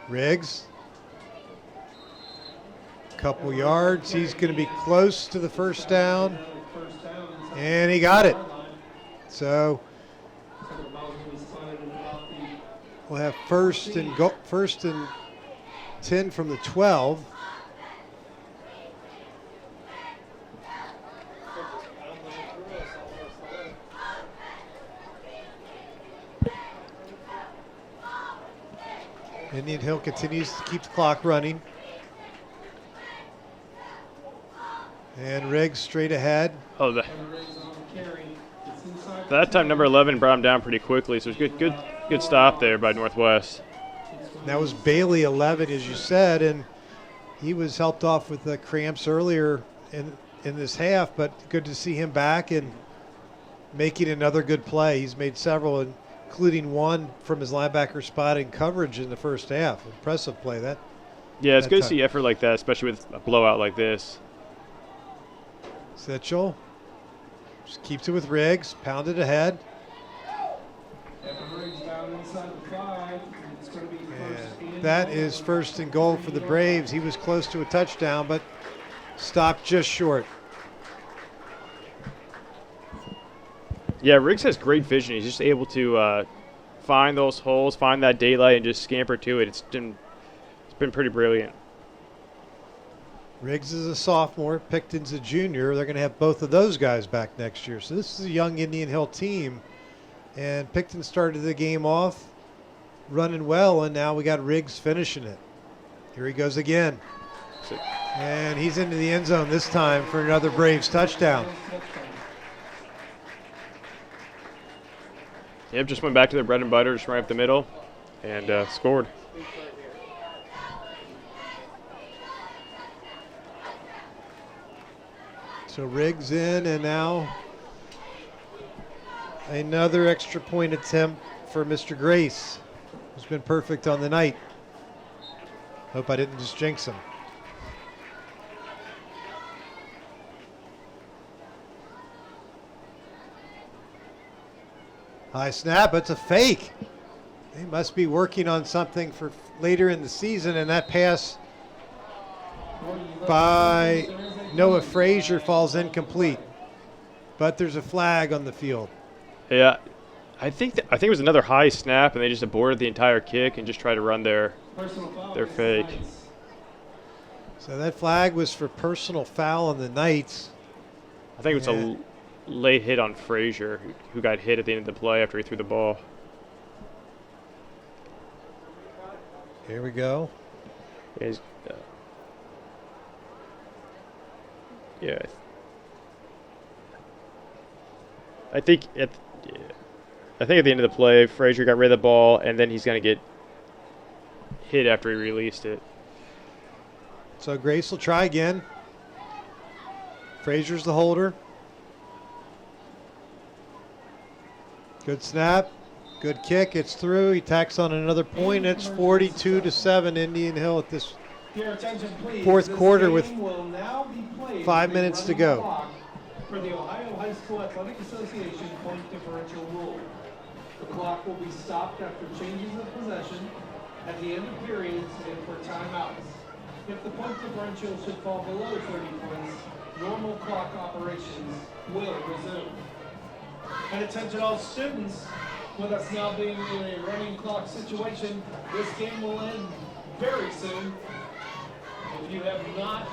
S1: Riggs. Couple yards. He's going to be close to the first down. And he got it. So we'll have first and 10 from the 12. Indian Hill continues to keep the clock running. And Riggs straight ahead.
S5: Oh, that time number 11 brought him down pretty quickly, so it's good stop there by Northwest.
S1: That was Bailey, 11, as you said, and he was helped off with the cramps earlier in this half, but good to see him back and making another good play. He's made several, including one from his linebacker spot in coverage in the first half. Impressive play.
S5: Yeah, it's
S1: that
S5: good
S1: time.
S5: to see effort like that, especially with a blowout like this.
S1: Sitchell just keeps it with Riggs, pounded ahead.
S2: Evan Riggs down inside the 5. It's going to be first and
S1: That
S2: goal.
S1: is first and goal for the Braves. He was close to a touchdown, but stopped just short.
S5: Yeah, Riggs has great vision. He's just able to find those holes, find that daylight, and just scamper to it. It's been pretty brilliant.
S1: Riggs is a sophomore, Picton's a junior. They're going to have both of those guys back next year. So this is a young Indian Hill team. And Picton started the game off running well, and now we got Riggs finishing it. Here he goes again. And he's into the end zone this time for another Braves touchdown.
S5: Yep, just went back to their bread and butter, just right up the middle, and scored.
S1: So Riggs in, and now another extra point attempt for Mr. Grace, who's been perfect on the night. Hope I didn't just jinx him. High snap, it's a fake. They must be working on something for later in the season, and that pass by Noah Frazier falls incomplete. But there's a flag on the field.
S5: Yeah, I think it was another high snap, and they just aborted the entire kick and just tried to run their fake.
S1: So that flag was for personal foul on the Knights.
S5: I think it was a late hit on Frazier, who got hit at the end of the play after he threw the ball.
S1: Here we go.
S5: Yeah. I think at the end of the play, Frazier got rid of the ball, and then he's going to get hit after he released it.
S1: So Grace will try again. Frazier's the holder. Good snap. Good kick. It's through. He tacks on another point. It's 42-7 Indian Hill at this fourth quarter with 5 minutes to go.
S2: For the Ohio High School Athletic Association point differential rule. The clock will be stopped after changes of possession, at the end of periods, and for timeouts. If the point differential should fall below 30 points, normal clock operations will resume. And attention all students, with us now being in a running clock situation, this game will end very soon. If you have not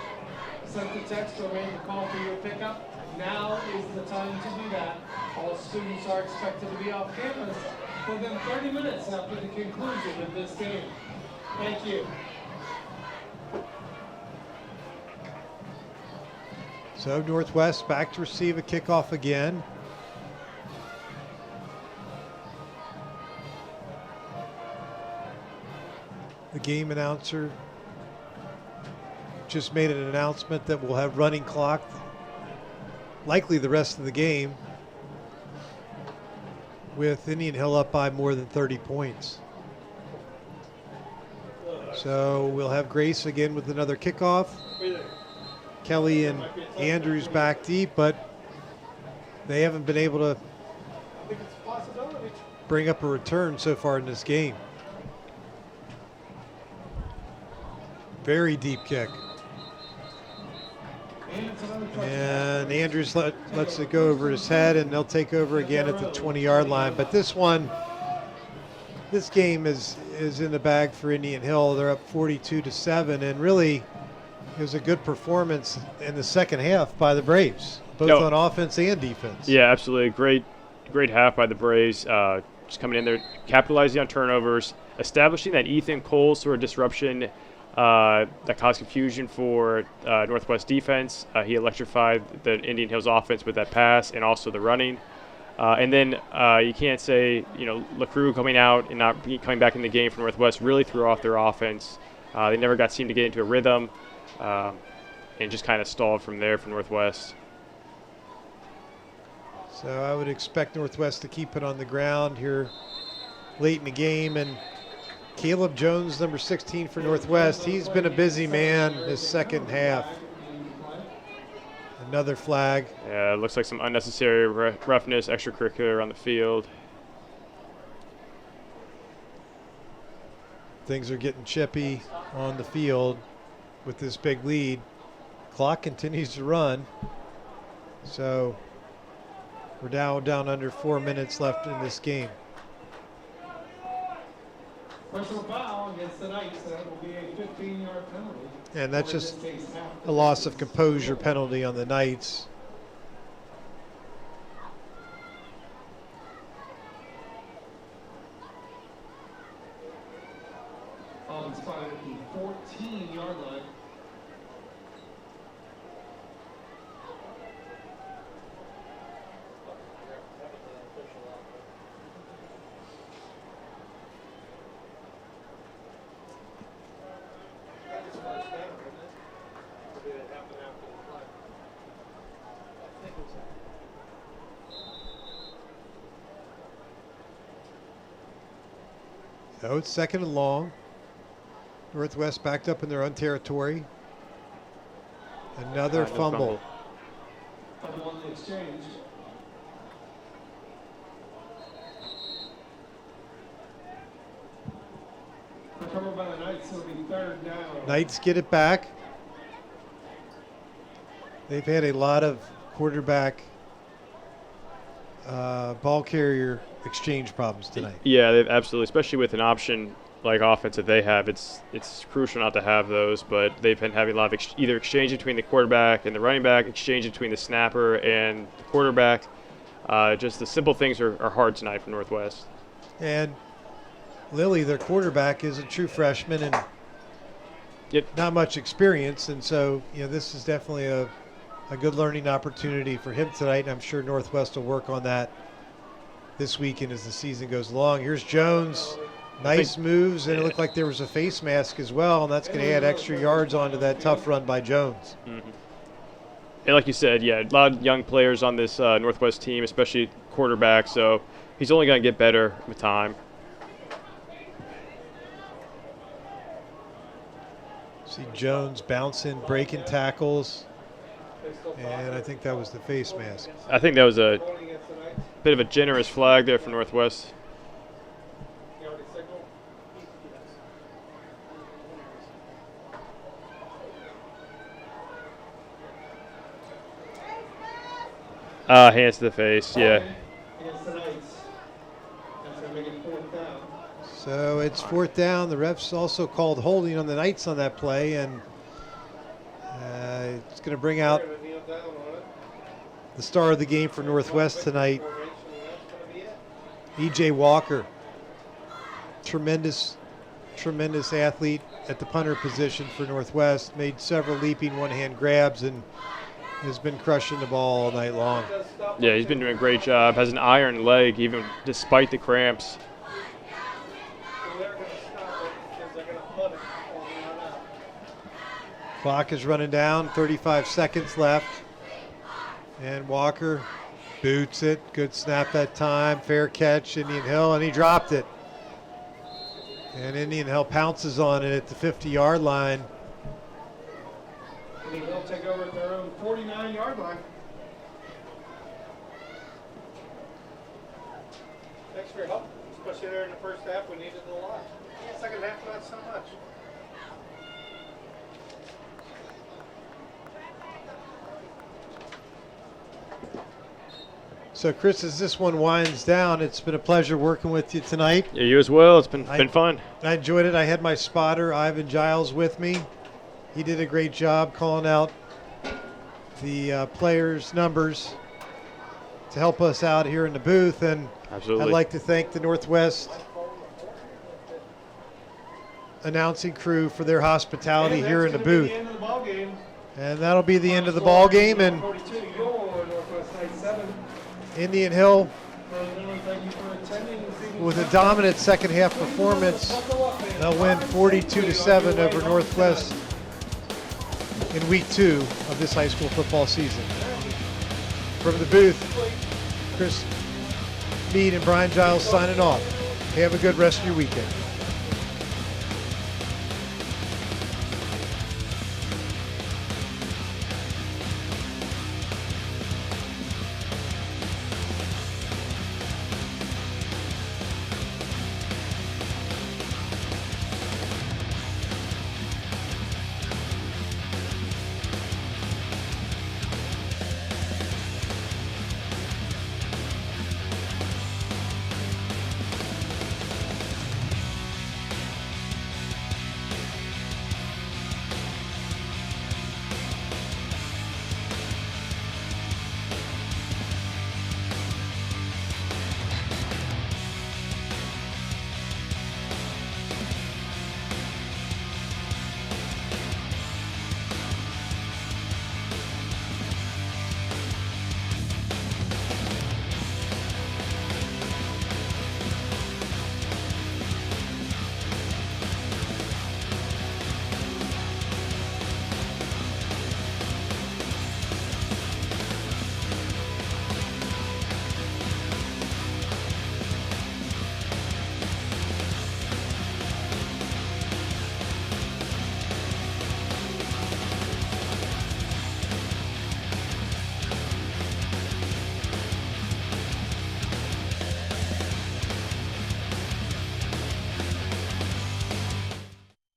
S2: sent the text or made the call for your pickup, now is the time to do that. All students are expected to be off campus within 30 minutes after the conclusion of this game. Thank you.
S1: So Northwest back to receive a kickoff again. The game announcer just made an announcement that we'll have running clock likely the rest of the game, with Indian Hill up by more than 30 points. So we'll have Grace again with another kickoff. Kelly and Andrews back deep, but they haven't been able to bring up a return so far in this game. Very deep kick. And Andrews lets it go over his head, and they'll take over again at the 20-yard line. But this game is in the bag for Indian Hill. They're up 42-7, and really it was a good performance in the second half by the Braves, both on offense and defense.
S5: Yeah, absolutely. Great half by the Braves. Just coming in there, capitalizing on turnovers, establishing that Ethan Cole sort of disruption that caused confusion for Northwest defense. He electrified the Indian Hills offense with that pass and also the running. And then you can't say, LaCrue coming out and not coming back in the game for Northwest really threw off their offense. They never seemed to get into a rhythm and just kind of stalled from there for Northwest.
S1: So I would expect Northwest to keep it on the ground here late in the game. And Caleb Jones, number 16 for Northwest, he's been a busy man this second half. Another flag.
S5: Yeah, it looks like some unnecessary roughness, extracurricular on the field.
S1: Things are getting chippy on the field with this big lead. Clock continues to run. So we're down under 4 minutes left in this game.
S2: Personal foul against the Knights. That will be a 15-yard penalty.
S1: And that's just a loss of composure penalty on the Knights.
S2: On spot at the 14-yard line.
S1: So it's second and long. Northwest backed up in their own territory. Another fumble.
S2: Fumble on the exchange. Recovered by the Knights, so it'll be third down.
S1: Knights get it back. They've had a lot of quarterback ball carrier exchange problems tonight.
S5: Yeah, they've absolutely, especially with an option like offense that they have. It's crucial not to have those, but they've been having a lot of either exchange between the quarterback and the running back, exchange between the snapper and the quarterback. Just the simple things are hard tonight for Northwest.
S1: And Lilly, their quarterback, is a true freshman and not much experience, and so this is definitely a good learning opportunity for him tonight, and I'm sure Northwest will work on that this weekend as the season goes along. Here's Jones. Nice moves, and it looked like there was a face mask as well, and that's going to add extra yards onto that tough run by Jones.
S5: Mm-hmm. And like you said, a lot of young players on this Northwest team, especially quarterback, so he's only going to get better with time.
S1: See Jones bouncing, breaking tackles, and I think that was the face mask.
S5: I think that was a bit of a generous flag there for Northwest. Hands to the face, yeah.
S1: So it's fourth down. The refs also called holding on the Knights on that play, and it's going to bring out the star of the game for Northwest tonight, E.J. Walker. Tremendous athlete at the punter position for Northwest. Made several leaping one-hand grabs and has been crushing the ball all night long.
S5: Yeah, he's been doing a great job. Has an iron leg even despite the cramps.
S1: Clock is running down, 35 seconds left. And Walker boots it. Good snap that time. Fair catch, Indian Hill, and he dropped it. And Indian Hill pounces on it at the 50-yard line.
S2: Indian Hill take over at their own 49-yard line.
S6: Thanks for your help, especially there in the first half. We needed it a lot. Second half, not so much.
S1: So, Chris, as this one winds down, it's been a pleasure working with you tonight.
S5: Yeah, you as well. It's been fun.
S1: I enjoyed it. I had my spotter, Ivan Giles, with me. He did a great job calling out the players' numbers to help us out here in the booth. And
S5: Absolutely.
S1: I'd like to thank the Northwest announcing crew for their hospitality here in the booth. And that'll be the end of the ball game. And Indian Hill
S6: Thank you for attending this evening's
S1: With a dominant second half performance, they'll win 42-7 over Northwest in week 2 of this high school football season. From the booth, Chris Mead and Brian Giles signing off. Have a good rest of your weekend.